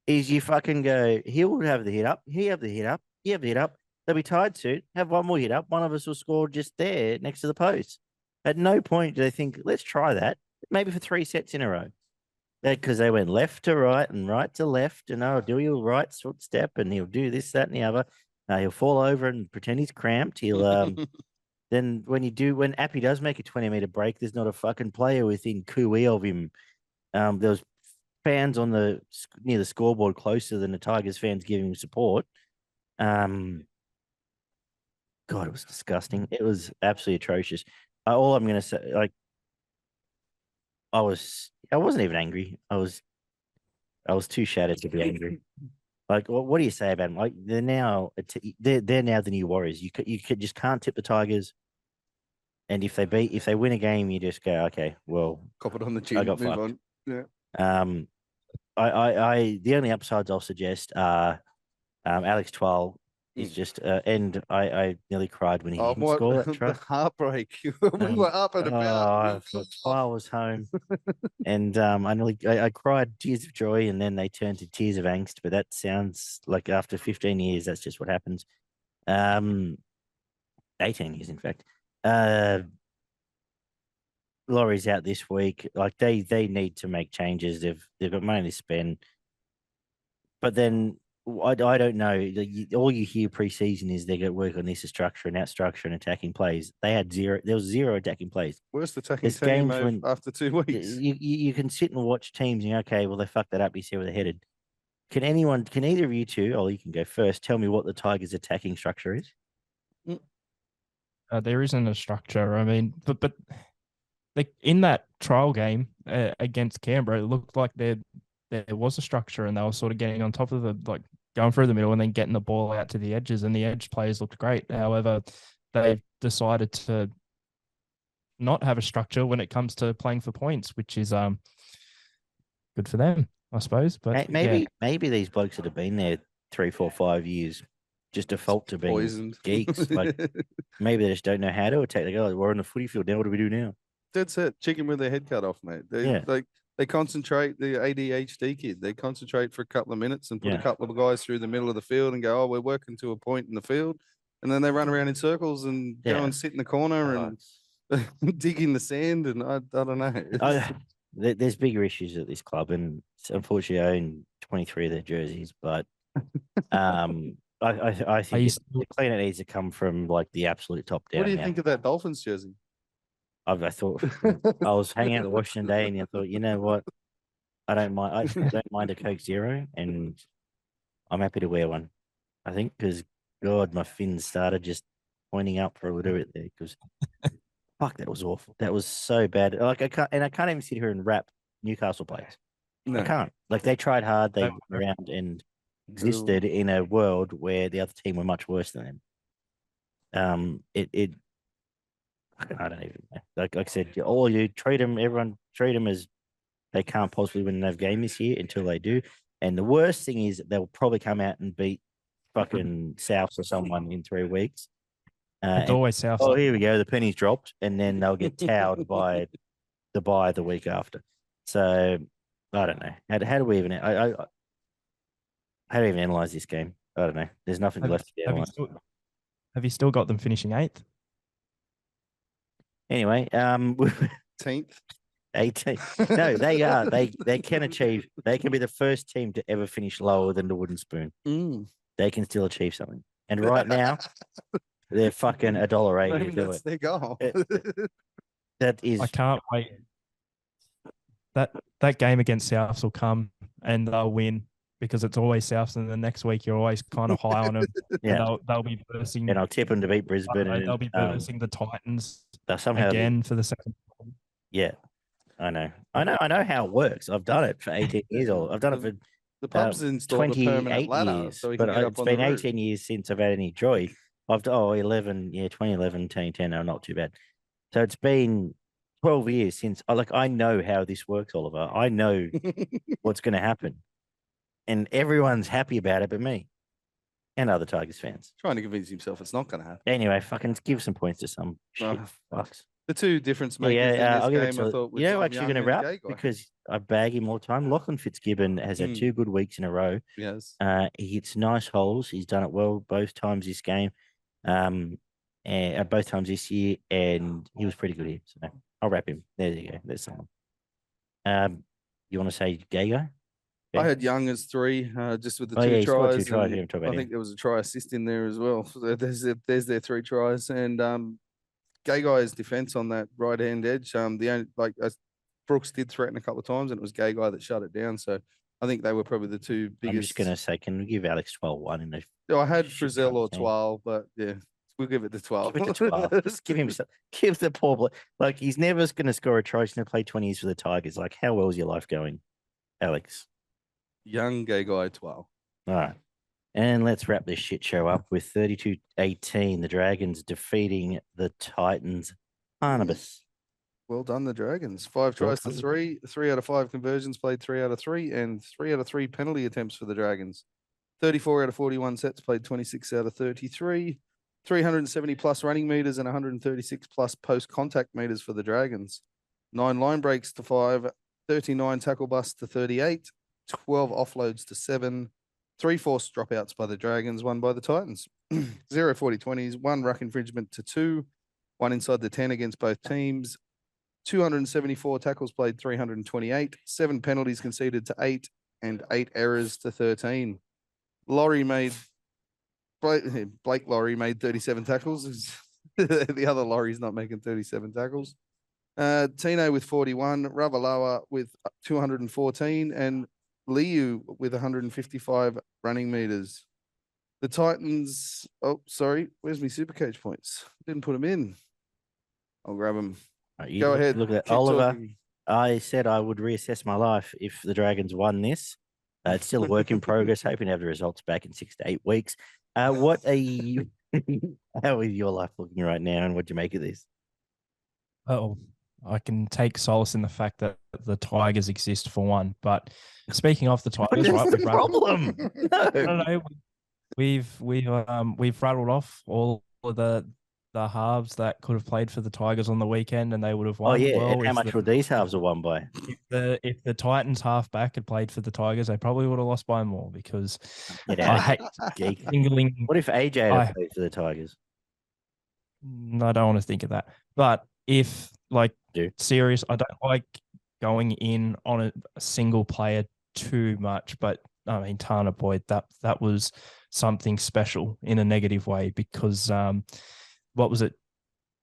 is you fucking go. He'll have the hit up. He have the hit up. You have the hit up. They'll be tied soon. Have one more hit up. One of us will score just there next to the post. At no point do they think, let's try that. Maybe for 3 sets in a row. Because they went left to right and right to left, and do your right foot step, and he'll do this, that, and the other. He'll fall over and pretend he's cramped. He'll then when Appy does make a 20-meter break, there's not a fucking player within cooee of him. There was fans near the scoreboard closer than the Tigers fans giving him support. God, it was disgusting. It was absolutely atrocious. All I'm going to say, like, I wasn't even angry. I was too shattered to be angry. Like, what do you say about them? Like, they're now the new Warriors. You just can't tip the Tigers. And if they win a game, you just go, okay, well, cop it on the chin. I got move fucked. on. Yeah. The only upsides I'll suggest are Alex Twal is just and I nearly cried when he didn't score that try. The heartbreak. We were up and about. Twal was home, and I cried tears of joy, and then they turned to tears of angst. But that sounds like after 15 years, that's just what happens. 18 years, in fact. Laurie's out this week. Like they need to make changes. They've got money to spend, but then I don't know. All you hear preseason is they're going to work on this structure and that structure and attacking plays. There was 0 attacking plays. Worst attacking team after 2 weeks. You can sit and watch teams and okay, well they fucked that up. You see where they're headed. Can either of you two, or you can go first, tell me what the Tigers' attacking structure is? There isn't a structure. I mean, but like in that trial game against Canberra, it looked like there was a structure, and they were sort of getting on top of the going through the middle and then getting the ball out to the edges, and the edge players looked great. However, they've decided to not have a structure when it comes to playing for points, which is good for them, I suppose. But maybe these blokes that have been there 3, 4, 5 years just default to being Poisoned. geeks. Like maybe they just don't know how to attack. They go, "Oh, we're on the footy field now. What do we do now?" That's it. Chicken with their head cut off, mate. They concentrate, the ADHD kid. They concentrate for a couple of minutes and put a couple of guys through the middle of the field and go, "Oh, we're working to a point in the field," and then they run around in circles and go and sit in the corner and dig in the sand. And I don't know. There's bigger issues at this club, and unfortunately, I own 23 of their jerseys. But I think the cleanup needs to come from like the absolute top down. What do you think of that Dolphins jersey? I thought I was hanging out the Washington Day, and I thought, you know what, I don't mind. I don't mind a Coke Zero, and I'm happy to wear one. I think because God, my fins started just pointing up for a little bit there because fuck, that was awful. That was so bad. Like I can't even sit here and rap Newcastle players. No. I can't. Like they tried hard. They went around and existed in a world where the other team were much worse than them. I don't even know. Like I said, everyone treat them as they can't possibly win another game this year until they do. And the worst thing is they'll probably come out and beat fucking Souths or someone in 3 weeks. It's always Souths. Oh, here we go. The penny's dropped, and then they'll get towed by the bye the week after. So I don't know. How do we even? How do we even analyze this game? I don't know. There's nothing left to analyze. Have you still got them finishing 8th? Anyway, 18th. 18th. No, they are. They can achieve. They can be the first team to ever finish lower than the wooden spoon. They can still achieve something. And right now, they're fucking $1.80 to do it. Their goal. That is. I can't wait. That game against Souths will come and they'll win because it's always Souths, and the next week you're always kind of high on them. Yeah, they'll be versing. And I'll tip them to beat Brisbane. And they'll be versing the Titans somehow again for the second. Yeah, I know how it works. I've done it for 18 years old. I've done it for the pub's installed a permanent ladder, years, so but it's been 18 years since I've had any joy. 2011, 2010, no, not too bad. So it's been 12 years since I know how this works, Oliver. I know what's going to happen. And everyone's happy about it but me and other Tigers fans. Trying to convince himself it's not going to happen. Anyway, fucking give some points to some shit fucks. The two difference makers in this game, I thought, actually going to wrap because I bag him all the time. Lachlan Fitzgibbon has had 2 good weeks in a row. Yes. He hits nice holes. He's done it well both times this game, and both times this year, and he was pretty good here. So I'll wrap him. There you go. There's someone. You want to say Gago? I had Young as 3, just with the 2 tries. I think there was a try assist in there as well. So there's their 3 tries, and Gagai's defense on that right hand edge. Brooks did threaten a couple of times, and it was Gagai that shut it down. So I think they were probably the 2 biggest. I'm just gonna say, can we give Alex 12-1 in the? I had Frizzell or 12, but yeah. We'll give it the 12. Give it the 12. Just give the poor boy. Like, he's never going to score a try. He's going to play 20 years for the Tigers. Like, how well is your life going, Alex? Young gay guy 12. All right. And let's wrap this shit show up with 32-18. The Dragons defeating the Titans. Barnabas. Well done, the Dragons. 5 tries to 3. 3 out of 5 conversions played 3 out of 3, and 3 out of 3 penalty attempts for the Dragons. 34 out of 41 sets played 26 out of 33. 370 plus running meters and 136 plus post contact meters for the Dragons. 9 line breaks to 5, 39 tackle busts to 38, 12 offloads to 7, 3 forced dropouts by the Dragons, 1 by the Titans. 0 40-20s, 1 ruck infringement to 2, 1 inside the 10 against both teams. 274 tackles played 328, 7 penalties conceded to 8, and 8 errors to 13. Blake Laurie made 37 tackles. The other Laurie's not making 37 tackles. Tino with 41, Ravalawa with 214, and Liu with 155 running meters. The Titans, where's my SuperCoach points? Didn't put them in. I'll grab them. Go ahead. Look at Oliver. Talking. I said I would reassess my life if the Dragons won this. It's still a work in progress. Hoping to have the results back in 6 to 8 weeks. What are you? How is your life looking right now, and what do you make of this? Oh, I can take solace in the fact that the Tigers exist for one. But speaking of the Tigers, What is right? the problem? I No. don't know. We've rattled off all of the halves that could have played for the Tigers on the weekend, and they would have Oh won. yeah. Well, And how much would these halves have won by? if the Titans halfback had played for the Tigers, they probably would have lost by more because Get I out of hate here, geek. singling. What if AJ had played for the Tigers? I don't want to think of that. But if serious, I don't like going in on a single player too much. But I mean, Tana Boyd, that was something special in a negative way because what was it?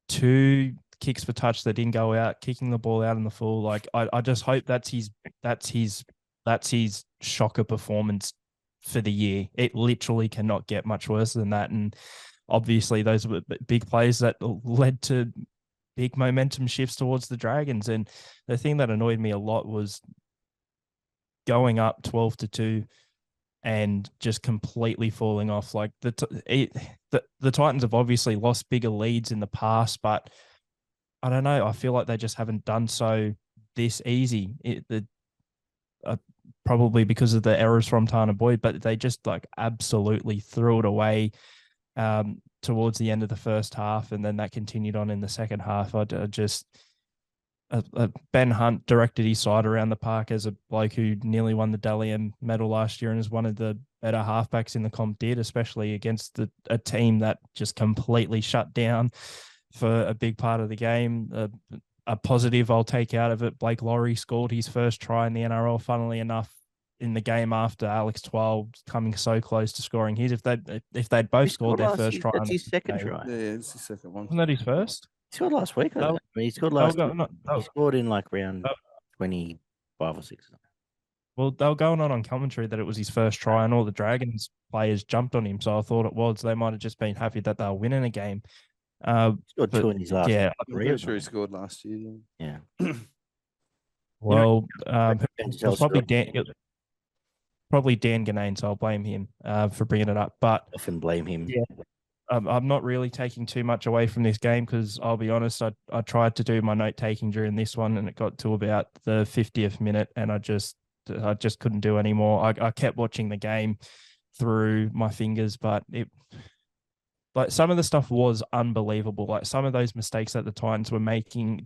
2 kicks for touch that didn't go out, kicking the ball out in the full. Like I just hope that's his shocker performance for the year. It literally cannot get much worse than that. And obviously those were big plays that led to big momentum shifts towards the Dragons. And the thing that annoyed me a lot was going up 12-2 and just completely falling off. Like the Titans have obviously lost bigger leads in the past, but I don't know. I feel like they just haven't done so this easy. Probably because of the errors from Tana Boyd, but they just absolutely threw it away towards the end of the first half, and then that continued on in the second half. Ben Hunt directed his side around the park as a bloke who nearly won the Dally M medal last year and is one of the better halfbacks in the comp did, especially against a team that just completely shut down for a big part of the game. A positive I'll take out of it, Blake Laurie scored his first try in the NRL, funnily enough, in the game after Alex Twal coming so close to scoring his. If they'd both scored their first try. That's his second try. Yeah, it's the second one. Wasn't that his first? He scored last week. I mean, he scored he scored in round 25 or 6. Well, they were going on commentary that it was his first try, and all the Dragons players jumped on him. So I thought it was. They might have just been happy that they were winning a game. He scored 2 in his last. Yeah, I'm pretty sure he scored last year. Yeah. Well, it was probably Dan Ganane, so I'll blame him for bringing it up. But often blame him. Yeah. I'm not really taking too much away from this game because I'll be honest, I tried to do my note taking during this one and it got to about the 50th minute and I just couldn't do any more. I kept watching the game through my fingers, but some of the stuff was unbelievable. Like some of those mistakes that the Titans were making,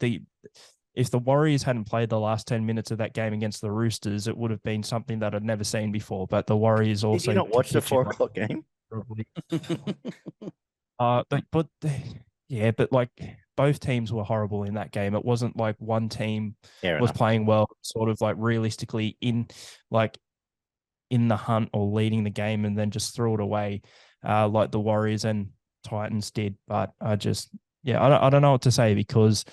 if the Warriors hadn't played the last 10 minutes of that game against the Roosters, it would have been something that I'd never seen before. But the Warriors also did you not watch the 4 o'clock game? But both teams were horrible in that game. It wasn't like one team was playing well, sort of realistically in the hunt or leading the game and then just threw it away like the Warriors and Titans did. But I don't know what to say because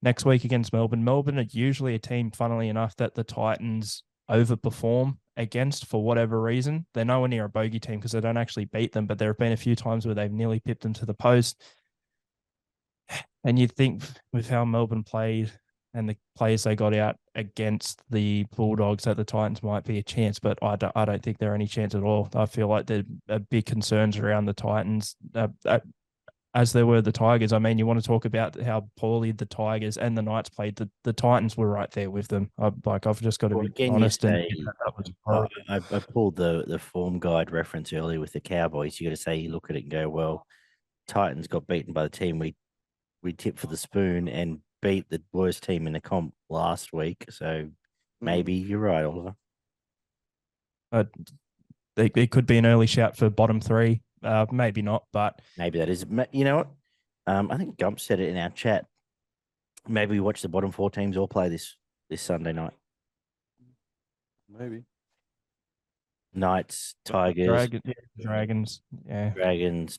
next week against Melbourne are usually a team, funnily enough, that the Titans overperform against for whatever reason. They're nowhere near a bogey team because they don't actually beat them, but there have been a few times where they've nearly pipped them to the post. And you'd think with how Melbourne played and the players they got out against the Bulldogs that the Titans might be a chance, but I don't think they're any chance at all. I feel like there are big concerns around the Titans as there were the Tigers. I mean, you want to talk about how poorly the Tigers and the Knights played. The Titans were right there with them. I've just got to be honest. I pulled the form guide reference earlier with the Cowboys. You got to say, you look at it and go, well, Titans got beaten by the team we tipped for the spoon and beat the worst team in the comp last week. So maybe you're right, Oliver. It could be an early shout for bottom 3. Maybe not, but maybe that is. You know what? I think Gump said it in our chat. Maybe we watch the bottom 4 teams all play this Sunday night. Maybe Knights, Tigers, Dragons,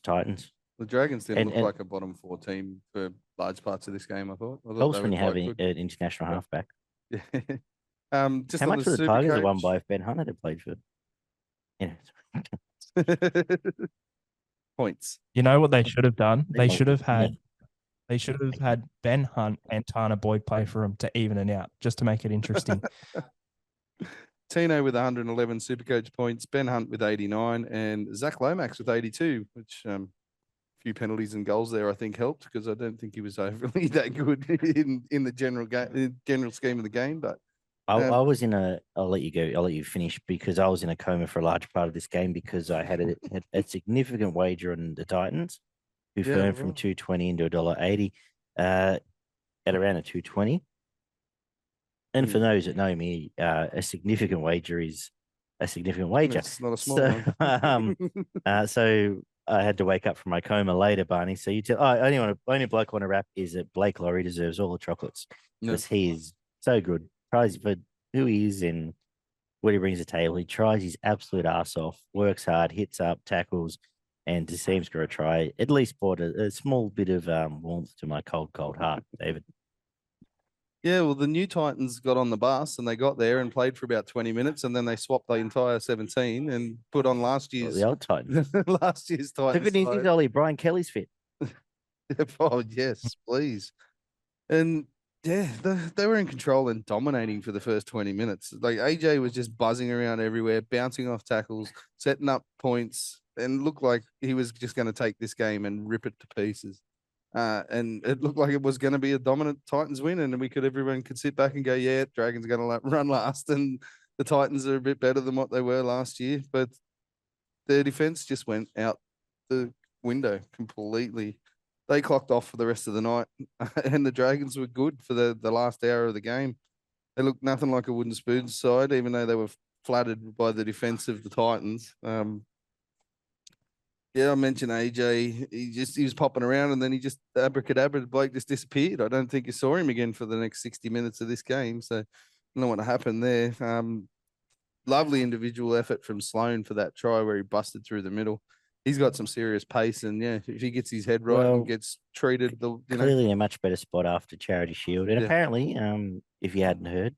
Titans. The Dragons didn't look like a bottom 4 team for large parts of this game. I thought helps when you have an international halfback. Yeah. Just how much would the Tigers have won by if Ben Hunt had played for? Points. You know what they should have done? They should have had Ben Hunt and Tana Boyd play for him to even it out, just to make it interesting. Tino with 111 Supercoach points, Ben Hunt with 89, and Zach Lomax with 82, which few penalties and goals there I think helped because I don't think he was overly that good in the general scheme of the game. But I was in a. I'll let you go. I'll let you finish because I was in a coma for a large part of this game because I had a significant wager on the Titans, who firmed from $2.20 into $1.80, at around a 2.20. And for those that know me, a significant wager is a significant wager. It's not a small one. So I had to wake up from my coma later, Barney. So you tell, only bloke I want to rap is that Blake Laurie deserves all the chocolates because he is so good. Tries for who he is and what he brings to the table. He tries his absolute ass off, works hard, hits up, tackles, and to see him score a try at least brought a small bit of warmth to my cold heart, David. Yeah, well, the new Titans got on the bus and they got there and played for about 20 minutes, and then they swapped the entire 17 and put on last year's the old Titans. last year's Titans. The good news is, Ollie, Brian Kelly's fit. Oh yes, please. And yeah, they were in control and dominating for the first 20 minutes. Like AJ was just buzzing around everywhere, bouncing off tackles, setting up points, and looked like he was just going to take this game and rip it to pieces. And it looked like it was going to be a dominant Titans win, and everyone could sit back and go, yeah, Dragons are going to run last, and the Titans are a bit better than what they were last year. But their defense just went out the window completely. They clocked off for the rest of the night, and the Dragons were good for the last hour of the game. They looked nothing like a wooden spoon side, even though they were flattered by the defense of the Titans. Yeah, I mentioned AJ. He was popping around, and then he just abracadabra. The bloke just disappeared. I don't think you saw him again for the next 60 minutes of this game. So I don't know what happened there. Lovely individual effort from Sloan for that try where he busted through the middle. He's got some serious pace, and yeah, if he gets his head right and gets treated, clearly a much better spot after Charity Shield. And apparently, if you hadn't heard,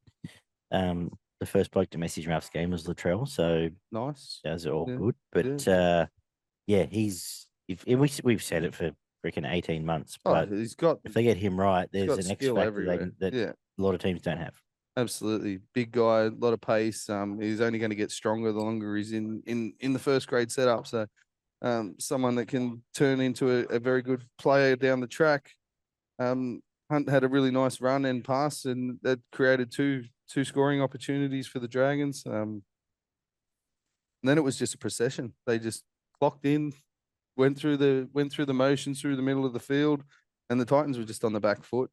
the first bloke to message him after the game was Latrell. So nice, that's all good. But we've said it for freaking 18 months. But if they get him right, there's an X factor that a lot of teams don't have. Absolutely. Big guy, a lot of pace. He's only going to get stronger the longer he's in the first grade setup. So someone that can turn into a very good player down the track. Hunt had a really nice run and pass, and that created two scoring opportunities for the Dragons. And then it was just a procession. They just clocked in, went through the motions through the middle of the field, and the Titans were just on the back foot.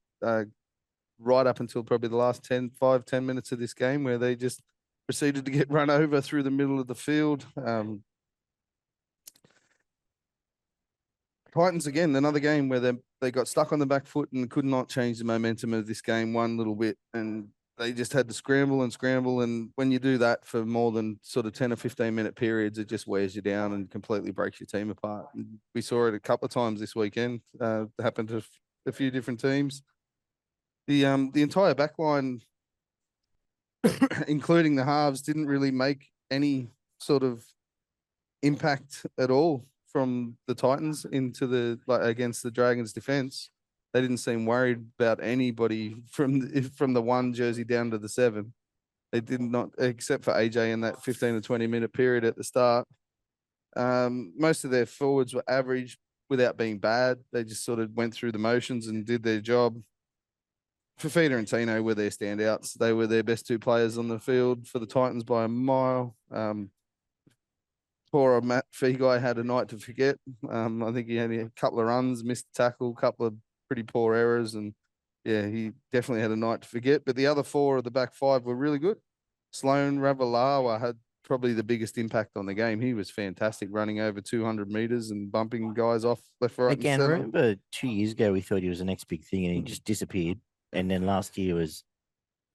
Right up until probably the last 10 minutes of this game, where they just proceeded to get run over through the middle of the field. Titans, again, another game where they got stuck on the back foot and could not change the momentum of this game one little bit. And they just had to scramble. And when you do that for more than sort of 10 or 15-minute periods, it just wears you down and completely breaks your team apart. And we saw it a couple of times this weekend. It happened to a few different teams. The entire back line, including the halves, didn't really make any sort of impact at all from the Titans into against the Dragons defense. They didn't seem worried about anybody from the 1 jersey down to the 7. They did not, except for AJ in that 15 to 20-minute period at the start. Most of their forwards were average without being bad. They just sort of went through the motions and did their job. Fafita and Tino were their standouts. They were their best 2 players on the field for the Titans by a mile. Poor old Matt Feaguy had a night to forget. I think he had a couple of runs, missed a tackle, a couple of pretty poor errors, and yeah, he definitely had a night to forget. But the other 4 of the back 5 were really good. Sloan Ravalawa had probably the biggest impact on the game. He was fantastic, running over 200 meters and bumping guys off left, right, Again, and center. Remember 2 years ago we thought he was the next big thing and he just disappeared. And then last year was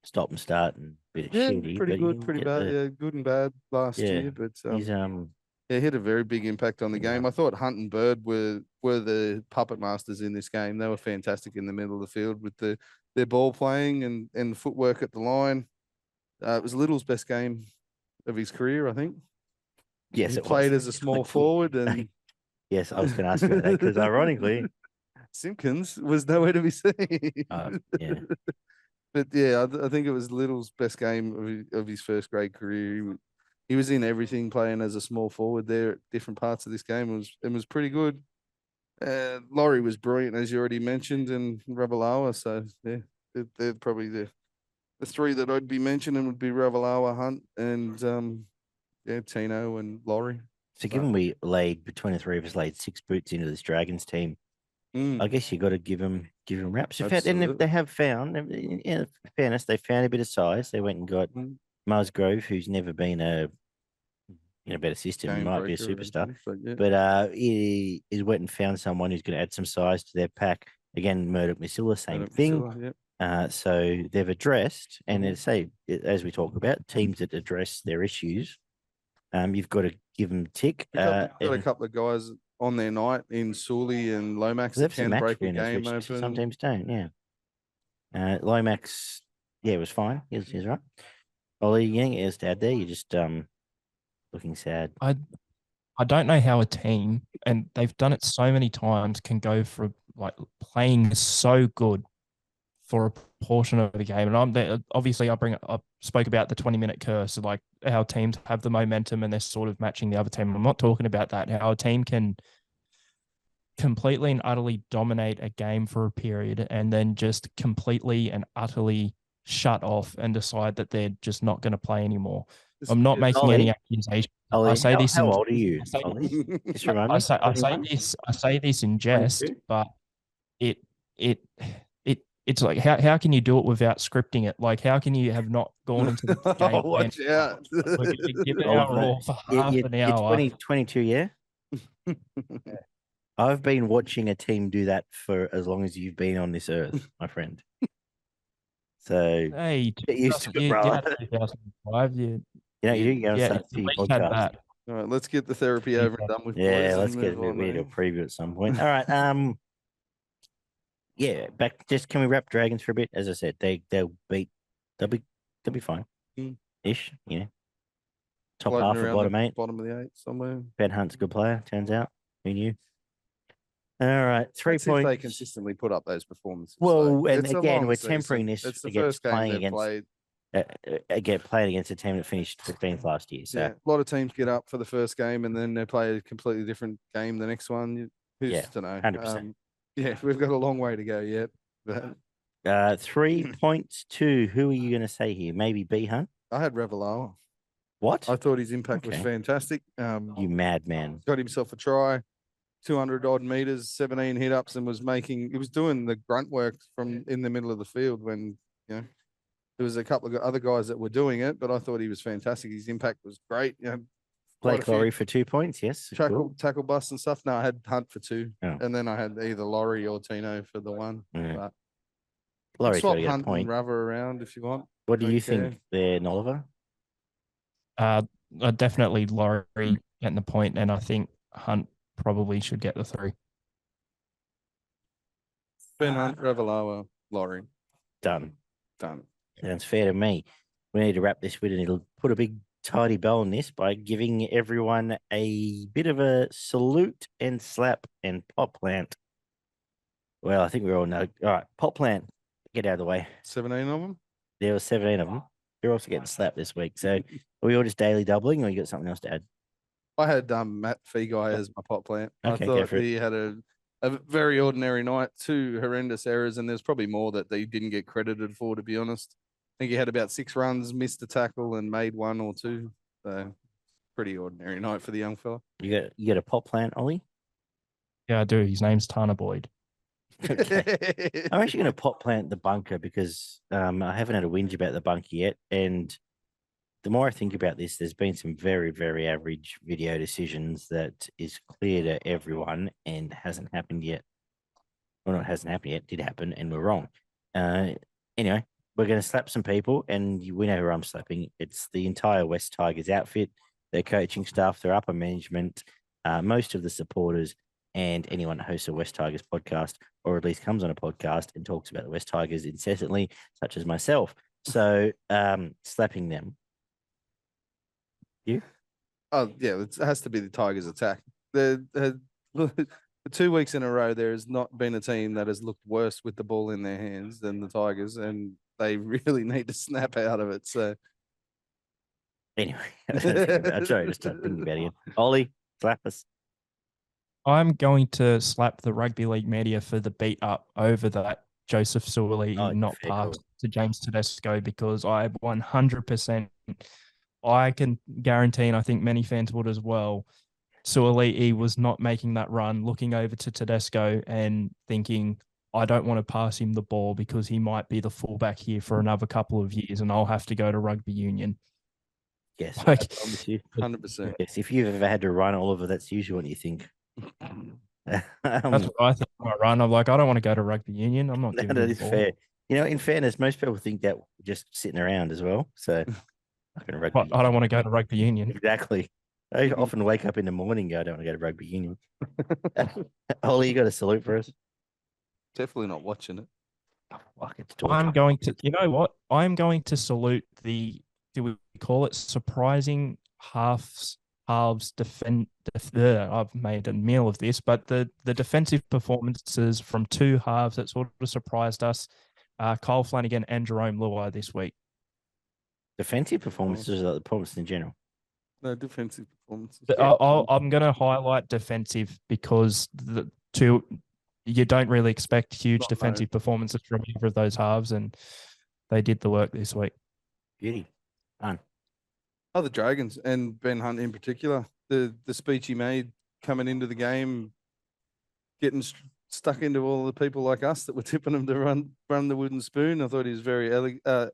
stop and start and a bit of shitty. Pretty good, pretty bad. Yeah, good and bad last year. But he's he had a very big impact on the game. I thought Hunt and Bird were the puppet masters in this game. They were fantastic in the middle of the field with their ball playing and footwork at the line. It was Little's best game of his career, I think. Yes, he it played was. as a small forward, and yes, I was going to ask you about that because ironically, Simpkins was nowhere to be seen. Yeah. But yeah, I think it was Little's best game of his first grade career. He was in everything, playing as a small forward there at different parts of this game. It was pretty good. Laurie was brilliant, as you already mentioned, and Ravalawa. So yeah, they're probably the three that I'd be mentioning would be Ravalawa, Hunt, and yeah, Tino and Laurie. So given we laid between the three of us laid 6 boots into this Dragons team, Mm, I guess you got to give them raps. And if absolutely. they have found, in fairness, they found a bit of size. They went and got Musgrove, who's never been a better system, Game might be a breaker or superstar. anything, but But he went and found someone who's going to add some size to their pack. Again, Murdoch Masilla, same thing. Priscilla, yeah. So they've addressed, and as we talk about teams that address their issues, you've got to give them tick. Got a couple of guys on their night in Sully and Lomax that can break a game open. Some teams don't, yeah. Lomax, it was fine. He's right. Ollie, you anything else to add there? You're just looking sad. I don't know how a team, and they've done it so many times, can go for like playing so good for a portion of the game. And I'm there, obviously I spoke about the 20-minute curse, like how teams have the momentum and they're sort of matching the other team. I'm not talking about that. How a team can completely and utterly dominate a game for a period and then just completely and utterly shut off and decide that they're just not going to play anymore. I'm not making any accusations. Ollie, I say this. How old are you? Just remind me. I say this in jest, 22? But it's like how can you do it without scripting it? Like how can you have not gone into the game? Watch out! Give it our all for half an hour. 22, yeah. I've been watching a team do that for as long as you've been on this earth, my friend. So hey, get used to it, bro. 2005, you start the podcast. All right, let's get the therapy over and done with. Yeah, let's get we need a preview at some point. All right, yeah, can we wrap Dragons for a bit? As I said, they'll be fine. Ish, Top half of bottom 8. Bottom of the 8 somewhere. Ben Hunt's a good player, turns out. Who knew? All right, 3 points. If they consistently put up those performances. Well, so and again, we're tempering this against playing against a team that finished 15th last year. So yeah, a lot of teams get up for the first game and then they play a completely different game the next one. Who's to know? 100%. Yeah, we've got a long way to go yet. But 3 points to who are you going to say here? Maybe B Hunt? I had Ravalawa. What? I thought his impact was fantastic. You madman. Got himself a try, 200 odd meters, 17 hit ups, and he was doing the grunt work from in the middle of the field when, there was a couple of other guys that were doing it, but I thought he was fantastic. His impact was great. Blake Laurie for 2 points, yes. Tackle bust and stuff. No, I had Hunt for 2. Oh. And then I had either Laurie or Tino for the 1. But Laurie's swap got to get Hunt a point. And Rava around if you want. What do you think there, Oliver? Definitely Laurie getting the point, and I think Hunt probably should get the 3. Ben Hunt, Ravalawa, Laurie. Done. Sounds fair to me. We need to wrap this with, and it'll put a big tidy bow on this by giving everyone a bit of a salute and slap and pot plant. Well, I think we all know. All right, pot plant. Get out of the way. 17 of them? There were 17 of them. You're also getting slapped this week. So are we all just daily doubling, or you got something else to add? I had Matt Feeguy as my pot plant. Okay, I thought he had a very ordinary night, 2 horrendous errors, and there's probably more that they didn't get credited for, to be honest. I think he had about 6 runs, missed a tackle, and made 1 or 2. So pretty ordinary night for the young fella. You got a pot plant, Ollie? Yeah, I do. His name's Tana Boyd. Okay. I'm actually going to pot plant the bunker because I haven't had a whinge about the bunker yet. And the more I think about this, there's been some very, very average video decisions that is clear to everyone and hasn't happened yet. Well, not hasn't happened yet, did happen, and we're wrong. Anyway, we're going to slap some people, and we know who I'm slapping. It's the entire West Tigers outfit, their coaching staff, their upper management, most of the supporters, and anyone that hosts a West Tigers podcast, or at least comes on a podcast and talks about the West Tigers incessantly, such as myself. So, slapping them. You? Oh, yeah, it has to be the Tigers attack. For 2 weeks in a row, there has not been a team that has looked worse with the ball in their hands than the Tigers. And they really need to snap out of it. So Anyway, sorry, just thinking about it again. Ollie, slap us. I'm going to slap the rugby league media for the beat up over that Joseph Suaalii not fair pass call. to James Tedesco, because I 100%, I can guarantee, and I think many fans would as well, Suaalii was not making that run, looking over to Tedesco and thinking, I don't want to pass him the ball because he might be the fullback here for another couple of years and I'll have to go to rugby union. Yes, Like, I'm with you. 100%. Yes, if you've ever had to run Oliver, that's usually what you think. That's what I think when I run. I'm like, I don't want to go to rugby union. I'm not giving that him is the ball. fair. You know, in fairness, most people think that just sitting around as well. So But I don't want to go to rugby union. Exactly. I often wake up in the morning and go, I don't want to go to rugby union. Ollie, you got a salute for us? Definitely not watching it. Oh, fuck, it's I'm torture. going to, you know what? I'm going to salute the, do we call it surprising halves defend. I've made a meal of this, but the defensive performances from two halves that sort of surprised us, Kyle Flanagan and Jerome Luai this week. Defensive performances are the performances in general. No defensive performances. I'm going to highlight defensive because you don't really expect huge defensive performances from either of those halves, and they did the work this week. Beauty. Fun. Oh, the Dragons and Ben Hunt in particular. The speech he made coming into the game, getting stuck into all the people like us that were tipping him to run the wooden spoon. I thought he was very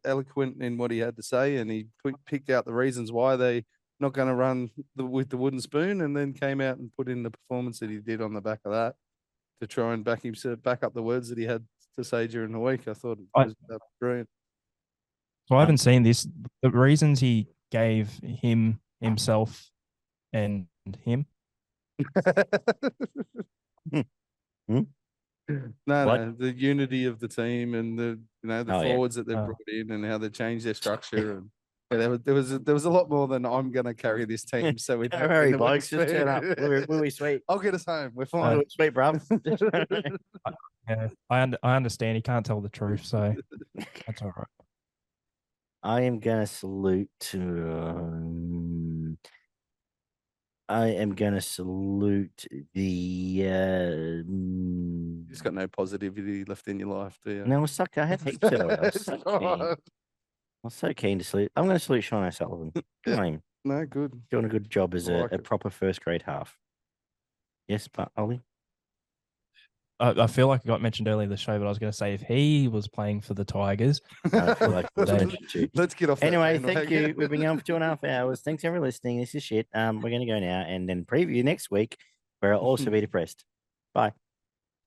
eloquent in what he had to say, and he picked out the reasons why they not going to run with the wooden spoon, and then came out and put in the performance that he did on the back of that to try and back up the words that he had to say during the week. I thought it was brilliant. So I haven't seen this. The reasons he gave himself and him. No, the unity of the team and the forwards that they've brought in and how they changed their structure, and there was a lot more than I'm going to carry this team. So we don't worry, blokes, just turn up. We'll be sweet. I'll get us home. We're fine. Sweet, bruv. Yeah, I understand he can't tell the truth, so that's all right. I am going to salute. I am going to salute the. Just got no positivity left in your life, do you? No, I was sucked. I had heaps of it. I was so keen to salute. I'm going to salute Sean O'Sullivan. Good name. No, good. Doing a good job as a proper first grade half. Yes, but Ollie? I feel like I got mentioned earlier in the show, but I was going to say if he was playing for the Tigers, I feel like let's get off. Anyway, thank you. We've been going for 2.5 hours. Thanks everyone for listening. This is shit. We're going to go now and then preview next week where I'll also be depressed. Bye.